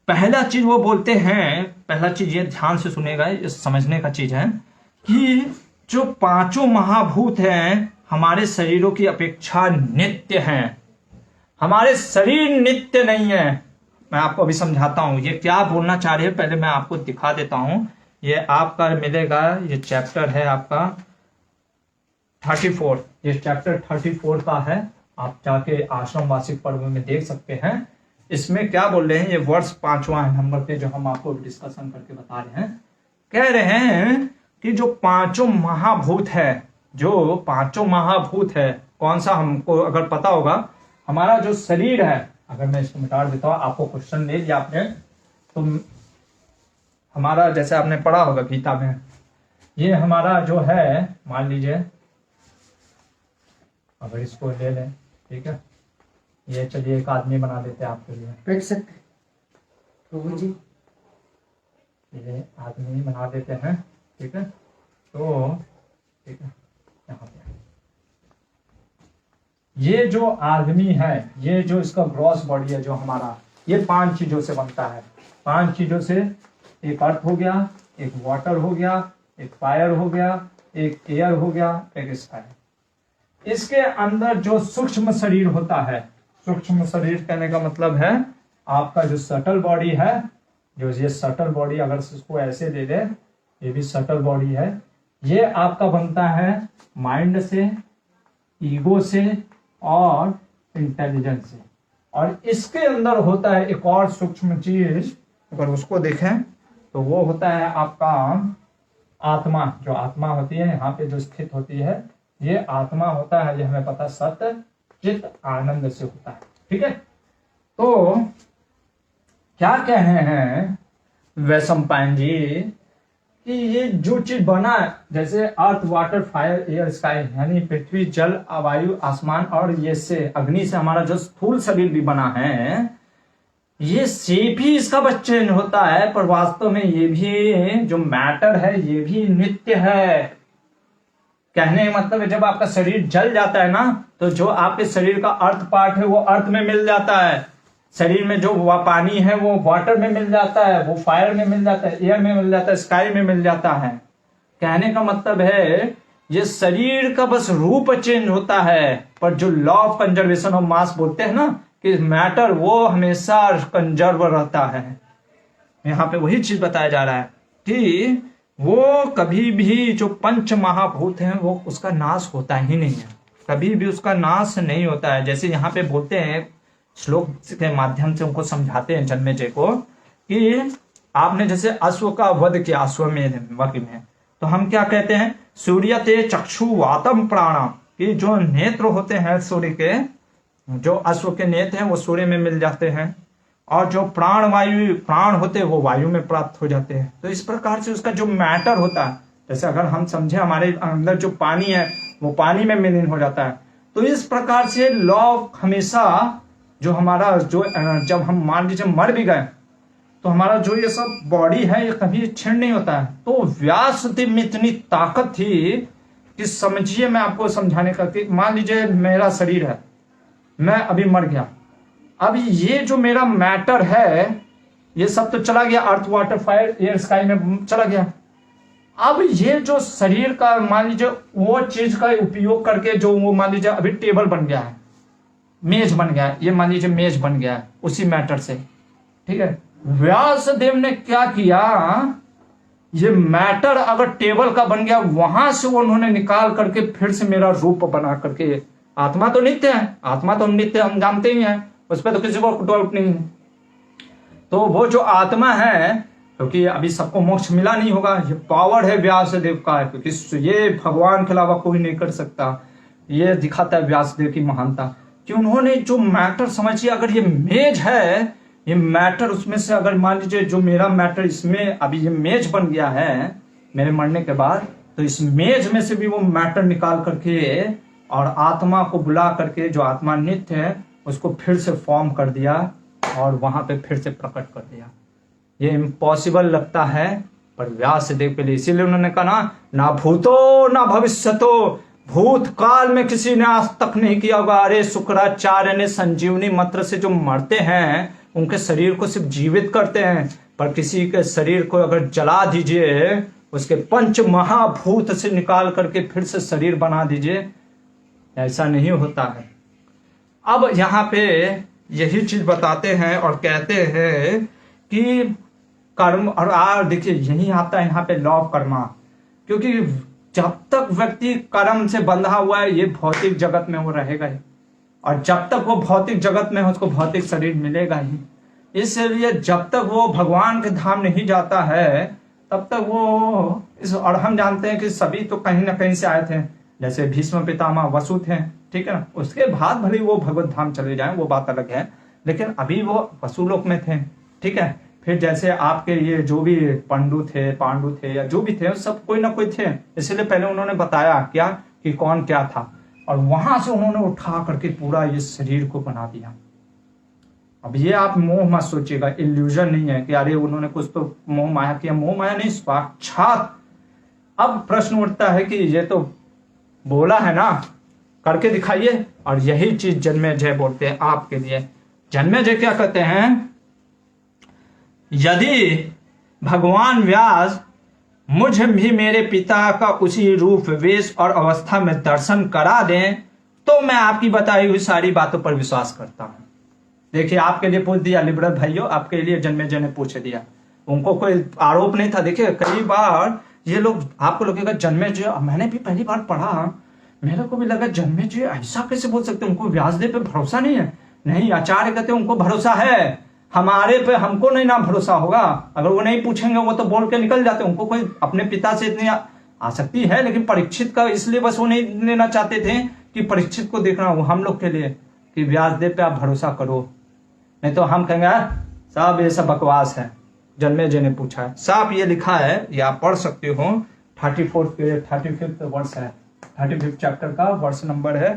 पहला चीज वो बोलते हैं, पहला चीज ये ध्यान से सुनेगा, ये समझने का चीज है कि जो पांचों महाभूत हैं हमारे शरीरों की अपेक्षा नित्य हैं। हमारे शरीर नित्य नहीं है। मैं आपको अभी समझाता हूं ये क्या बोलना चाह रहे हैं, पहले मैं आपको दिखा देता हूं। ये आपका मिलेगा, ये चैप्टर है आपका 34, ये चैप्टर 34 का है। आप जाके आश्रम वार्षिक पर्व में देख सकते हैं। इसमें क्या बोल रहे हैं, ये वर्ष 5वां नंबर पे जो हम आपको डिस्कशन करके बता रहे हैं। कह रहे हैं कि जो पांचों महाभूत है, जो पांचों महाभूत है, कौन सा हमको अगर पता होगा, हमारा जो शरीर है, अगर मैं इसको मिटा देता हूं, आपको क्वेश्चन ले लिया आपने, तो हमारा जैसे आपने पढ़ा होगा गीता में, ये हमारा जो है, मान लीजिए अगर इसको ले लें, ठीक है, ये चलिए एक आदमी बना देते हैं आपके लिए, बैठ सकते प्रभु जी। ये आदमी बना देते हैं, ठीक है। तो ठीक है, यहाँ पे ये जो आदमी है, ये जो इसका ग्रॉस बॉडी है जो हमारा, ये 5 चीजों से बनता है। 5 चीजों से, एक अर्थ हो गया, एक वाटर हो गया, एक फायर हो गया, एक एयर हो गया, एक स्काई। इसके अंदर जो सूक्ष्म शरीर होता है, सूक्ष्म शरीर कहने का मतलब है आपका जो सटल बॉडी है, जो ये सटल बॉडी, अगर इसको ऐसे दे दे, ये भी सटल बॉडी है। ये आपका बनता है माइंड से, ईगो से और इंटेलिजेंस से। और इसके अंदर होता है एक और सूक्ष्म चीज, अगर उसको देखें तो वो होता है आपका आत्मा। जो आत्मा होती है यहाँ पे जो स्थित होती है, ये आत्मा होता है, ये हमें पता सत्य चित आनंद से होता है, ठीक है। तो क्या कह रहे हैं वैशंपायन जी कि ये जो चीज बना है, जैसे अर्थ, वाटर, फायर, एयर, स्काई, यानी पृथ्वी, जल, वायु, आसमान और ये से अग्नि से हमारा जो स्थूल शरीर भी बना है, ये शेप ही इसका बस चेंज होता है, पर वास्तव में ये भी जो मैटर है ये भी नित्य है। कहने का मतलब है जब आपका शरीर जल जाता है ना, तो जो आपके शरीर का अर्थ पार्ट है वो अर्थ में मिल जाता है, शरीर में जो पानी है वो वाटर में मिल जाता है, वो फायर में मिल जाता है, एयर में मिल जाता है, स्काई में मिल जाता है। कहने का मतलब है ये शरीर का बस रूप चेंज होता है, पर जो लॉ ऑफ कंजर्वेशन ऑफ मास बोलते हैं ना कि मैटर, वो हमेशा कंजर्व रहता है। यहाँ पे वही चीज बताया जा रहा है कि वो कभी भी जो पंच महाभूत हैं वो उसका नाश होता ही नहीं है, कभी भी उसका नाश नहीं होता है। जैसे यहाँ पे बोलते हैं, श्लोक के माध्यम से उनको समझाते हैं जन्मेजय को कि आपने जैसे अश्व का वध किया, अश्वमेध में, तो हम क्या कहते हैं, सूर्य ते चक्षु वातम प्राणा, कि जो नेत्र होते हैं सूर्य के, जो अश्व के नेत्र हैं वो सूर्य में मिल जाते हैं, और जो प्राण होते हैं वो वायु में प्राप्त हो जाते हैं। तो इस प्रकार से उसका जो मैटर होता है, जैसे अगर हम समझे हमारे अंदर जो पानी है वो पानी में विलीन हो जाता है। तो इस प्रकार से लॉ हमेशा जो हमारा जो जब हम मान लीजिए मर भी गए तो हमारा जो ये सब बॉडी है ये कभी क्षीण नहीं होता है। तो व्यासदेव में इतनी ताकत थी कि समझिए, मैं आपको समझाने का कि मान लीजिए मेरा शरीर है, मैं अभी मर गया, अब ये जो मेरा मैटर है ये सब तो चला गया, अर्थ, वाटर, फायर, एयर, स्काई में चला गया। अब ये जो शरीर का मान लीजिए वो चीज का उपयोग करके जो वो मान लीजिए अभी टेबल बन गया है, मेज बन गया है, ये मान लीजिए मेज बन गया है उसी मैटर से, ठीक है। व्यासदेव ने क्या किया, ये मैटर अगर टेबल का बन गया, वहां से उन्होंने निकाल करके फिर से मेरा रूप बना करके, आत्मा तो नित्य है, आत्मा तो हम नित्य हम जानते ही हैं, उस पर तो किसी को डाउट नहीं है। तो वो जो आत्मा है, क्योंकि अभी सबको मोक्ष मिला नहीं होगा, ये पावर है व्यास देव का, क्योंकि ये भगवान के अलावा कोई नहीं कर सकता। ये दिखाता है व्यास देव की महानता कि उन्होंने जो मैटर समझिए, अगर ये मेज है, ये मैटर उसमें से अगर मान लीजिए जो मेरा मैटर इसमें अभी ये मेज बन गया है मेरे मरने के बाद, तो इस मेज में से भी वो मैटर निकाल करके और आत्मा को बुला करके, जो आत्मा नित्य है उसको फिर से फॉर्म कर दिया और वहां पे फिर से प्रकट कर दिया। ये इम्पॉसिबल लगता है पर व्यास देव के लिए, इसीलिए उन्होंने कहा ना भूतो ना भविष्यतो, भूतकाल में किसी ने आज तक नहीं किया होगा। अरे शुक्राचार्य ने संजीवनी मंत्र से जो मरते हैं उनके शरीर को सिर्फ जीवित करते हैं, पर किसी के शरीर को अगर जला दीजिए, उसके पंच महाभूत से निकाल करके फिर से शरीर बना दीजिए, ऐसा नहीं होता है। अब यहाँ पे यही चीज बताते हैं और कहते हैं कि कर्म, और देखिए यही आता है यहाँ पे लॉ ऑफ कर्मा, क्योंकि जब तक व्यक्ति कर्म से बंधा हुआ है ये भौतिक जगत में वो रहेगा ही, और जब तक वो भौतिक जगत में है उसको भौतिक शरीर मिलेगा ही। इसलिए जब तक वो भगवान के धाम नहीं जाता है तब तक वो और हम जानते हैं कि सभी तो कहीं ना कहीं से आए थे, जैसे भीष्म पितामह वसु थे, ठीक है ना, उसके बाद भले वो भगवत धाम चले जाएं वो बात अलग है, लेकिन अभी वो वसुलोक में थे, ठीक है। फिर जैसे आपके ये जो भी पांडु थे या जो भी थे सब कोई ना कोई थे, इसलिए पहले उन्होंने बताया क्या कि कौन क्या था, और वहां से उन्होंने उठा करके पूरा ये शरीर को बना दिया। अब ये आप मोह मत सोचिएगा, इल्यूजन नहीं है कि अरे उन्होंने कुछ तो मोह माया किया, मोह माया नहीं, साक्षात। अब प्रश्न उठता है कि ये तो बोला है ना, करके दिखाइए, और यही चीज जन्मेजय बोलते हैं आपके लिए। जन्मेजय क्या कहते हैं, यदि भगवान व्यास मुझे भी मेरे पिता का उसी रूप वेश और अवस्था में दर्शन करा दें तो मैं आपकी बताई हुई सारी बातों पर विश्वास करता हूं। देखिए आपके लिए पूछ दिया लिबरल भाइयों, आपके लिए जन्मेजय ने पूछ दिया, उनको कोई आरोप नहीं था। देखिए कई बार ये लोग आपको लगेगा जन्मेजय, मैंने भी पहली बार पढ़ा, मेरे को भी लगा जन्मेजय ऐसा कैसे बोल सकते, उनको व्यासदेव पे भरोसा नहीं है। नहीं, आचार्य कहते उनको भरोसा है, हमारे पे हमको नहीं ना भरोसा होगा। अगर वो नहीं पूछेंगे वो तो बोल के निकल जाते, उनको कोई अपने पिता से इतनी आसक्ति है, लेकिन परीक्षित का इसलिए बस वो नहीं लेना चाहते थे कि परीक्षित को देखना हो हम लोग के लिए कि व्यासदेव पे आप भरोसा करो, नहीं तो हम कहेंगे साहब ये सब बकवास है। जन्मेजय ने पूछा है, साहब ये लिखा है, ये आप पढ़ सकते हो, 35th वर्ष है, 35th चैप्टर का वर्ष नंबर है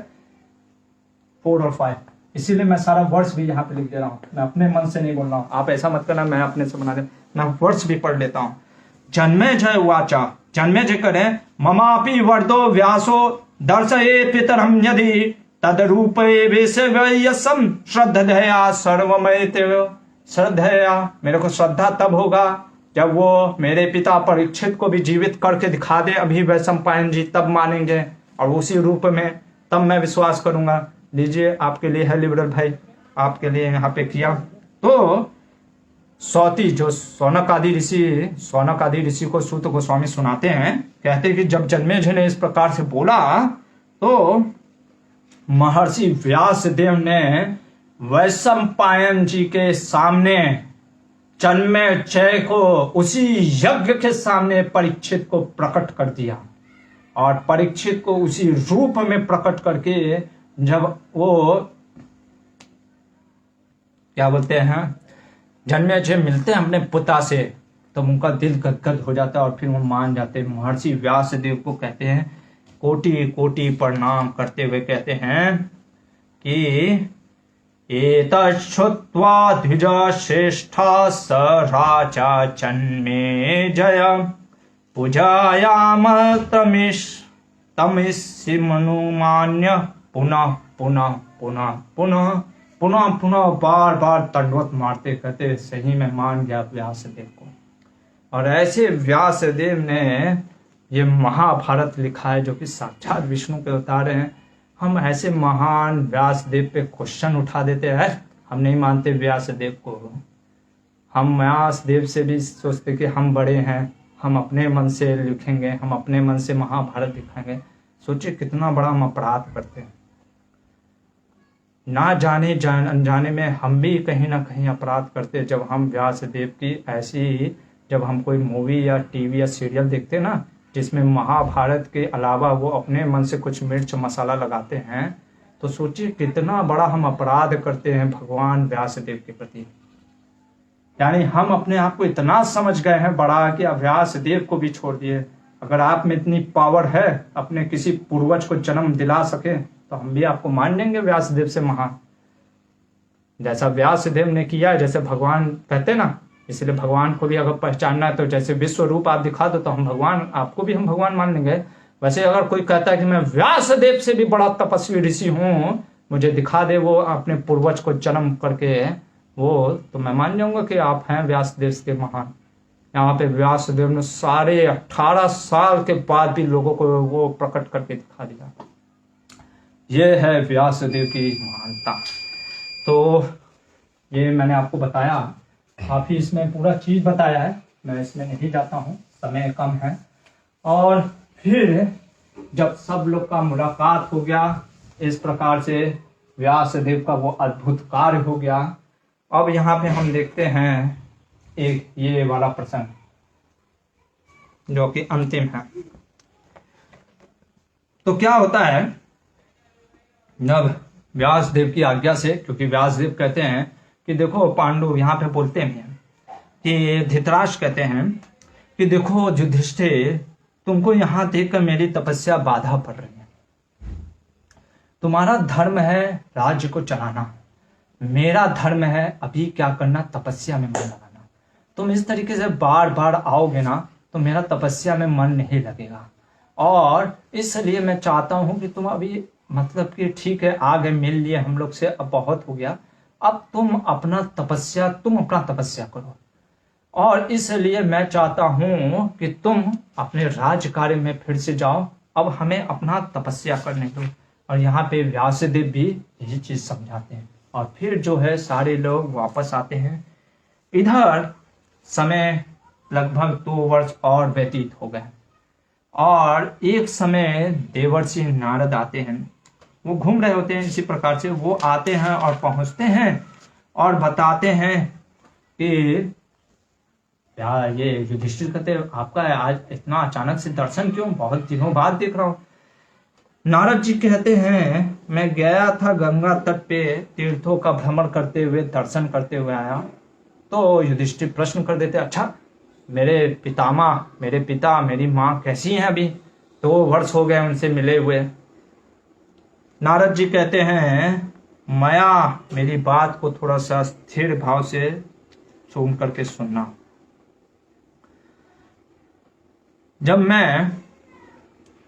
4 और 5। इसीलिए मैं सारा वर्ष भी यहाँ पे लिख दे रहा हूँ, मैं अपने मन से नहीं बोल रहा हूँ, आप ऐसा मत करना मैं अपने से बना दे, मैं वर्ष भी पढ़ लेता हूँ। जन्मेजय वाचा, जन्मेजय करें, ममापि वर्दो व्यासो दर्शये पितरम यदि तदरूपे वेशम श्रद्धया सर्वमय, श्रद्धया मेरे को श्रद्धा तब होगा जब वो मेरे पिता परीक्षित को भी जीवित करके दिखा दे, अभी वैशंपायन जी, तब मानेंगे और उसी रूप में तब मैं विश्वास करूंगा। लीजिए आपके लिए है लिबरल भाई, आपके लिए यहाँ पे किया। तो सौती जो सौनक आदि ऋषि को सूत गोस्वामी सुनाते हैं, कहते हैं कि जब जन्मेजय ने इस प्रकार से बोला तो महर्षि व्यासदेव ने वैशंपायन जी के सामने जन्मेजय को उसी यज्ञ के सामने परीक्षित को प्रकट कर दिया, और परीक्षित को उसी रूप में प्रकट करके जब वो क्या बोलते हैं जन्मेजय मिलते हैं अपने पिता से, तब उनका दिल गदगद हो जाता है और फिर वो मान जाते हैं। महर्षि व्यासदेव को कहते हैं कोटि कोटि प्रणाम करते हुए कहते हैं कि एतच्छ्रुत्वा द्विज श्रेष्ठा स राजा जन्मेजय पूजायाम तमिष्यमनुमान्य पुनः पुनः पुनः पुनः पुनः पुनः बार बार दंडवत मारते कहते सही में मान गया व्यासदेव को। और ऐसे व्यासदेव ने ये महाभारत लिखा है जो कि साक्षात विष्णु के अवतार हैं। हम ऐसे महान व्यासदेव पे क्वेश्चन उठा देते हैं, हम नहीं मानते व्यासदेव को। हम व्यासदेव से भी सोचते कि हम बड़े हैं, हम अपने मन से लिखेंगे, हम अपने मन से महाभारत दिखाएंगे। सोचिए कितना बड़ा हम अपराध करते हैं। ना जाने अनजाने में हम भी कहीं ना कहीं अपराध करते, जब हम व्यास देव की ऐसी, जब हम कोई मूवी या टीवी या सीरियल देखते हैं ना, जिसमें महाभारत के अलावा वो अपने मन से कुछ मिर्च मसाला लगाते हैं, तो सोचिए कितना बड़ा हम अपराध करते हैं भगवान व्यास देव के प्रति। यानी हम अपने आप को इतना समझ गए हैं बड़ा कि अब व्यास देव को भी छोड़ दिए। अगर आप में इतनी पावर है अपने किसी पूर्वज को जन्म दिला सके, तो हम भी आपको मान लेंगे व्यास देव से महान। जैसा व्यास देव ने किया, जैसे भगवान कहते ना, इसलिए भगवान को भी अगर पहचानना है तो जैसे विश्व रूप आप दिखा दो तो हम भगवान, आपको भी हम भगवान मान लेंगे। वैसे अगर कोई कहता है कि मैं व्यास देव से भी बड़ा तपस्वी ऋषि हूँ, मुझे दिखा दे वो अपने पूर्वज को जन्म करके वो, तो मैं मान जाऊंगा कि आप हैं व्यास देव के महान। यहाँ पे व्यास देव ने सारे 18 साल के बाद भी लोगों को वो प्रकट करके दिखा दिया। ये है व्यास देव की महानता। तो ये मैंने आपको बताया, काफी इसमें पूरा चीज बताया है, मैं इसमें नहीं जाता हूँ, समय कम है। और फिर जब सब लोग का मुलाकात हो गया, इस प्रकार से व्यास देव का वो अद्भुत कार्य हो गया। अब यहाँ पे हम देखते हैं एक ये वाला प्रसंग जो कि अंतिम है। तो क्या होता है, जब व्यास देव की आज्ञा से, क्योंकि व्यास देव कहते हैं कि देखो पांडु, यहाँ पे बोलते हैं कि धृतराष्ट्र कहते हैं कि देखो युधिष्ठिर, तुमको यहाँ देखकर मेरी तपस्या बाधा पड़ रही है। तुम्हारा धर्म है राज्य को चलाना, मेरा धर्म है अभी क्या करना, तपस्या में मन लगाना। तुम इस तरीके से बार बार आओगे ना तो मेरा तपस्या में मन नहीं लगेगा। और इसलिए मैं चाहता हूं कि तुम अभी, मतलब कि ठीक है आ गए, मिल लिए हम लोग से, अब बहुत हो गया, अब तुम अपना तपस्या करो। और इसलिए मैं चाहता हूं कि तुम अपने राज कार्य में फिर से जाओ, अब हमें अपना तपस्या करने दो। और यहाँ पे व्यासदेव भी यही चीज समझाते हैं। और फिर जो है सारे लोग वापस आते हैं। इधर समय लगभग 2 वर्ष और व्यतीत हो गए और एक समय देवर्षि नारद आते हैं। वो घूम रहे होते हैं इसी प्रकार से, वो आते हैं और पहुंचते हैं और बताते हैं कि यार ये युधिष्ठिर कहते आपका आज इतना अचानक से दर्शन क्यों, बहुत दिनों बाद देख रहा हूं। नारद जी कहते हैं मैं गया था गंगा तट पे, तीर्थों का भ्रमण करते हुए, दर्शन करते हुए आया। तो युधिष्ठिर प्रश्न कर देते, अच्छा मेरे पितामह, मेरे पिता, मेरी माँ कैसी हैं अभी, 2 वर्ष हो गए उनसे मिले हुए। नारद जी कहते हैं माया, मेरी बात को थोड़ा सा स्थिर भाव से सुन करके सुनना। जब मैं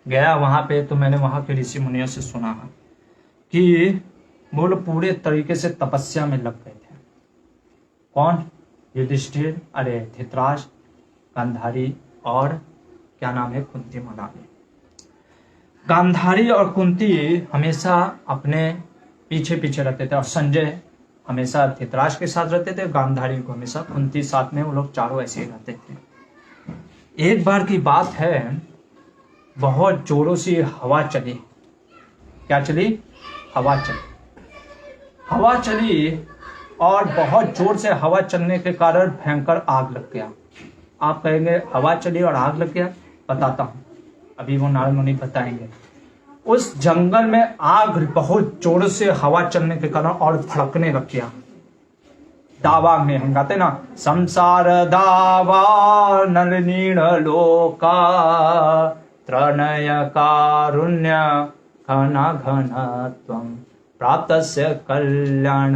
गया वहां पे तो मैंने वहां के ऋषि मुनियों से सुना कि वो लोग पूरे तरीके से तपस्या में लग गए थे। कौन? युधिष्ठिर, अरे धृतराष्ट्र, गांधारी और क्या नाम है, कुंती महारानी। गांधारी और कुंती हमेशा अपने पीछे पीछे रहते थे और संजय हमेशा धृतराष्ट्र के साथ रहते थे, गांधारी को हमेशा कुंती साथ में, वो लोग चारों ऐसे ही रहते थे। एक बार की बात है, बहुत जोरों से हवा चली। क्या चली? हवा चली और बहुत जोर से हवा चलने के कारण भयंकर आग लग गया। आप कहेंगे हवा चली और आग लग गया, बताता हूं, अभी वो नारद मुनि बताएंगे। उस जंगल में आग बहुत जोर से हवा चलने के कारण और भड़कने लग गया। दावाग्नि में हम गाते ना, संसार दावा नलिनीण लोका त्रणय कारुण्य घन घनत्वं प्राप्तस्य कल्याण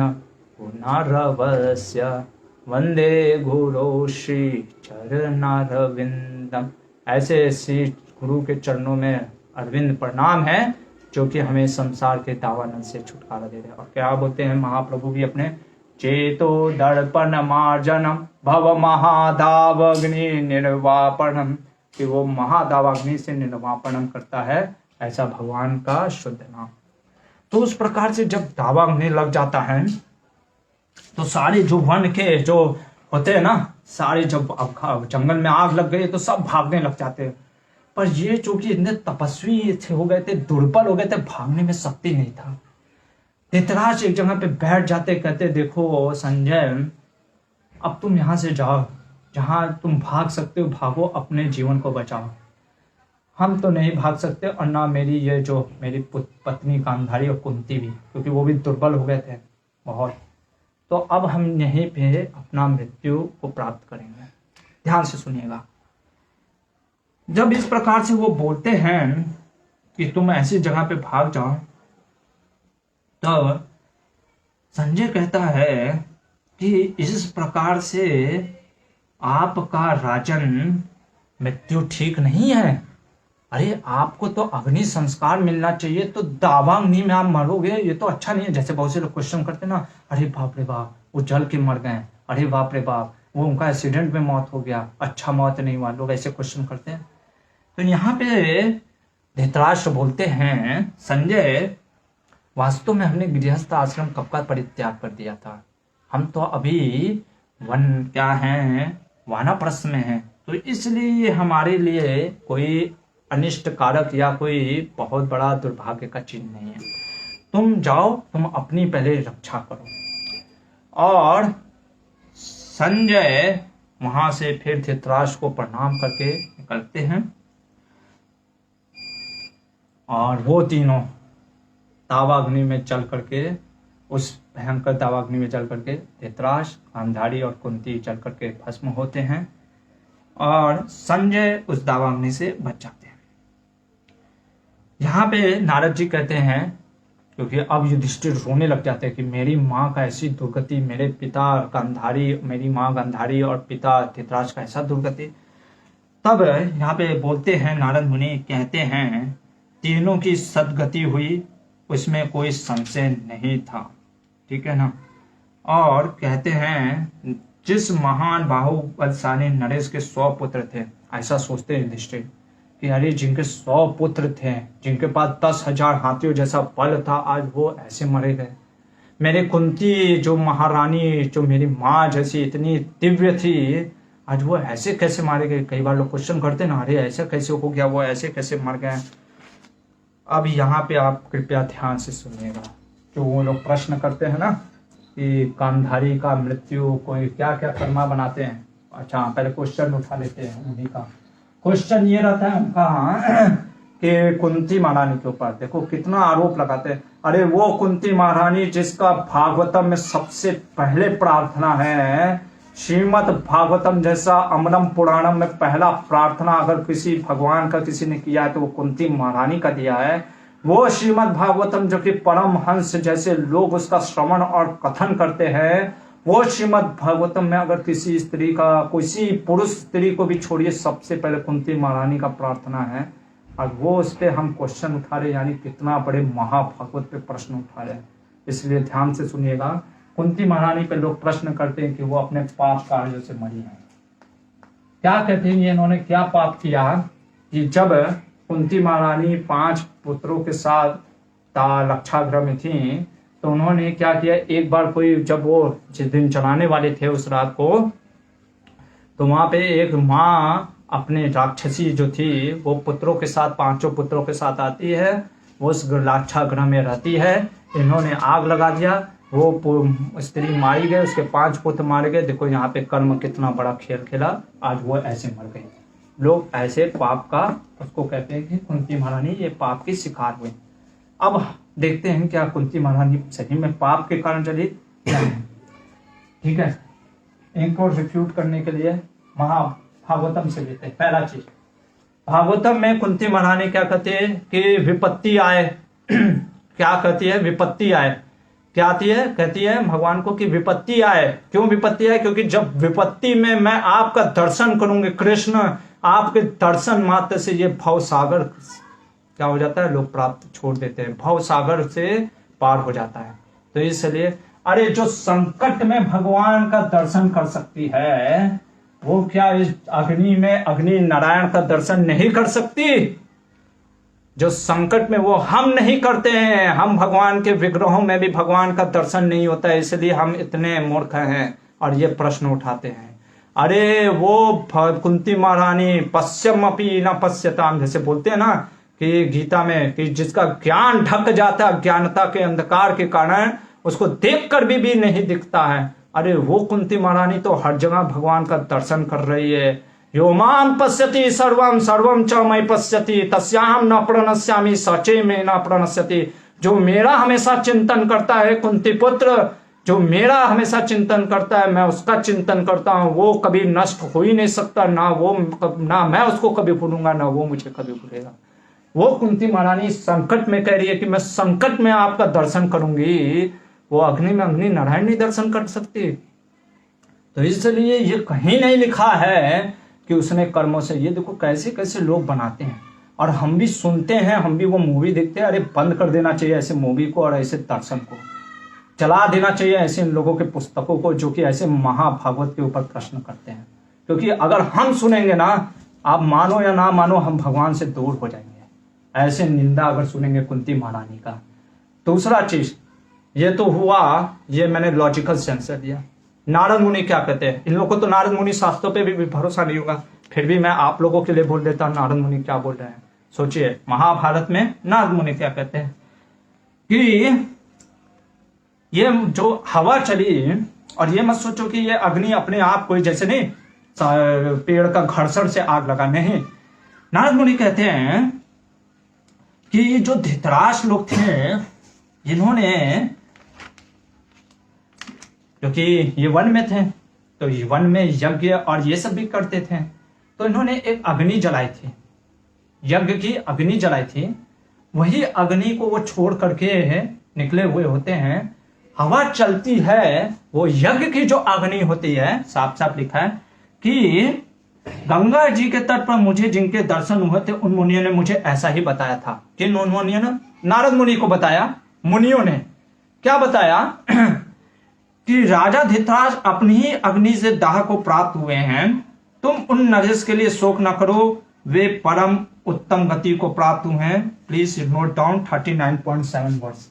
पुनरवस्य वंदे गुरु श्री चरणारविंदम। ऐसे श्री गुरु के चरणों में अरविंद प्रणाम है, जो कि हमें संसार के दावानल से छुटकारा दे रहे। और क्या बोलते हैं महाप्रभु भी अपने, चेतो दर्पण मार्जनम भव महादावग्नि निर्वापणम, कि वो महादावाग्नि से निर्वापणम करता है, ऐसा भगवान का शुद्ध नाम। तो उस प्रकार से जब दावाग्नि लग जाता है तो सारे जो वन के जो होते हैं ना, सारे जब अब जंगल में आग लग गई तो सब भागने लग जाते हैं। पर ये चूंकि इतने तपस्वी थे, हो गए थे, दुर्बल हो गए थे, भागने में शक्ति नहीं था। धृतराष्ट्र एक जगह पे बैठ जाते, कहते देखो संजय, अब तुम यहाँ से जाओ, जहां तुम भाग सकते हो भागो, अपने जीवन को बचाओ। हम तो नहीं भाग सकते, और ना मेरी ये जो मेरी पत्नी गांधारी और कुंती भी, क्योंकि वो भी दुर्बल हो गए थे बहुत। तो अब हम यहीं पे अपना मृत्यु को प्राप्त करेंगे। ध्यान से सुनिएगा। जब इस प्रकार से वो बोलते हैं कि तुम ऐसी जगह पे भाग जाओ, तो संजय कहता है कि इस प्रकार से आपका राजन मृत्यु ठीक नहीं है। अरे आपको तो अग्नि संस्कार मिलना चाहिए, तो दावाग्नि में आप मरोगे, ये तो अच्छा नहीं है। जैसे बहुत से लोग क्वेश्चन करते ना, अरे बाप रे बाप वो जल के मर गए, अरे बाप रे बाप वो उनका एक्सीडेंट में मौत हो गया, अच्छा मौत नहीं हुआ, लोग ऐसे क्वेश्चन करते हैं। तो यहाँ पे धृतराष्ट्र बोलते हैं, संजय वास्तव में हमने गृहस्थ आश्रम कब का परित्याग कर दिया था, हम तो अभी वन क्या हैं, वानप्रस्थ में हैं, तो इसलिए हमारे लिए कोई अनिष्ट कारक या कोई बहुत बड़ा दुर्भाग्य का चिन्ह नहीं है। तुम जाओ, तुम अपनी पहले रक्षा करो। और संजय वहां से फिर धृतराष्ट्र को प्रणाम करके निकलते हैं, और वो तीनों दावाग्नि में चल करके, उस भयंकर दावाग्नि में चल करके धृतराष्ट्र, गांधारी और कुंती चल करके भस्म होते हैं, और संजय उस दावाग्नि से बच जाते हैं। यहाँ पे नारद जी कहते हैं, क्योंकि अब युधिष्ठिर रोने लग जाते हैं कि मेरी माँ का ऐसी दुर्गति, मेरे पिता गांधारी, मेरी माँ गांधारी और पिता धृतराष्ट्र का ऐसा दुर्गति। तब यहाँ पे बोलते हैं नारद मुनि, कहते हैं तीनों की सदगति हुई, उसमें कोई संशय नहीं था, ठीक है ना। और कहते हैं जिस महान बाहुबलशाली नरेश के 100 पुत्र थे, ऐसा सोचते हैं युधिष्ठिर कि अरे जिनके 100 पुत्र थे, जिनके पास 10,000 हाथियों जैसा बल था, आज वो ऐसे मरे गए। मेरे कुंती जो महारानी, जो मेरी माँ जैसी इतनी दिव्य थी, आज वो ऐसे कैसे मारे गए। कई बार लोग क्वेश्चन करते ना, अरे ऐसा कैसे हो गया, वो ऐसे कैसे मर गए। अब यहाँ पे आप कृपया ध्यान से सुनिएगा, जो वो लोग प्रश्न करते हैं ना कि गांधारी का मृत्यु कोई क्या क्या कर्मा बनाते हैं। अच्छा, पहले क्वेश्चन उठा लेते हैं उन्हीं का। क्वेश्चन ये रहता है उनका कि कुंती महारानी के ऊपर देखो कितना आरोप लगाते हैं। अरे वो कुंती महारानी जिसका भागवतम में सबसे पहले प्रार्थना है, श्रीमद् भागवतम जैसा अमरम पुराणम में पहला प्रार्थना अगर किसी भगवान का किसी ने किया है तो वो कुंती महारानी का दिया है। वो श्रीमद् भागवतम जो कि परम हंस जैसे लोग उसका श्रवण और कथन करते हैं, वो श्रीमद् भागवतम में अगर किसी स्त्री का, किसी पुरुष स्त्री को भी छोड़िए, सबसे पहले कुंती महारानी का प्रार्थना है। और वो उस पर हम क्वेश्चन उठा रहे, यानी कितना बड़े महाभागवत पे प्रश्न उठा रहे हैं। इसलिए ध्यान से सुनिएगा, कुंती महारानी पे लोग प्रश्न करते हैं कि वो अपने पाप कार्यों से मरी है। क्या कहते हैं, इन्होंने क्या पाप किया कि जब कुंती महारानी 5 पुत्रों के साथ लक्षागृह में थी, तो उन्होंने क्या किया, एक बार कोई, जब वो जिस दिन चलाने वाले थे उस रात को, तो वहां पे एक माँ अपने राक्षसी जो थी वो पुत्रों के साथ, 5 पुत्रों के साथ आती है, वो उस लाक्षागृह में रहती है। इन्होंने आग लगा दिया, वो स्त्री मारी गई, उसके 5 पुत्र मारे गए। देखो यहाँ पे कर्म कितना बड़ा खेल खेला, आज वो ऐसे मर गई। लोग ऐसे पाप का उसको कहते हैं कि कुंती महारानी ये पाप की शिकार हुई। अब देखते हैं क्या कुंती महारानी सही में पाप के कारण चली, ठीक है। इनको रिफ्यूट करने के लिए महाभागवतम से लेते हैं। पहला चीज, भागवतम में कुंती महारानी क्या कहते हैं कि विपत्ति आए क्या कहती है, विपत्ति आए। क्या आती है, कहती है भगवान को कि विपत्ति आए। क्यों विपत्ति आए, क्योंकि जब विपत्ति में मैं आपका दर्शन करूंगी, कृष्ण आपके दर्शन मात्र से ये भव सागर क्या हो जाता है, लोग प्राप्त छोड़ देते हैं, भव सागर से पार हो जाता है। तो इसलिए अरे जो संकट में भगवान का दर्शन कर सकती है, वो क्या इस अग्नि में अग्नि नारायण का दर्शन नहीं कर सकती? जो संकट में वो हम नहीं करते हैं, हम भगवान के विग्रहों में भी भगवान का दर्शन नहीं होता है, इसलिए हम इतने मूर्ख हैं और ये प्रश्न उठाते हैं। अरे वो कुंती महारानी पश्यमपि न पश्यताम, जैसे बोलते हैं ना कि गीता में कि जिसका ज्ञान ढक जाता है ज्ञानता के अंधकार के कारण, उसको देखकर भी नहीं दिखता है। अरे वो कुंती महारानी तो हर जगह भगवान का दर्शन कर रही है। यो माम पश्यति सर्वम सर्वम च मयि पश्यति तस्याहम न प्रणश्यामि सचे में न प्रणश्यति। जो मेरा हमेशा चिंतन करता है कुंती पुत्र, जो मेरा हमेशा चिंतन करता है, मैं उसका चिंतन करता हूँ, वो कभी नष्ट हो ही नहीं सकता, ना मैं उसको कभी भूलूंगा ना वो मुझे कभी भूलेगा। वो कुंती महारानी संकट में कह रही है कि मैं संकट में आपका दर्शन करूंगी, वो अग्नि में अग्नि नारायण नहीं दर्शन कर सकती। तो इसलिए ये कहीं नहीं लिखा है कि उसने कर्मों से, ये देखो कैसे कैसे लोग बनाते हैं, और हम भी सुनते हैं, हम भी वो मूवी देखते हैं। अरे बंद कर देना चाहिए ऐसे मूवी को और ऐसे दर्शन को, चला देना चाहिए ऐसे इन लोगों के पुस्तकों को जो कि ऐसे महाभागवत के ऊपर प्रश्न करते हैं। क्योंकि अगर हम सुनेंगे ना, आप मानो या ना मानो, हम भगवान से दूर हो जाएंगे ऐसे निंदा अगर सुनेंगे कुंती महारानी का। दूसरा चीज, ये तो हुआ, ये मैंने लॉजिकल सेंस से दिया। नारद मुनि क्या कहते हैं, इन लोगों को तो नारद मुनि शास्त्रों पे भी भरोसा नहीं होगा, फिर भी मैं आप लोगों के लिए बोल देता हूं नारद मुनि क्या बोल रहे हैं। सोचिए महाभारत में नारद मुनि क्या कहते हैं कि ये जो हवा चली, और ये मत सोचो कि ये अग्नि अपने आप कोई जैसे नहीं पेड़ का घर्षण से आग लगा, नहीं। नारद मुनि कहते हैं कि ये जो धृतराष्ट्र लोग थे, इन्होंने, क्योंकि ये वन में थे तो ये वन में यज्ञ और ये सब भी करते थे, तो इन्होंने एक अग्नि जलाई थी, यज्ञ की अग्नि जलाई थी। वही अग्नि को वो छोड़ करके निकले हुए होते हैं। हवा चलती है, वो यज्ञ की जो अग्नि होती है, साफ साफ लिखा है कि गंगा जी के तट पर मुझे जिनके दर्शन हुए थे उन मुनियों ने मुझे ऐसा ही बताया था। किन उन मुनियों ने? नारद मुनि को बताया। मुनियों ने क्या बताया कि राजा धृतराष्ट्र अपनी ही अग्नि से दाह को प्राप्त हुए हैं, तुम उन नरेश के लिए शोक न करो, वे परम उत्तम गति को प्राप्त हुए हैं। प्लीज नोट डाउन 39.7 वर्ष।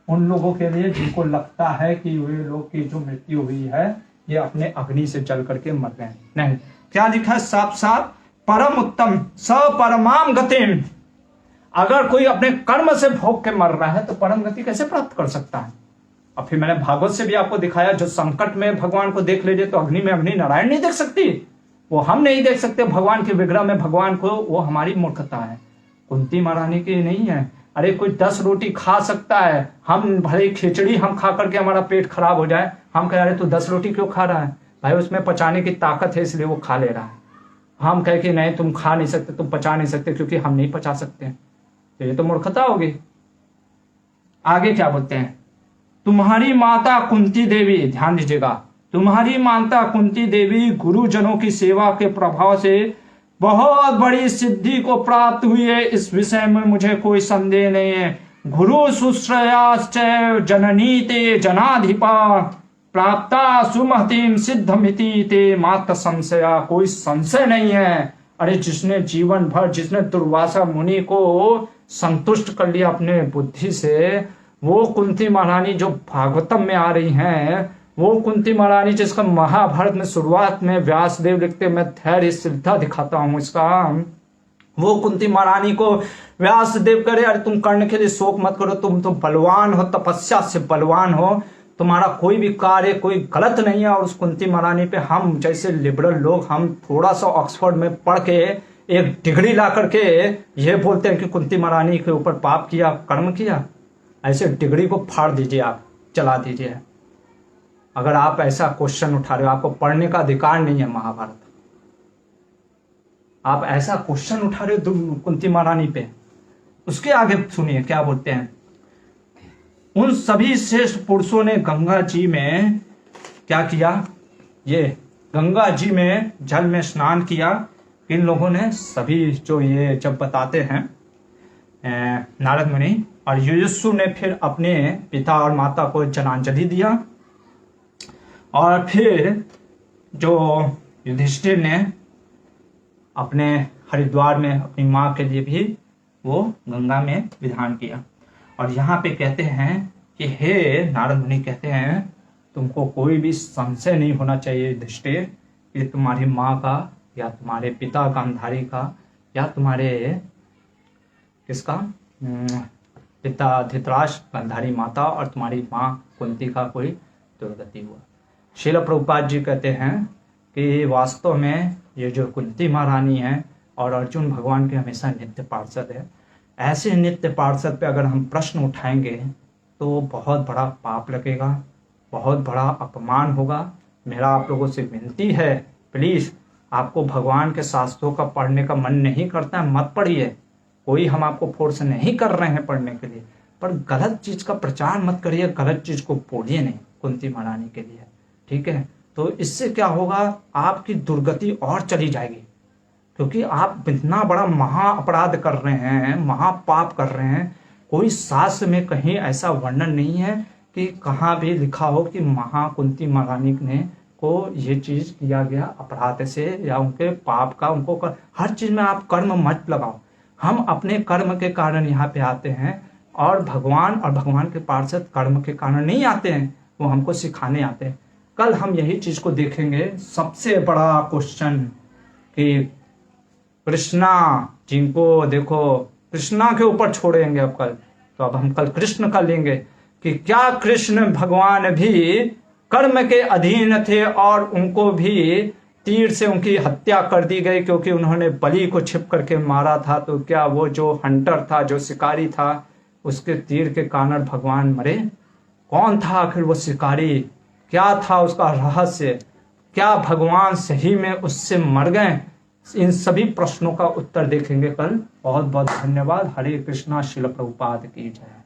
उन लोगों के लिए जिनको लगता है कि वे लोग की जो मृत्यु हुई है ये अपने अग्नि से जल करके मर गए, नहीं, क्या लिखा है साफ साफ, परम उत्तम स परमाम गतिम। अगर कोई अपने कर्म से भोग के मर रहा है तो परम गति कैसे प्राप्त कर सकता है? और फिर मैंने भागवत से भी आपको दिखाया, जो संकट में भगवान को देख लीजिए तो अग्नि में अग्नि नारायण नहीं देख सकती, वो हम नहीं देख सकते भगवान के विग्रह में भगवान को, वो हमारी मूर्खता है, कुंती महारानी की नहीं है। अरे कोई 10 रोटी खा सकता है, हम भले खिचड़ी हम खा करके हमारा पेट खराब हो जाए, हम कह रहे तू 10 रोटी क्यों खा रहा है? भाई उसमें पचाने की ताकत है इसलिए वो खा ले रहा है। हम कह कि नहीं तुम खा नहीं सकते, तुम पचा नहीं सकते क्योंकि हम नहीं पचा सकते, तो ये तो मूर्खता होगी। आगे क्या बोलते हैं, तुम्हारी माता कुंती देवी, ध्यान दीजिएगा, तुम्हारी माता कुंती देवी गुरुजनों की सेवा के प्रभाव से बहुत बड़ी सिद्धि को प्राप्त हुई है, इस विषय में मुझे कोई संदेह नहीं है। गुरु सुश्रयाश्च जननी ते जनाधिपा प्राप्ता सुमतिम सिद्धमिति ते मात संशया, कोई संशय नहीं है। अरे जिसने जीवन भर, जिसने दुर्वासा मुनि को संतुष्ट कर लिया अपने बुद्धि से, वो कुंती महारानी जो भागवतम में आ रही हैं, वो कुंती महारानी जिसका महाभारत में शुरुआत में व्यासदेव लिखते, मैं धैर्य श्रद्धा दिखाता हूं इसका, वो कुंती महारानी को व्यासदेव करे अरे तुम कर्ण के लिए शोक मत करो, तुम तो बलवान हो, तपस्या से बलवान हो, तुम्हारा कोई भी कार्य कोई गलत नहीं है। और उस कुंती महारानी पे हम जैसे लिबरल लोग, हम थोड़ा सा ऑक्सफोर्ड में पढ़ के एक डिग्री ला करके ये बोलते हैं कि कुंती महारानी के ऊपर पाप किया, कर्म किया। ऐसे डिग्री को फाड़ दीजिए, आप चला दीजिए। अगर आप ऐसा क्वेश्चन उठा रहे हो, आपको पढ़ने का अधिकार नहीं है महाभारत, आप ऐसा क्वेश्चन उठा रहे हो कुंती महारानी पे। उसके आगे सुनिए क्या बोलते हैं, उन सभी श्रेष्ठ पुरुषों ने गंगा जी में क्या किया, ये गंगा जी में जल में स्नान किया। इन लोगों ने सभी जो ये जब बताते हैं नारद मुनि, और युयुत्सु ने फिर अपने पिता और माता को जलांजलि दिया, और फिर जो युधिष्ठिर ने अपने हरिद्वार में अपनी माँ के लिए भी वो गंगा में विधान किया। और यहाँ पे कहते हैं कि हे नारद मुनि कहते हैं तुमको कोई भी संशय नहीं होना चाहिए युधिष्ठिर कि तुम्हारी माँ का या तुम्हारे पिता गांधारी का या तुम्हारे किसका पिता धृतराष्ट्र गांधारी माता और तुम्हारी माँ कुंती का कोई दुर्गति हुआ। श्रील प्रभुपाद जी कहते हैं कि वास्तव में ये जो कुंती महारानी है और अर्जुन भगवान के हमेशा नित्य पार्षद है, ऐसे नित्य पार्षद पे अगर हम प्रश्न उठाएंगे तो बहुत बड़ा पाप लगेगा, बहुत बड़ा अपमान होगा। मेरा आप लोगों से विनती है, प्लीज़ आपको भगवान के शास्त्रों का पढ़ने का मन नहीं करता है, मत पढ़िए। कोई हम आपको फोर्स नहीं कर रहे हैं पढ़ने के लिए, पर गलत चीज़ का प्रचार मत करिए, गलत चीज़ को बोलिए नहीं कुंती महारानी के लिए, ठीक है। तो इससे क्या होगा, आपकी दुर्गति और चली जाएगी, क्योंकि आप इतना बड़ा महा अपराध कर रहे हैं, महापाप कर रहे हैं। कोई शास्त्र में कहीं ऐसा वर्णन नहीं है कि कहाँ भी लिखा हो कि महाकुंती महारानी ने को ये चीज़ किया गया अपराध से या उनके पाप का उनको हर चीज़ में आप कर्म मत लगाओ। हम अपने कर्म के कारण यहाँ पे आते हैं और भगवान के पार्षद कर्म के कारण नहीं आते हैं, वो हमको सिखाने आते हैं। कल हम यही चीज़ को देखेंगे। सबसे बड़ा क्वेश्चन कि कृष्णा जिनको देखो कृष्णा के ऊपर छोड़ेंगे अब कल, तो अब हम कल कृष्ण का लेंगे कि क्या कृष्ण भगवान भी कर्म के अधीन थे और उनको भी तीर से उनकी हत्या कर दी गई क्योंकि उन्होंने बलि को छिप करके मारा था। तो क्या वो जो हंटर था, जो शिकारी था, उसके तीर के कारण भगवान मरे? कौन था आखिर वो शिकारी? क्या था उसका रहस्य? क्या भगवान सही में उससे मर गए? इन सभी प्रश्नों का उत्तर देखेंगे कल। बहुत बहुत धन्यवाद। हरे कृष्णा। श्रील प्रभुपाद की जय।